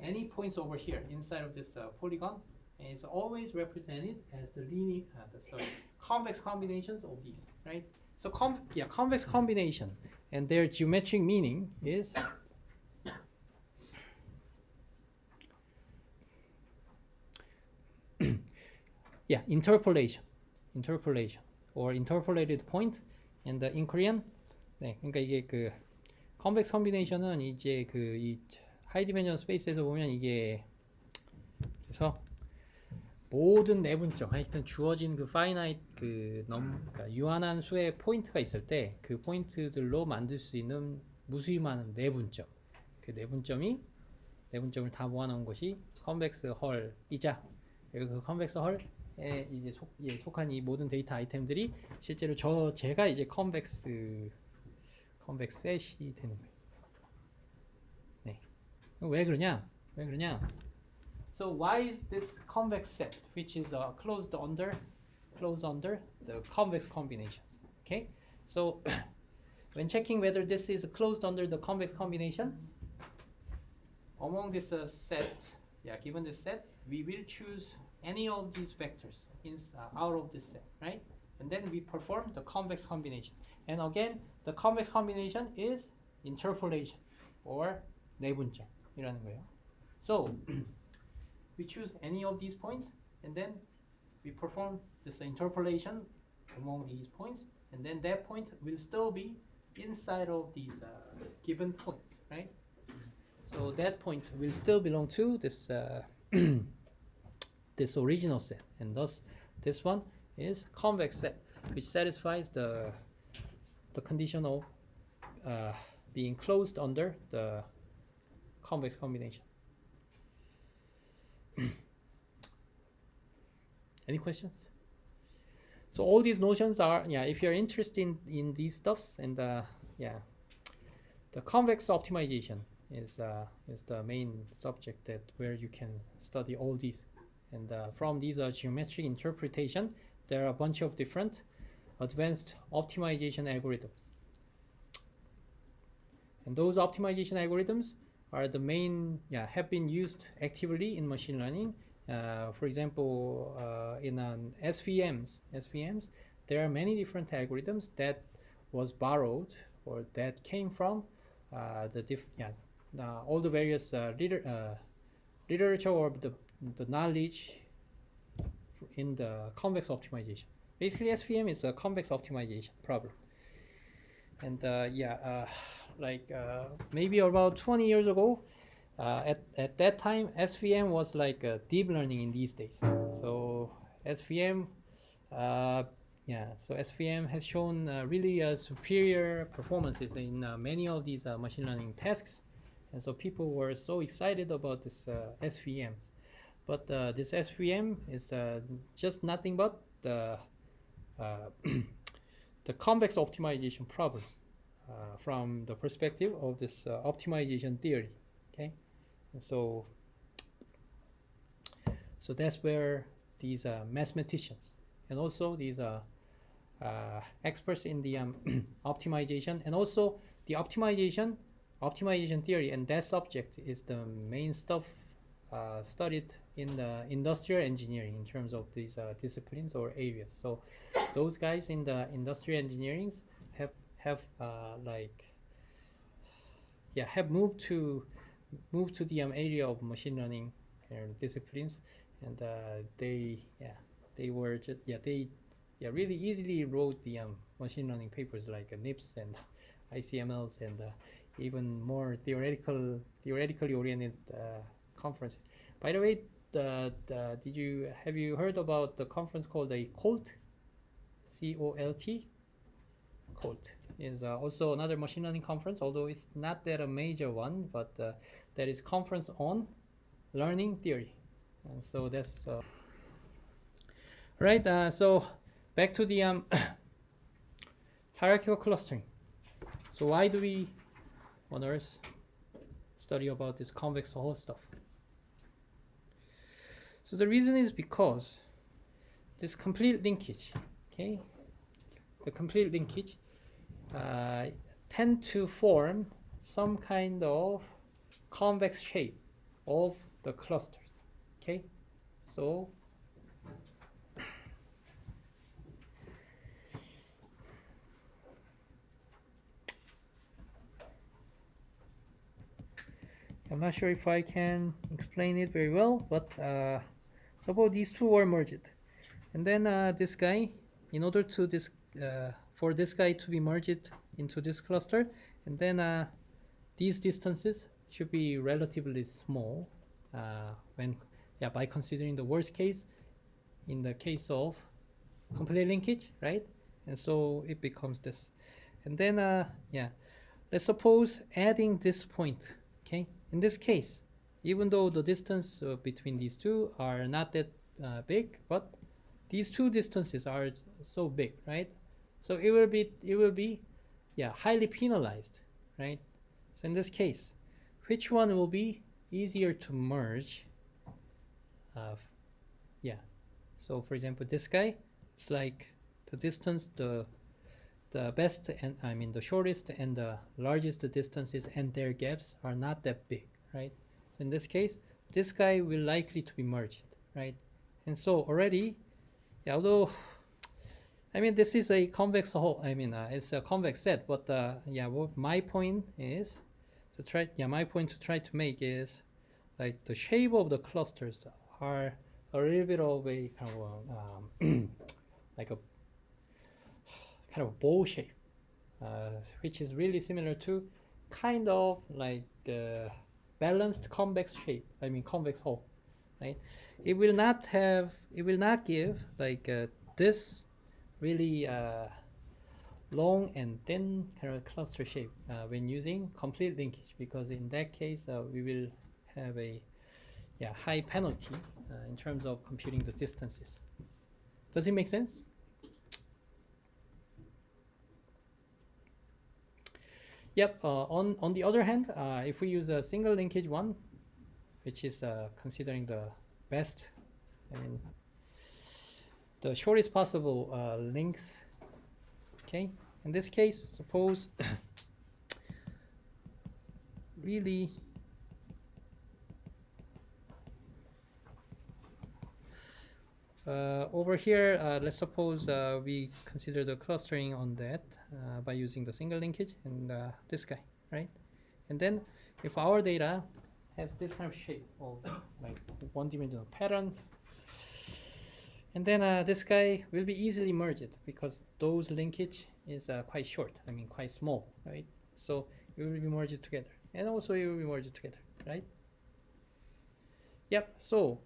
any points over here inside of this polygon, and it's always represented as the linear, convex combinations of these, right? So convex combination, and their geometric meaning is interpolation or interpolated point. And in Korean, 그러니까 이게 그 convex combination은 이제 그 이 하이 디멘전 스페이스에서 보면 이게 그래서 모든 내분점 하여튼 주어진 그 파이나이트 그러니까 유한한 수의 포인트가 있을 때 그 포인트들로 만들 수 있는 무수히 많은 내분점 그 내분점을 다 모아놓은 것이 컨벡스 헐이자 그리고 그 컨벡스 헐에 이제 속한 이 모든 데이터 아이템들이 실제로 제가 이제 컨벡셋이 되는 거예요. 네. 왜 그러냐? So why is this convex set, which is closed under the convex combinations? Okay, so when checking whether this is closed under the convex combination, among this set, given this set, we will choose any of these vectors out of this set, right? And then we perform the convex combination. And again, the convex combination is interpolation or 내분점이라는 거예요. So we choose any of these points and then we perform this interpolation among these points and then that point will still be inside of these given point, right? So that point will still belong to this this original set and thus this one is convex set which satisfies the condition of being closed under the convex combination. Any questions? So all these notions are, if you're interested in these stuffs and the convex optimization is the main subject where you can study all these. And from these geometric interpretation, there are a bunch of different advanced optimization algorithms. And those optimization algorithms are the main, have been used actively in machine learning. For example, in SVMs, there are many different algorithms that was borrowed or that came from all the various literature or the knowledge in the convex optimization. Basically, SVM is a convex optimization problem. And maybe about 20 years ago, at that time, SVM was like deep learning in these days. So SVM, SVM has shown really superior performances in many of these machine learning tasks, and so people were so excited about this SVMs. But this SVM is just nothing but the the convex optimization problem from the perspective of this optimization theory. Okay, and so that's where these mathematicians and also these experts in the optimization and also the optimization theory, and that subject is the main stuff studied in the industrial engineering in terms of these disciplines or areas. So those guys in the industrial engineering have moved to the area of machine learning disciplines, and they really easily wrote the machine learning papers like NIPS and ICMLs and even more theoretically oriented conferences. By the way, have you heard about the conference called the COLT? COLT. COLT is also another machine learning conference, although it's not that a major one, but that is conference on learning theory, and so that's right. So back to the hierarchical clustering. So why do we on Earth study about this convex Hall stuff? So the reason is because this complete linkage, okay, the complete linkage tend to form some kind of convex shape of the clusters. Okay, so I'm not sure if I can explain it very well, but suppose these two are merged, and then this guy, in order to this for this guy to be merged into this cluster, and then these distances should be relatively small when by considering the worst case in the case of complete linkage, right? And so it becomes this. And then let's suppose adding this point, okay? In this case, even though the distance between these two are not that big, but these two distances are so big, right? So it will be highly penalized, right? So in this case, which one will be easier to merge? So for example, this guy, it's like the distance, the best and the shortest and the largest distances and their gaps are not that big, right? So in this case, this guy will likely to be merged, right? And so already, although this is a convex whole, it's a convex set, but what my point is to try to make is like the shape of the clusters are a little bit of a kind of like a kind of bowl shape, which is really similar to kind of like balanced convex shape. Convex hole, right? It will not give like this really long and thin kind of cluster shape when using complete linkage, because in that case we will have a high penalty in terms of computing the distances. Does it make sense? Yep. On the other hand, if we use a single linkage one, which is considering the best, the shortest possible links. Okay. In this case, suppose really over here, let's suppose we consider the clustering on that by using the single linkage and this guy, right? And then if our data has this kind of shape of like one-dimensional patterns, and then this guy will be easily merged because those linkage is quite short, quite small, right? So it will be merged together, and also it will be merged together, right? Yep. So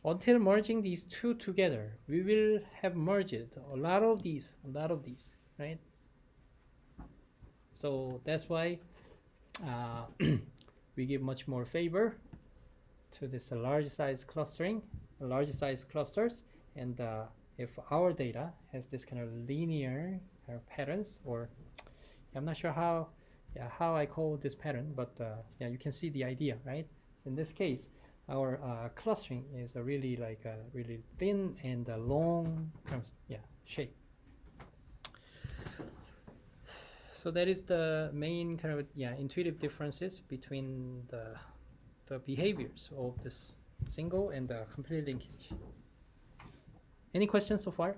until merging these two together, we will have merged a lot of these, right? So that's why we give much more favor to this large size clustering, large size clusters, and if our data has this kind of linear patterns, or I'm not sure how I call this pattern, but you can see the idea, right? So in this case, our clustering is a really like a really thin and long shape. So that is the main kind of intuitive differences between the behaviors of this single and the complete linkage. Any questions so far?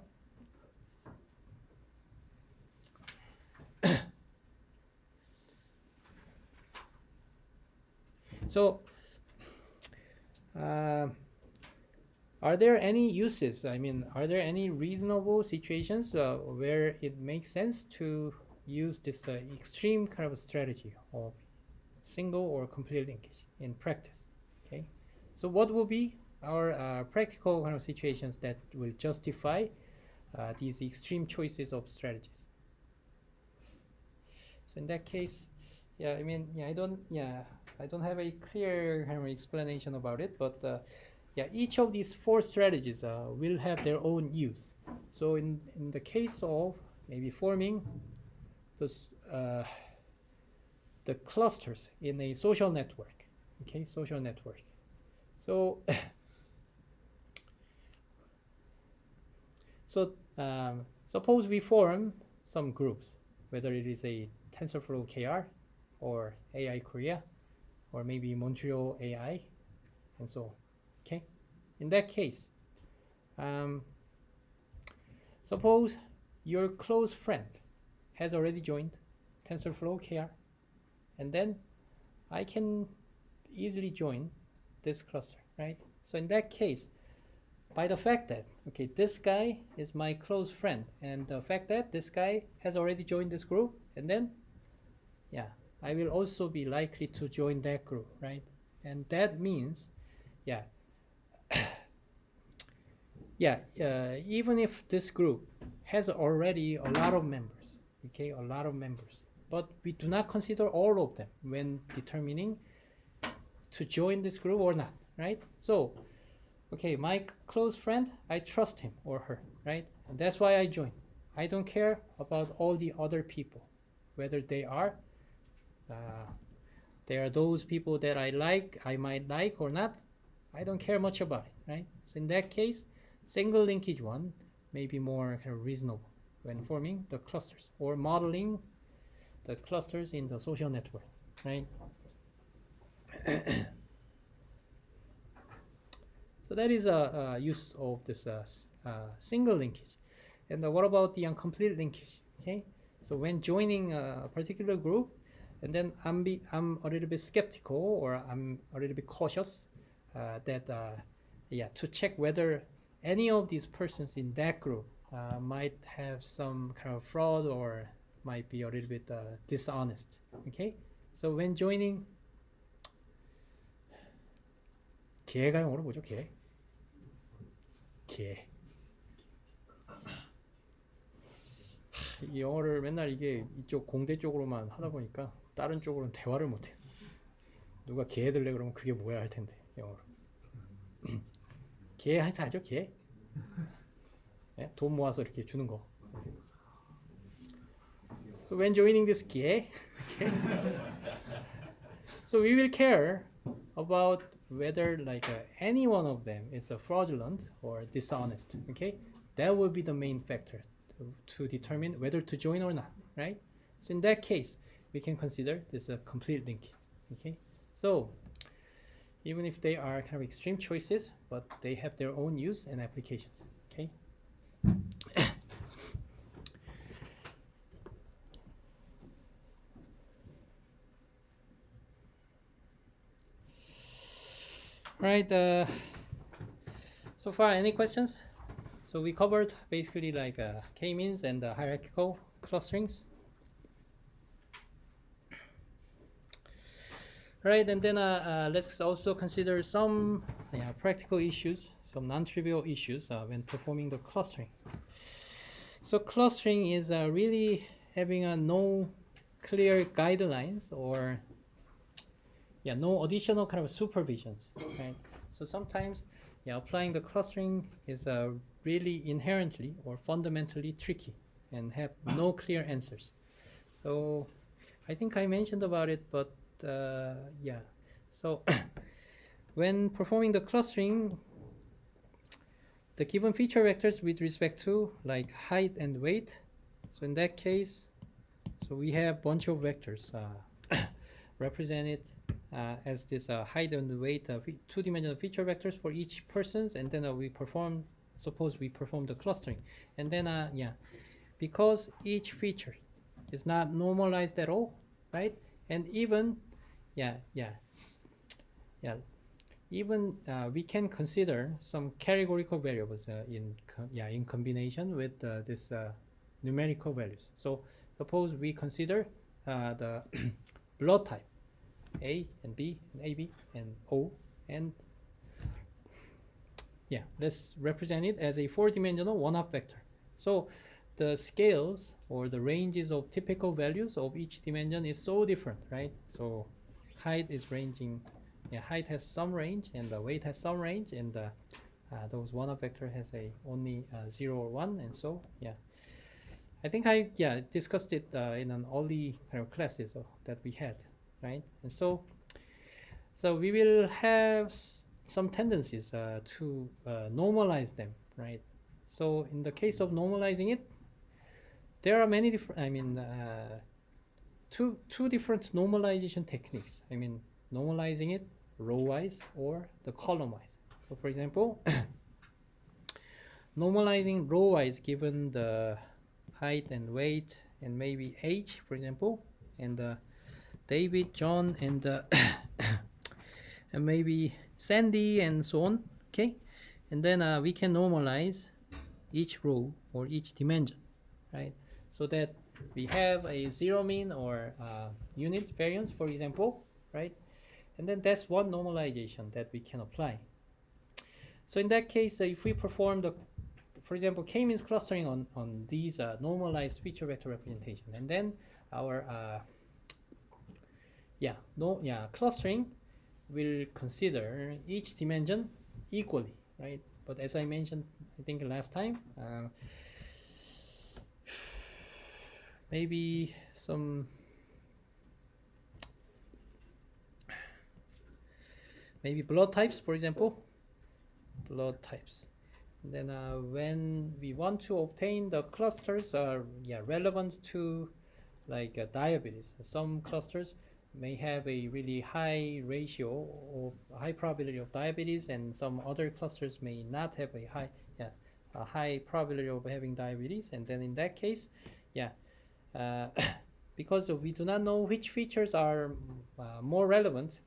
So are there any uses? Are there any reasonable situations where it makes sense to use this extreme kind of strategy of single or complete linkage in practice? Okay, so what will be our practical kind of situations that will justify these extreme choices of strategies? So in that case, I don't have a clear kind of explanation about it, but each of these four strategies will have their own use. So in the case of maybe forming those the clusters in a social network, okay, social network. So suppose we form some groups, whether it is a TensorFlow KR or AI Korea or maybe Montreal AI and so on. Okay, in that case, suppose your close friend has already joined TensorFlow KR, and then I can easily join this cluster, right? So in that case, by the fact that this guy is my close friend, and the fact that this guy has already joined this group, and then I will also be likely to join that group, right? And that means, yeah, even if this group has already a lot of members, okay, a lot of members, but we do not consider all of them when determining to join this group or not, right? So, okay, my close friend, I trust him or her, right? And that's why I join. I don't care about all the other people, whether they are those people that I might like or not. I don't care much about it, right? So in that case, single linkage one may be more kind of reasonable when forming the clusters or modeling the clusters in the social network, right? So that is a use of this single linkage. And what about the incomplete linkage? Okay, so when joining a particular group, and then I'm a little bit skeptical or I'm a little bit cautious to check whether any of these persons in that group might have some kind of fraud or might be a little bit dishonest. Okay, so when joining, 개가 영어로 뭐죠? 개. 이 영어를 맨날 이게 이쪽 공대 쪽으로만 하다 보니까 다른 쪽으로는 대화를 못해요. 누가 개 해들래 그러면 그게 뭐야 할 텐데 영어로. 개 하여튼 알죠? 개? 네? 돈 모아서 이렇게 주는 거. So when joining this 개, okay, so we will care about whether any one of them is a fraudulent or dishonest. Okay, that will be the main factor to determine whether to join or not, right? So in that case, we can consider this a complete linkage. Okay, so even if they are kind of extreme choices, but they have their own use and applications. Okay. Right. So far, any questions? So we covered basically k-means and hierarchical clusterings. Right, and then let's also consider some practical issues, some non-trivial issues when performing the clustering. So clustering is really having no clear guidelines or no additional kind of supervisions, right? So sometimes applying the clustering is really inherently or fundamentally tricky and have no clear answers. So I think I mentioned about it, but so when performing the clustering, the given feature vectors with respect to height and weight, so in that case, so we have bunch of vectors represented as this height and weight two-dimensional feature vectors for each persons, and then suppose we perform the clustering, and then because each feature is not normalized at all, right? And even even we can consider some categorical variables in combination with this numerical values. So suppose we consider the blood type A and B and AB and O, and let's represent it as a four-dimensional one-up vector. So the scales or the ranges of typical values of each dimension is so different, right? So height is ranging, height has some range and the weight has some range, and those one-up vector has only 0 or 1, and so I think I discussed it in an early kind of classes that we had, right? And so we will have some tendencies to normalize them, right? So in the case of normalizing it, there are many different, two different normalization techniques. Normalizing it row-wise or the column-wise. So for example, normalizing row-wise given the height and weight and maybe age, for example, and David, John, and and maybe Sandy, and so on. Okay, and then we can normalize each row or each dimension, right? so that we have a zero mean or unit variance, for example, right? And then that's one normalization that we can apply. So in that case, if we perform the, for example, k-means clustering on these normalized feature vector representation, and then our clustering will consider each dimension equally, right? But as I mentioned, I think last time, maybe some blood types, for example, blood types. And then when we want to obtain the clusters are relevant to like diabetes, some clusters may have a really high ratio of high probability of diabetes, and some other clusters may not have a high probability of having diabetes. And then in that case, because we do not know which features are more relevant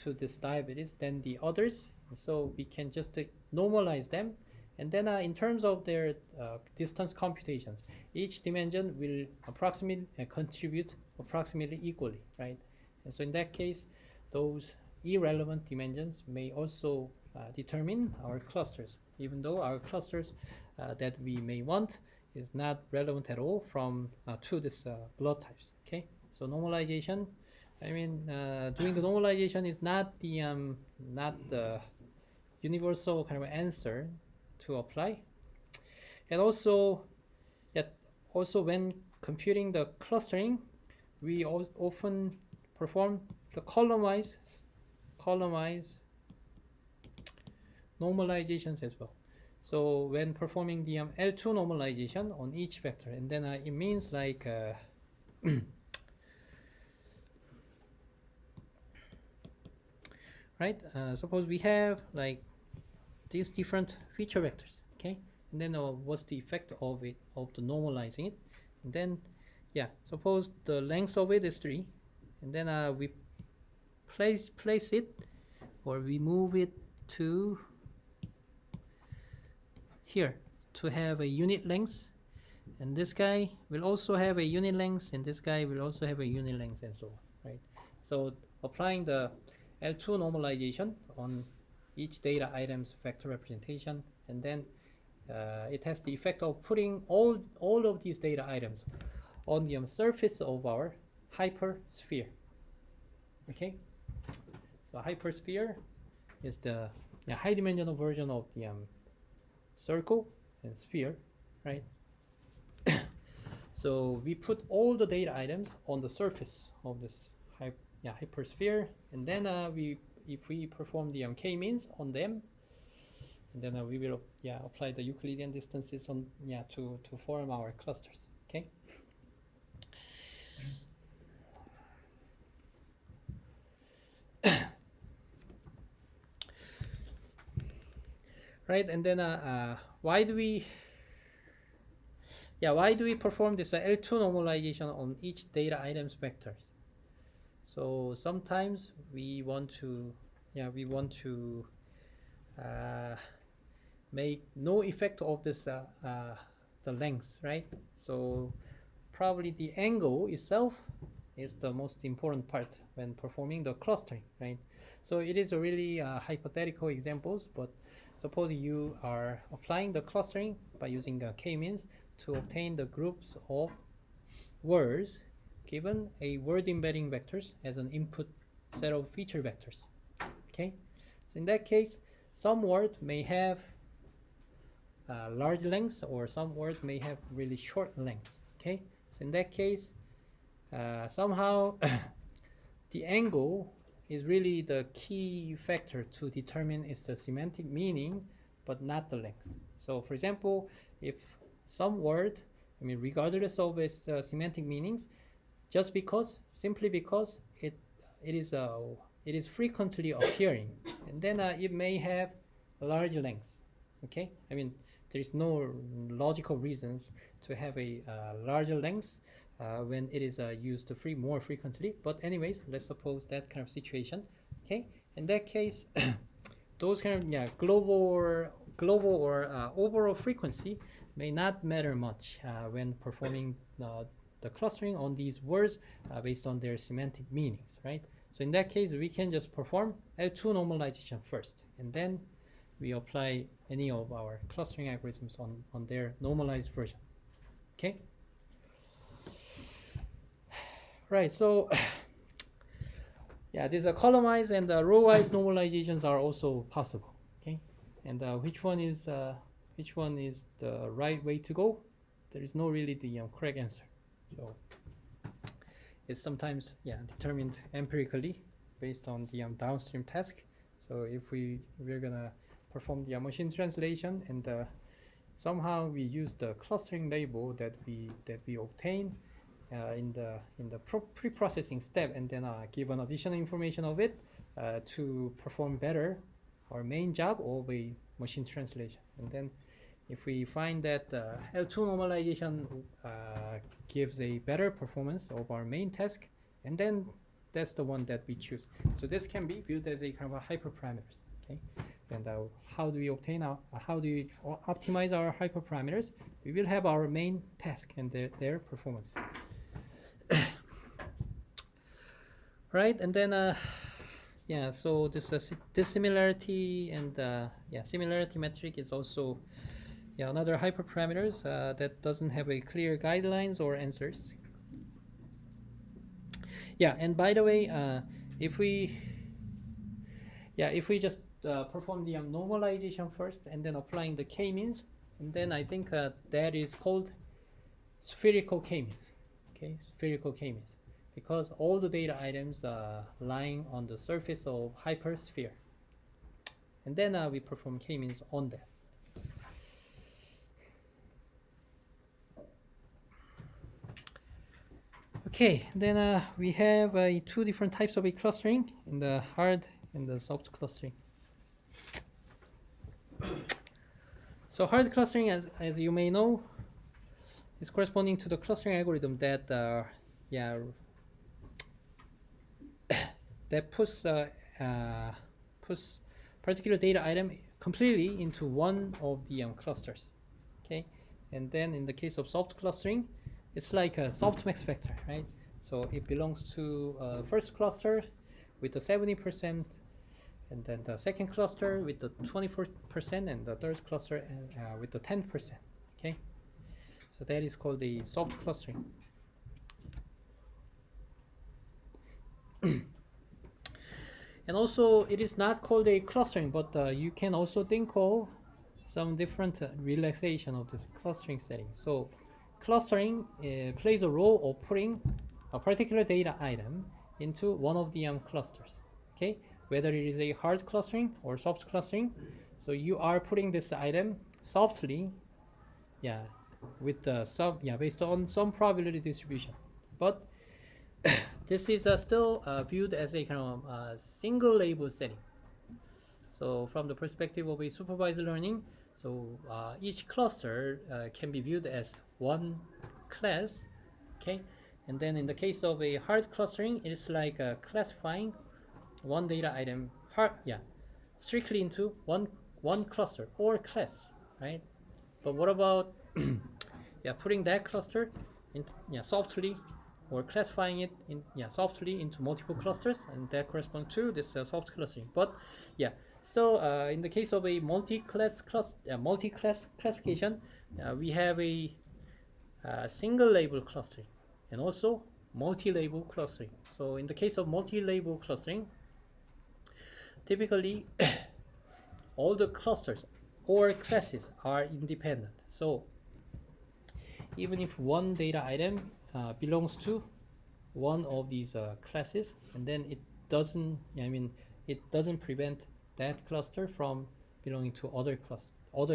to this diabetes than the others, so we can just normalize them. And then in terms of their distance computations, each dimension will approximately contribute approximately equally, right? And so in that case, those irrelevant dimensions may also determine our clusters, even though our clusters that we may want is not relevant at all from to this blood types. Okay, so normalization, I mean, doing the normalization is not the universal kind of answer to apply. And also, when computing the clustering, we often perform the column-wise normalizations as well. So when performing the L2 normalization on each vector, and then it means like right? Suppose we have like these different feature vectors, okay? And then what's the effect of it, of the normalizing it? And then, suppose the length of it is 3, and then we place it, or we move it to here to have a unit length, and this guy will also have a unit length, and this guy will also have a unit length, and so on, right? So applying the L2 normalization on each data item's vector representation, and then it has the effect of putting all of these data items on the surface of our hypersphere. Okay, so hypersphere is the high dimensional version of the circle and sphere, right? So we put all the data items on the surface of this hypersphere, and then if we perform the k-means on them, and then we will apply the Euclidean distances on to form our clusters. Okay. Right, and then why do we perform this L2 normalization on each data item's vectors? So sometimes we want to make no effect of this the length, right? So probably the angle itself is the most important part when performing the clustering, right? So it is a really hypothetical examples, but suppose you are applying the clustering by using k-means to obtain the groups of words given a word embedding vectors as an input set of feature vectors. Okay, so in that case, some word may have large lengths, or some words may have really short lengths. Okay, so in that case, somehow the angle is really the key factor to determine its semantic meaning, but not the length. So for example, if some word, I mean, regardless of its semantic meanings, simply because it is frequently appearing, and then it may have a large length. Okay, I mean, there is no logical reasons to have a larger length when it is used more frequently. But anyways, let's suppose that kind of situation. Okay, in that case, those kind of global global or overall frequency may not matter much when performing the clustering on these words based on their semantic meanings, right? So in that case, we can just perform L2 normalization first, and then we apply any of our clustering algorithms on their normalized version. Okay? Right, so yeah, these are column-wise and row-wise normalizations are also possible. Okay, and which one is the right way to go? There is no really the correct answer. So it's sometimes determined empirically based on the downstream task. So if we're gonna perform the machine translation and somehow we use the clustering label that we obtain in the pre-processing step, and then give an additional information of it to perform better our main job of a machine translation. And then if we find that L2 normalization gives a better performance of our main task, and then that's the one that we choose. So this can be viewed as a kind of a hyperparameters. Okay, and how do we obtain how do we optimize our hyperparameters? We will have our main task and their performance. Right, and then so this dissimilarity and similarity metric is also another hyperparameters that doesn't have a clear guidelines or answers. And by the way, if we just perform the normalization first and then applying the k-means, and then I think that is called spherical k-means. Okay, spherical k-means, because all the data items are lying on the surface of hypersphere, and then we perform k-means on that. Okay, then we have two different types of a clustering, in the hard and the soft clustering. So hard clustering, as you may know, is corresponding to the clustering algorithm that that puts particular data item completely into one of the clusters. Okay, and then in the case of soft clustering, it's like a softmax vector, right? So it belongs to first cluster with the 70%, and then the second cluster with the 24%, and the third cluster with the 10%. Okay, so that is called the soft clustering. And also, it is not called a clustering, but you can also think of some different relaxation of this clustering setting. So clustering plays a role of putting a particular data item into one of the clusters. Okay, whether it is a hard clustering or soft clustering, so you are putting this item softly, with based on some probability distribution. But this is still viewed as a kind of single label setting. So from the perspective of a supervised learning, so each cluster can be viewed as one class. Okay, and then in the case of a hard clustering, it is like classifying one data item strictly into one cluster or class, right? But what about putting that cluster softly, or classifying it softly into multiple clusters, and that corresponds to this soft clustering. But so in the case of a multi-class classification, we have a single label clustering and also multi-label clustering. So in the case of multi-label clustering, typically all the clusters or classes are independent. So even if one data item belongs to one of these classes, and then it doesn't prevent that cluster from belonging to other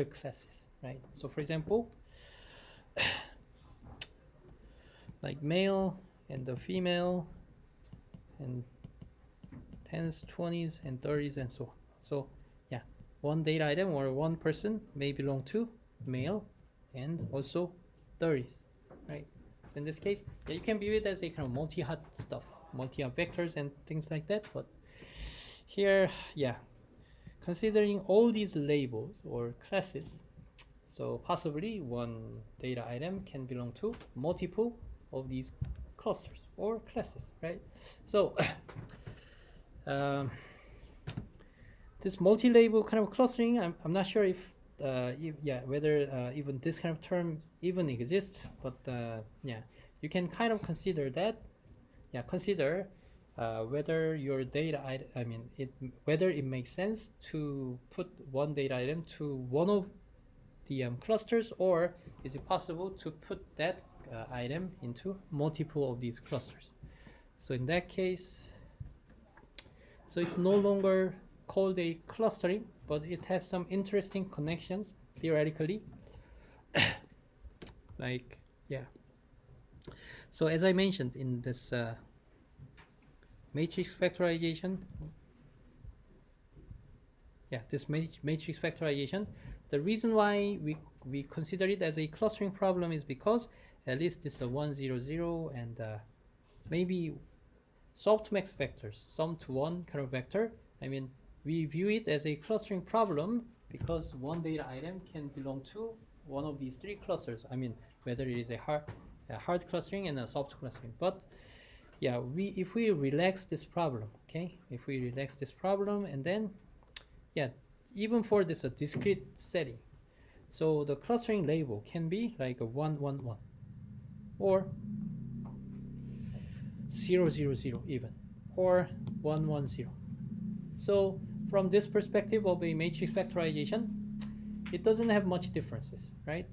classes, right? So for example, like male and the female and 10s, 20s, and 30s, and so on. So one data item or one person may belong to male and also 30s, right? In this case, you can view it as a kind of multi-hot stuff, multi-hot vectors and things like that. But here, considering all these labels or classes, so possibly one data item can belong to multiple of these clusters or classes, right? So this multi-label kind of clustering, I'm not sure if whether even this kind of term even exists, but yeah, you can kind of consider that. Yeah, consider whether your data whether it makes sense to put one data item to one of the clusters, or is it possible to put that item into multiple of these clusters. So in that case, so it's no longer called a clustering, but it has some interesting connections theoretically. Like, yeah. So as I mentioned in this matrix factorization, matrix factorization, the reason why we consider it as a clustering problem is because at least this 1 0 0 and maybe softmax vectors, sum to one kind of vector. I mean, we view it as a clustering problem because one data item can belong to one of these three clusters. I mean, whether it is a hard clustering and a soft clustering. But yeah, if we relax this problem, okay, if we relax this problem, and then yeah, even for this discrete setting, so the clustering label can be like a 1 1 1 or 0 0 0 even, or 1 1 0. So from this perspective of a matrix factorization, it doesn't have much differences, right?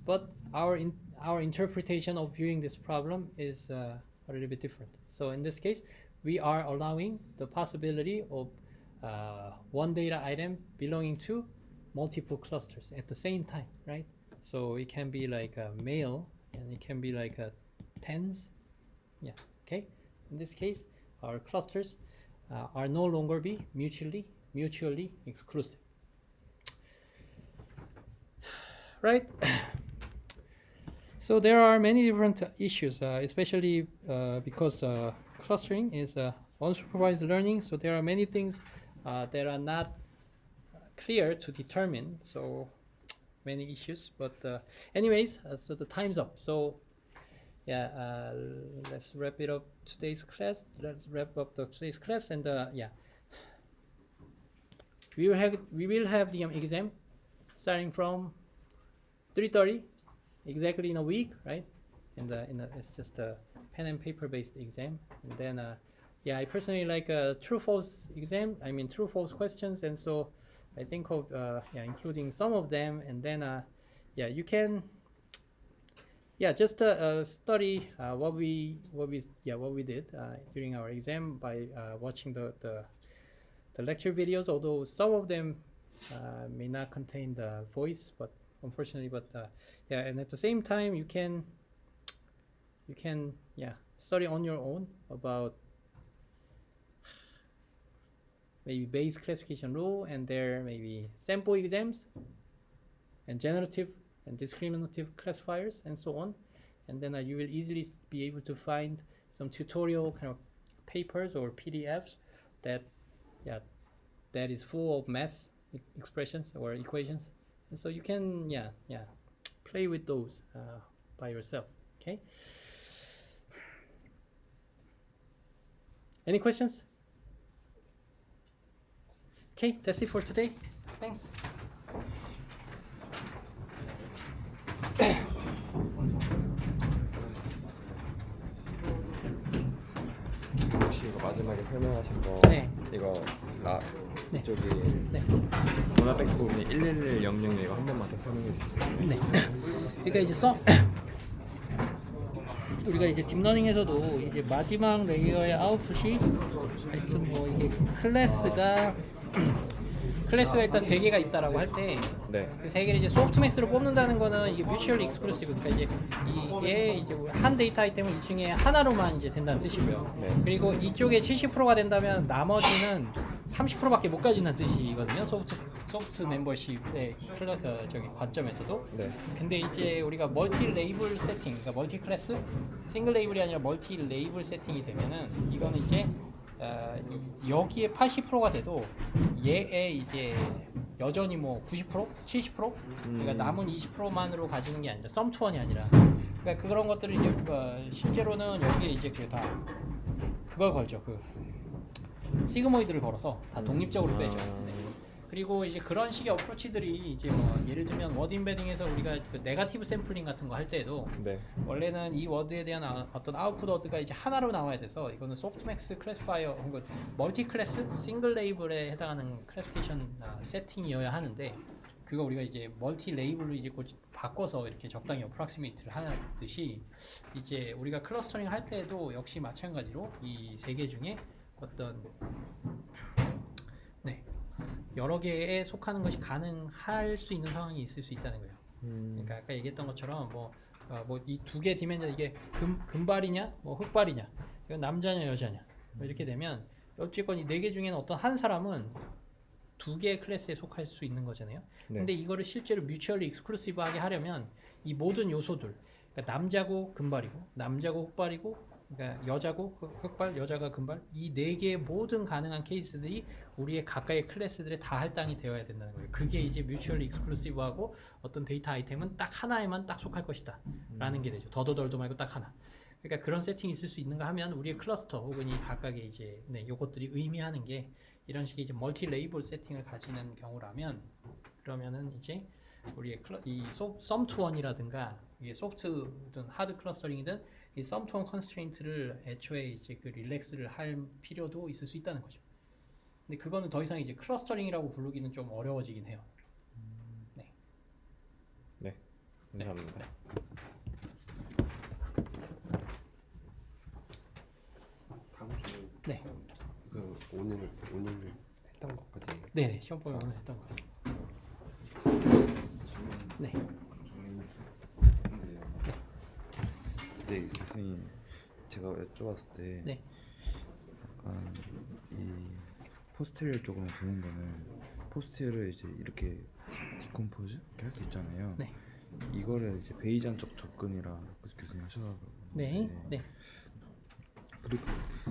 But our interpretation of viewing this problem is a little bit different. So in this case, we are allowing the possibility of one data item belonging to multiple clusters at the same time, right? So it can be like a male, and it can be like a tens. Yeah, okay. In this case, our clusters are no longer be mutually exclusive, right? So there are many different issues, especially because clustering is unsupervised learning. So there are many things that are not clear to determine. So many issues. But anyways, so the time's up. So yeah, let's wrap it up today's class. Let's wrap up today's class, and yeah, we will have the exam starting from 3:30. Exactly in a week, right? It's just a pen and paper based exam, and then yeah, I personally like a true/false exam. I mean true/false questions, and so I think of yeah, including some of them, and then yeah, you can just study what we did during our exam by watching the lecture videos. Although some of them may not contain the voice, but unfortunately, but yeah, and at the same time you can study on your own about maybe Bayes classification rule, and there may be sample exams and generative and discriminative classifiers and so on, and then you will easily be able to find some tutorial kind of papers or PDFs that is full of math expressions or equations. And so you can play with those by yourself. Okay. Any questions? Okay, that's it for today. Thanks. 혹시 이거 마지막에 설명하신 거 네. 이거 네. 이쪽이 네. 문화백 부분이 11100 이거 한 번만 더 설명해 주세요. 네. 그러니까 이제 우리가 이제 딥러닝에서도 이제 마지막 레이어의 아웃풋이 하여튼 뭐 이게 클래스가 일단 3개가 있다라고 할 때 네. 그 3개를 이제 소프트맥스로 뽑는다는 거는 이게 뮤추얼리 익스클루시브, 그러니까 이제 이게 이제 한 데이터 아이템은 이 중에 하나로만 이제 된다는 뜻이고요. 네. 그리고 이쪽에 70%가 된다면 나머지는 30%밖에 못 가진다는 뜻이거든요. 소프트 멤버십의 저기 관점에서도. 네. 근데 이제 우리가 멀티 레이블 세팅, 그러니까 멀티 클래스, 싱글 레이블이 아니라 멀티 레이블 세팅이 되면은 이거는 이제 여기에 80%가 돼도 얘에 이제 여전히 뭐 90%, 70% 그러니까 남은 20%만으로 가지는 게 아니라 썸투원이 아니라 그러니까 그런 것들을 이제 실제로는 여기에 이제 그 다 그걸 걸죠. 그 시그모이드를 걸어서 다 독립적으로 빼죠. 네. 그리고 이제 그런 식의 어프로치들이 이제 뭐 예를 들면 워드 인베딩에서 우리가 그 네거티브 샘플링 같은 거 할 때도 네. 원래는 이 워드에 대한 어떤 아웃풋 워드가 이제 하나로 나와야 돼서 이거는 소프트맥스 클래시파이어 혹은 멀티 클래스 싱글 레이블에 해당하는 클래시피케이션 세팅이어야 하는데 그거 우리가 이제 멀티 레이블로 이제 바꿔서 이렇게 적당히 어프락시메이트를 하듯이 이제 우리가 클러스터링 할 때도 역시 마찬가지로 이 세 개 중에 어떤 네 여러 개에 속하는 것이 가능할 수 있는 상황이 있을 수 있다는 거예요. 그러니까 아까 얘기했던 것처럼 뭐 이 두 개 디멘전 이게 금발이냐 뭐 흑발이냐 이건 남자냐 여자냐 뭐 이렇게 되면 어쨌건 이 네 개 중에는 어떤 한 사람은 두 개의 클래스에 속할 수 있는 거잖아요. 네. 근데 이거를 실제로 뮤추얼리 익스클루시브하게 하려면 이 모든 요소들 그러니까 남자고 금발이고 남자고 흑발이고 그러니까 여자고 흑발, 여자가 금발 이 네 개의 모든 가능한 케이스들이 우리의 각각의 클래스들에 다 할당이 되어야 된다는 거예요. 그게 이제 뮤추얼리 익스클루시브하고 어떤 데이터 아이템은 딱 하나에만 딱 속할 것이다 라는 게 되죠. 더도 덜도 말고 딱 하나. 그러니까 그런 세팅이 있을 수 있는가 하면 우리의 클러스터 혹은 이 각각의 이제 요것들이 의미하는 게 이런 식의 이제 멀티 레이블 세팅을 가지는 경우라면 그러면은 이제 우리의 이 썸투원이라든가 이게 소프트든 하드 클러스터링이든 이 썸투원 컨스트레인트를 애초에 이제 그 릴렉스를 할 필요도 있을 수 있다는 거죠. 근데 그거는 더 이상 이제 클러스터링이라고 부르기는 좀 어려워지긴 해요. 네. 네. 감사합니다. 네. 다음 주는 네. 그 오늘 했던 것까지. 네, 시험 보면 오늘 했던 거. 네. 네, 교수님 제가 여쭤봤을 때 네. 약간 이 포스테리어 쪽으로 보는 거는 포스테리어를 이제 이렇게 디컴포즈 이렇게 할 수 있잖아요. 네. 이거를 이제 베이지안적 접근이라 교수님 하셔서 네. 네.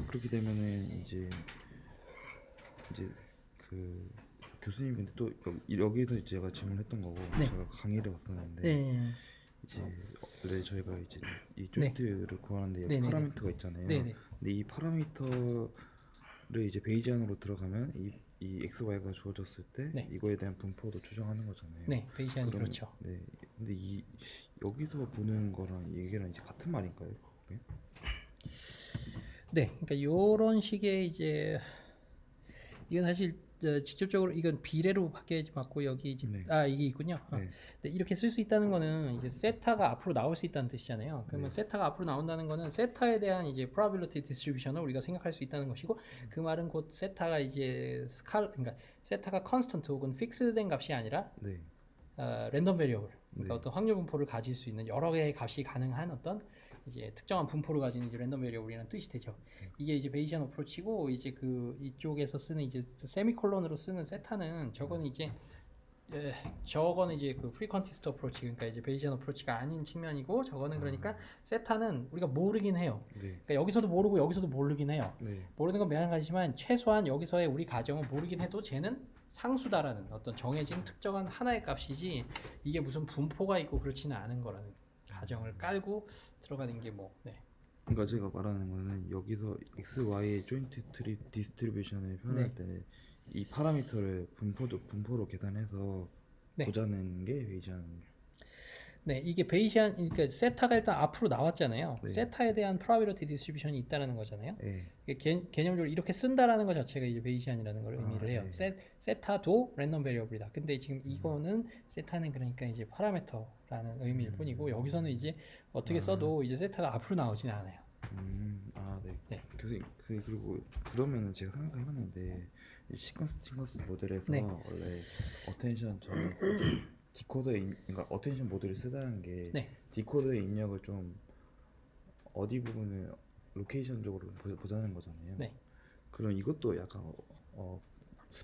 그렇게 되면은 이제 그 교수님 근데 또 여기서 제가 질문했던 거고 네. 제가 강의를 왔었는데 네. 이제 원래 저희가 이제 이 조인트를 구하는데 여기 네네네. 파라미터가 있잖아요. 네네. 근데 이 파라미터를 이제 베이지안으로 들어가면 이 x, y가 주어졌을 때 네. 이거에 대한 분포도 추정하는 거잖아요. 네, 베이지안이 그러면- 그렇죠. 네. 근데 이 여기서 보는 거랑 이게랑 이제 같은 말인가요? 그게? 네, 그러니까 요런 식의 이제 이건 사실 직접적으로 이건 비례로 바뀌어야지 맞고 여기 이제 네. 이게 있군요. 네. 근데 이렇게 쓸 수 있다는 거는 이제 세타가 앞으로 나올 수 있다는 뜻이잖아요. 그러면 네. 세타가 앞으로 나온다는 거는 세타에 대한 이제 probability distribution을 우리가 생각할 수 있다는 것이고 그 말은 곧 세타가 이제 그러니까 세타가 constant 혹은 fixed된 값이 아니라 네. 랜덤 베리어블 그러니까 네. 어떤 확률 분포를 가질 수 있는 여러 개의 값이 가능한 어떤 이제 특정한 분포를 가진 이제 랜덤 베리어블이라는 뜻이 되죠. 이게 이제 베이지안 어프로치고 이제 그 이쪽에서 쓰는 이제 세미콜론으로 쓰는 세타는 저거는 이제 저거는 이제 그 프리퀀티스트 어프로치 그러니까 이제 베이지안 어프로치가 아닌 측면이고 저거는 그러니까 세타는 우리가 모르긴 해요. 네. 그러니까 여기서도 모르고 여기서도 모르긴 해요. 네. 모르는 건 매한가지지만 최소한 여기서의 우리 가정은 모르긴 해도 쟤는 상수다라는 어떤 정해진 특정한 하나의 값이지 이게 무슨 분포가 있고 그렇지는 않은 거라는 가정을 깔고 들어가는 게 뭐 네. 그러니까 제가 말하는 거는 여기서 x, y의 조인트 트리 디스트리뷰션을 표현할 네. 때 이 파라미터를 분포로 계산해서 네. 보자는 게 베이지안. 네, 이게 베이지안 그러니까 세타가 일단 앞으로 나왔잖아요. 네. 세타에 대한 probability distribution이 있다라는 거잖아요. 네. 이게 개념적으로 이렇게 쓴다라는 것 자체가 이제 베이지안이라는 걸 의미를 해요. 네. 세타도 랜덤 베리어블이다. 근데 지금 이거는 세타는 그러니까 이제 파라미터라는 의미일 뿐이고 여기서는 이제 어떻게 써도 이제 세타가 앞으로 나오지는 않아요. 네. 네. 교수님 그리고 그러면은 제가 생각해봤는데 이 시퀀스 모델에서 네. 원래 어텐션 저는 그러니까 어텐션 모델을 쓰다는 게 네. 디코더의 입력을 좀 어디 부분을 로케이션적으로 보자는 거잖아요. 네. 그럼 이것도 약간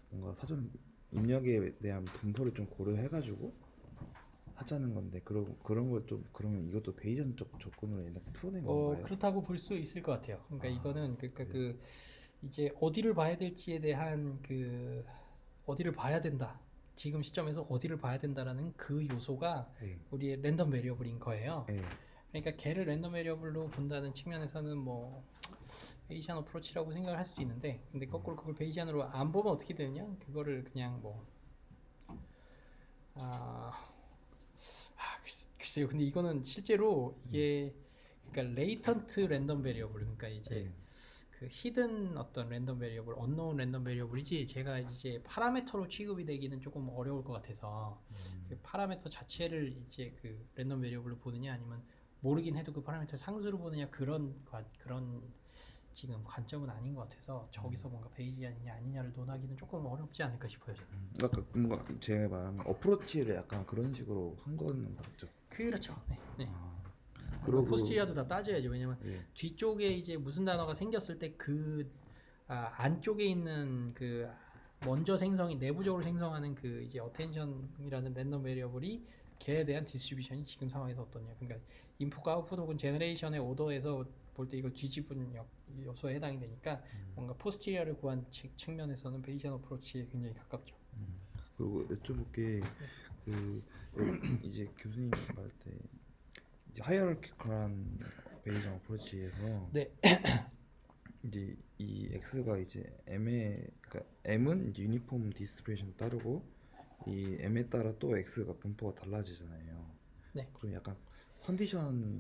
뭔가 사전 입력에 대한 분포를 좀 고려해가지고 하자는 건데 그런 걸 좀 그러면 이것도 베이지안적 접근으로 얘네 풀어낸 건가요? 그렇다고 볼 수 있을 것 같아요. 그러니까 이거는 그러니까 네. 그 이제 어디를 봐야 될지에 대한 그 어디를 봐야 된다. 지금 시점에서 어디를 봐야 된다라는 그 요소가 네. 우리의 랜덤 베리어블인 거예요. 네. 그러니까 걔를 랜덤 베리어블로 본다는 측면에서는 뭐 베이시안 어프로치라고 생각을 할 수도 있는데, 근데 거꾸로 그걸 베이시안으로 안 보면 어떻게 되느냐? 그거를 그냥 뭐 글쎄요. 근데 이거는 실제로 이게 그러니까 레이턴트 랜덤 베리어블, 그러니까 이제 그 히든 어떤 랜덤 베리어블, 언노운 랜덤 베리어블이지 제가 이제 파라미터로 취급이 되기는 조금 어려울 것 같아서 그 파라미터 자체를 이제 그 랜덤 베리어블로 보느냐 아니면 모르긴 해도 그 파라미터 상수로 보느냐 그런 지금 관점은 아닌 것 같아서 저기서 뭔가 베이지안이냐 아니냐를 논하기는 조금 어렵지 않을까 싶어요. 저는. 그러니까 뭔가 제가 말하는 어프로치를 약간 그런 식으로 한 거는 맞죠? 그렇죠. 네. 네. 그리고 포스티리아도 다 따져야죠. 왜냐면 예. 뒤쪽에 이제 무슨 단어가 생겼을 때 그 안쪽에 있는 그 먼저 생성이 내부적으로 생성하는 그 이제 어텐션이라는 랜덤 베리어블이 걔에 대한 디스트리뷰션이 지금 상황에서 어떠냐. 그러니까 인풋과 아웃풋 혹은 제너레이션의 오더에서 볼 때 이걸 뒤집은 요소에 해당이 되니까 뭔가 포스티리아를 구한 측면에서는 베이시안 어프로치에 굉장히 가깝죠. 그리고 여쭤볼 게 그 이제 교수님 말할 때 이제 하이어르키컬한 베이지안 어프로치에서 네. 이제 이 X가 이제 M의 그러니까 M은 이제 유니폼 디스트리뷰션 따르고 이 M에 따라 또 X가 분포가 달라지잖아요. 네. 그럼 약간 컨디션을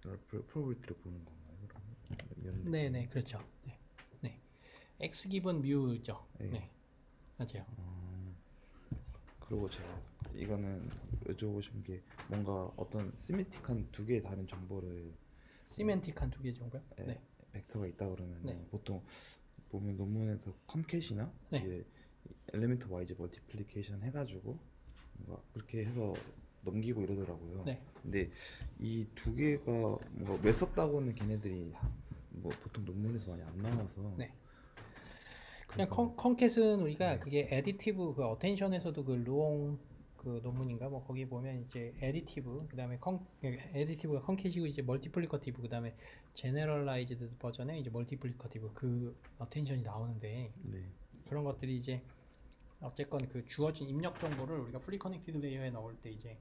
프로버빌리티를 보는 건가요? 그러면? 네, 그렇죠. 네. X 기본 뮤죠. 네. 맞아요. 그리고 제가 이거는 여쭤보고 싶은 게 뭔가 어떤 시메틱한 두 개의 다른 정보를 시멘틱한 두 개 정도요? 네. 벡터가 있다 그러면 네. 보통 보면 논문에서 컴캣이나 네. 이제 엘리멘트 와이즈 멀티플리케이션 해가지고 뭔가 그렇게 해서 넘기고 이러더라고요. 네. 근데 이 두 개가 뭔가 왜 썼다고는 걔네들이 뭐 보통 논문에서 많이 안 나와서 네. 그냥 컨캣은 우리가 그게 애디티브 그 어텐션에서도 그 루옹 그 논문인가 뭐 거기 보면 이제 애디티브 그다음에 애디티브가 컨캣이고 이제 멀티플리커티브 그다음에 제너럴라이즈드 버전에 이제 멀티플리커티브 그 어텐션이 나오는데 네. 그런 것들이 이제 어쨌건 그 주어진 입력 정보를 우리가 풀리 커넥티드 레이어에 넣을 때 이제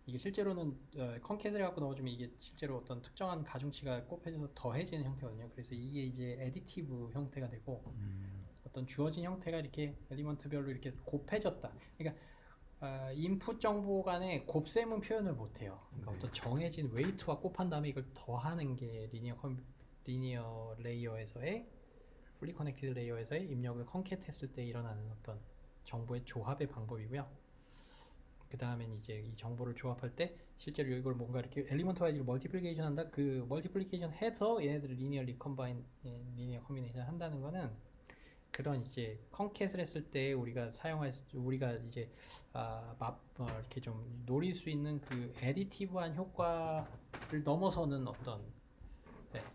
이게 실제로는 컨캣을 해갖고 넣어주면 이게 실제로 어떤 특정한 가중치가 곱해져서 더해지는 형태거든요. 그래서 이게 이제 애디티브 형태가 되고 어떤 주어진 형태가 이렇게 엘리먼트별로 이렇게 곱해졌다. 그러니까 인풋 정보 간에 곱셈은 표현을 못해요. 그러니까 어떤 정해진 웨이트와 곱한 다음에 이걸 더하는 게 리니어 레이어에서의 풀리 커넥티드 레이어에서의 입력을 컨캣했을 때 일어나는 어떤 정보의 조합의 방법이고요. 그 다음엔 이제 이 정보를 조합할 때 실제로 이걸 뭔가 이렇게 엘리먼트 와이즈로 멀티플리케이션 한다. 그 멀티플리케이션 해서 얘네들을 리니어 컴비네이션 한다는 거는 그런 이제 컨캣을 했을 때 우리가 이제 이렇게 좀 노릴 수 있는 그 애디티브한 효과를 넘어서는 어떤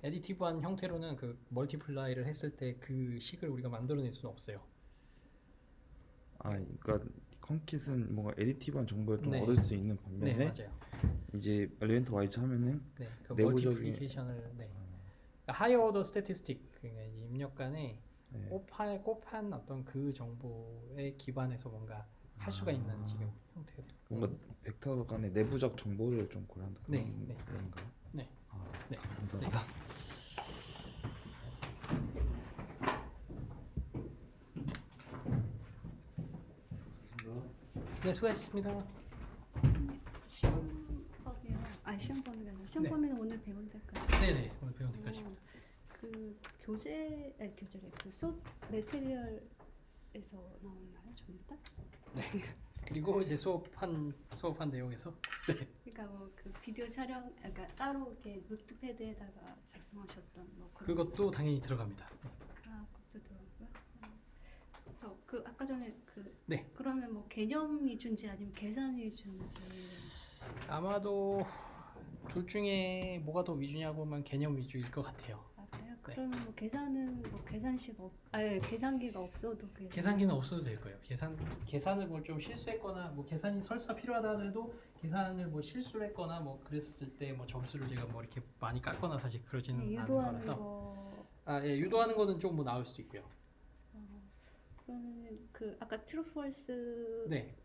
애디티브한 형태로는 그 멀티플라이를 했을 때 그 식을 우리가 만들어낼 수는 없어요. 그러니까 컨캣은 뭔가 에디티브한 정보를 좀 네. 얻을 수 있는 반면에 네, 맞아요. 이제 엘리멘트 와이즈 하면은 네, 그 내부적인 멀티플리케이션을 하이어 오더 스태티스틱 그러니까 입력 간에 네. 곱한 어떤 그 정보에 기반해서 뭔가 할 수가 있는 지금 형태가 돼요. 뭔가 벡터 간의 내부적 정보를 좀 고려한다 그런 네. 그런가요? 네. 네. 감사합니다. 네, 수고하셨습니다. 시험 보는 게 아니라 시험 보면 오늘 배운 데까지. 네네, 오늘 배운 데까지. 그 교재래 그 수업 매테리얼에서 나오나요, 전부 다? 네. 그리고 이제 수업한 내용에서 그러니까 뭐 그 비디오 촬영, 그러니까 따로 이렇게 노트패드에다가 작성하셨던 뭐 그런 그것도 당연히 들어갑니다. 것도 들어가고요. 그 아까 전에 네. 그러면 뭐 개념 위주인지 아니면 계산 위주인지. 아마도 둘 중에 뭐가 더 위주냐고 하면 개념 위주일 것 같아요. 맞아요. 그러면 뭐 계산은 뭐 계산기가 없어도 계산기는 없어도 될 거예요. 계산을 뭐 좀 실수했거나 뭐 계산이 설사 필요하다 하더라도 계산을 뭐 실수를 했거나 뭐 그랬을 때 뭐 점수를 제가 뭐 이렇게 많이 깎거나 사실 그러지는 않은 유도하는 거라서. 거 예, 유도하는 거는 좀 뭐 나올 수도 있고요. 그러면 그 아까 트루폴스는 네,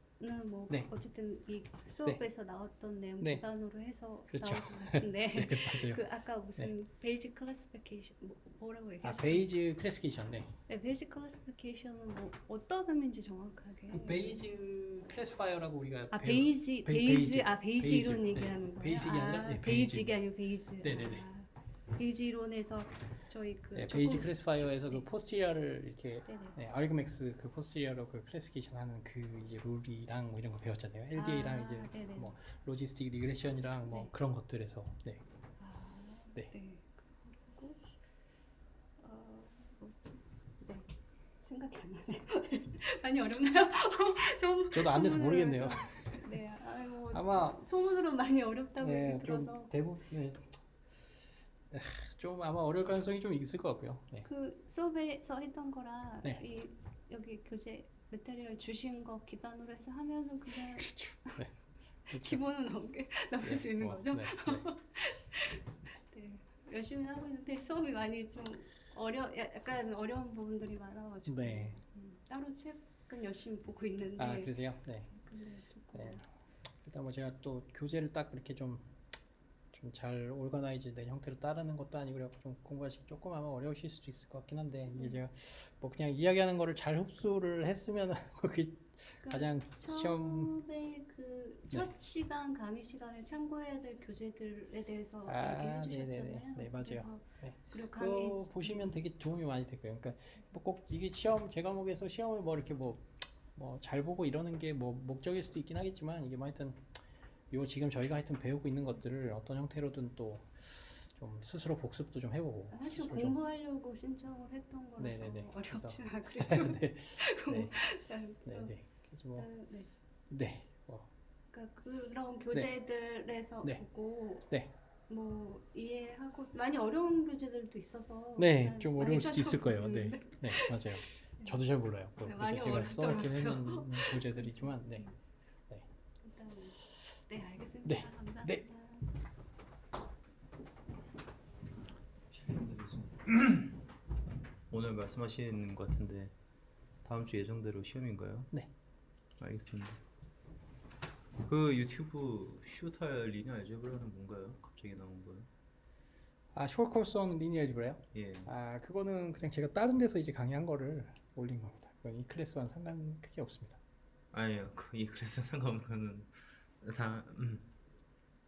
뭐 네. 어쨌든 이 수업에서 나왔던 내용 네. 기반으로 해서 그렇죠. 나올 것 같은데 네, 맞아요. 그 아까 무슨 베이직 클래시피케이션 뭐라고 아, 얘기하셨어요? 베이지 클래시피케이션. 네. 네, 베이직 클래시피케이션은 뭐 어떤 의미인지 정확하게. 그 베이지 클래시파이어라고 우리가 베이지 베이지. 아 베이지 베이지. 이론 네. 얘기하는 거예요. 베이직이 아니라 네, 베이직이 아니고 베이지. 네네네. 베이지 이론에서 저희 그 네, 조금- 베이지 클래시파이어에서 네. 그 포스티리어를 이렇게 네네. 네, 아르그맥스 그 포스티리어로 그 클래시피케이션 하는 그 이제 룰이랑 뭐 이런 거 배웠잖아요. LDA랑 이제 네네. 뭐 로지스틱 리그레션이랑 뭐 네. 그런 것들에서 네. 네. 네. 그리고 뭐지? 네. 생각이 안 나네요. 많이 어렵나요? 좀 저도 안 돼서 소문으로 모르겠네요. 해서. 네. 아이고 아마 소문으로 많이 어렵다고 네, 얘기 좀 들어서 대부분 네. 좀 아마 어려울 가능성이 좀 있을 것 같고요. 네. 그 수업에서 했던 거랑 네. 이 여기 교재 메테리얼 주신 거 기반으로 해서 하면은 그냥 그렇죠. 네. 그렇죠. 기본은 넘을 네, 수 있는 뭐, 거죠? 네, 네. 네. 열심히 하고 있는데 수업이 많이 좀 약간 어려운 부분들이 많아가지고 네. 따로 책은 열심히 보고 있는데 아 그러세요? 네. 근데 조금 네. 일단 뭐 제가 또 교재를 딱 그렇게 좀 잘 오르가나이즈 된 형태로 따르는 것도 아니고 그래서 좀 공부하시기 조금 아마 어려우실 수도 있을 것 같긴 한데 이게 제가 뭐 그냥 이야기하는 거를 잘 흡수를 했으면 그게 가장 시험 처음에 그 첫 시간 강의 시간에 참고해야 될 교재들에 대해서 아, 얘기해 네네네. 주셨잖아요. 네, 맞아요. 그래서 네. 그리고 강의 그거 보시면 되게 도움이 많이 될 거예요. 그러니까 뭐 꼭 이게 시험 제 과목에서 시험을 뭐 이렇게 뭐 잘 보고 이러는 게 뭐 목적일 수도 있긴 하겠지만 이게 뭐 하여튼 요 지금 저희가 하여튼 배우고 있는 것들을 어떤 형태로든 또 좀 스스로 복습도 좀 해보고 사실 스스로 좀- 공부하려고 신청을 했던 거라서 네네네. 어렵진 그래서- 않고 네, 공부- 네. 그래서 뭐 네. 네. 그러니까 그런 교재들에서 네. 보고 네. 뭐 이해하고 많이 어려운 교재들도 있어서 네, 그냥 좀 많이 어려울 수도 있을 거예요. 네, 찾아보는데 네, 맞아요. 저도 잘 몰라요. 뭐 네, 그래서 많이 제가 써놓긴 어렵더라고요. 했는 교재들이지만, 네, 일단 네 알겠습니다. 네. 감사합니다. 네. 오늘 말씀하시는 것 같은데 다음 주 예정대로 시험인가요? 네. 알겠습니다. 그 유튜브 슈탈 리니어 알제브라는 뭔가요? 갑자기 나온 거예요? 아, 숏 코스 온 리니어 알제브라요? 예. 아, 그거는 그냥 제가 다른 데서 이제 강의한 거를 올린 겁니다. 그건 이 클래스와는 상관 크게 없습니다. 아니요, 이 그래서 상관없는 거는 다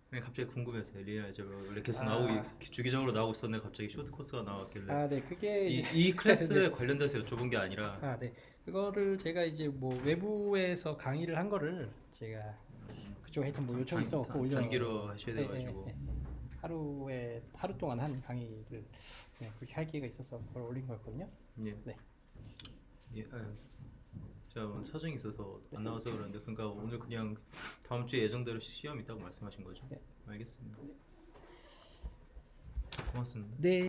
그냥 갑자기 궁금해서요. 리니어 알제브라 원래 계속 나오고 주기적으로 나오고 있었는데 갑자기 쇼트 코스가 나왔길래 아, 네, 그게 이제 이 클래스에 네. 관련돼서 여쭤본 게 아니라 아, 네, 그거를 제가 이제 뭐 외부에서 강의를 한 거를 제가 그쪽 하여튼 뭐 요청이 있어갖고 올려 단기로 하셔야 돼가지고 하루 동안 한 강의를 그냥 그렇게 할 기회가 있어서 그걸 올린 거였거든요. 예. 네. 예, 제가 오늘 사정이 있어서 안 나와서 그러는데 그러니까 오늘 그냥 다음 주에 예정대로 시험 있다고 말씀하신 거죠? 네. 알겠습니다. 고맙습니다. 네.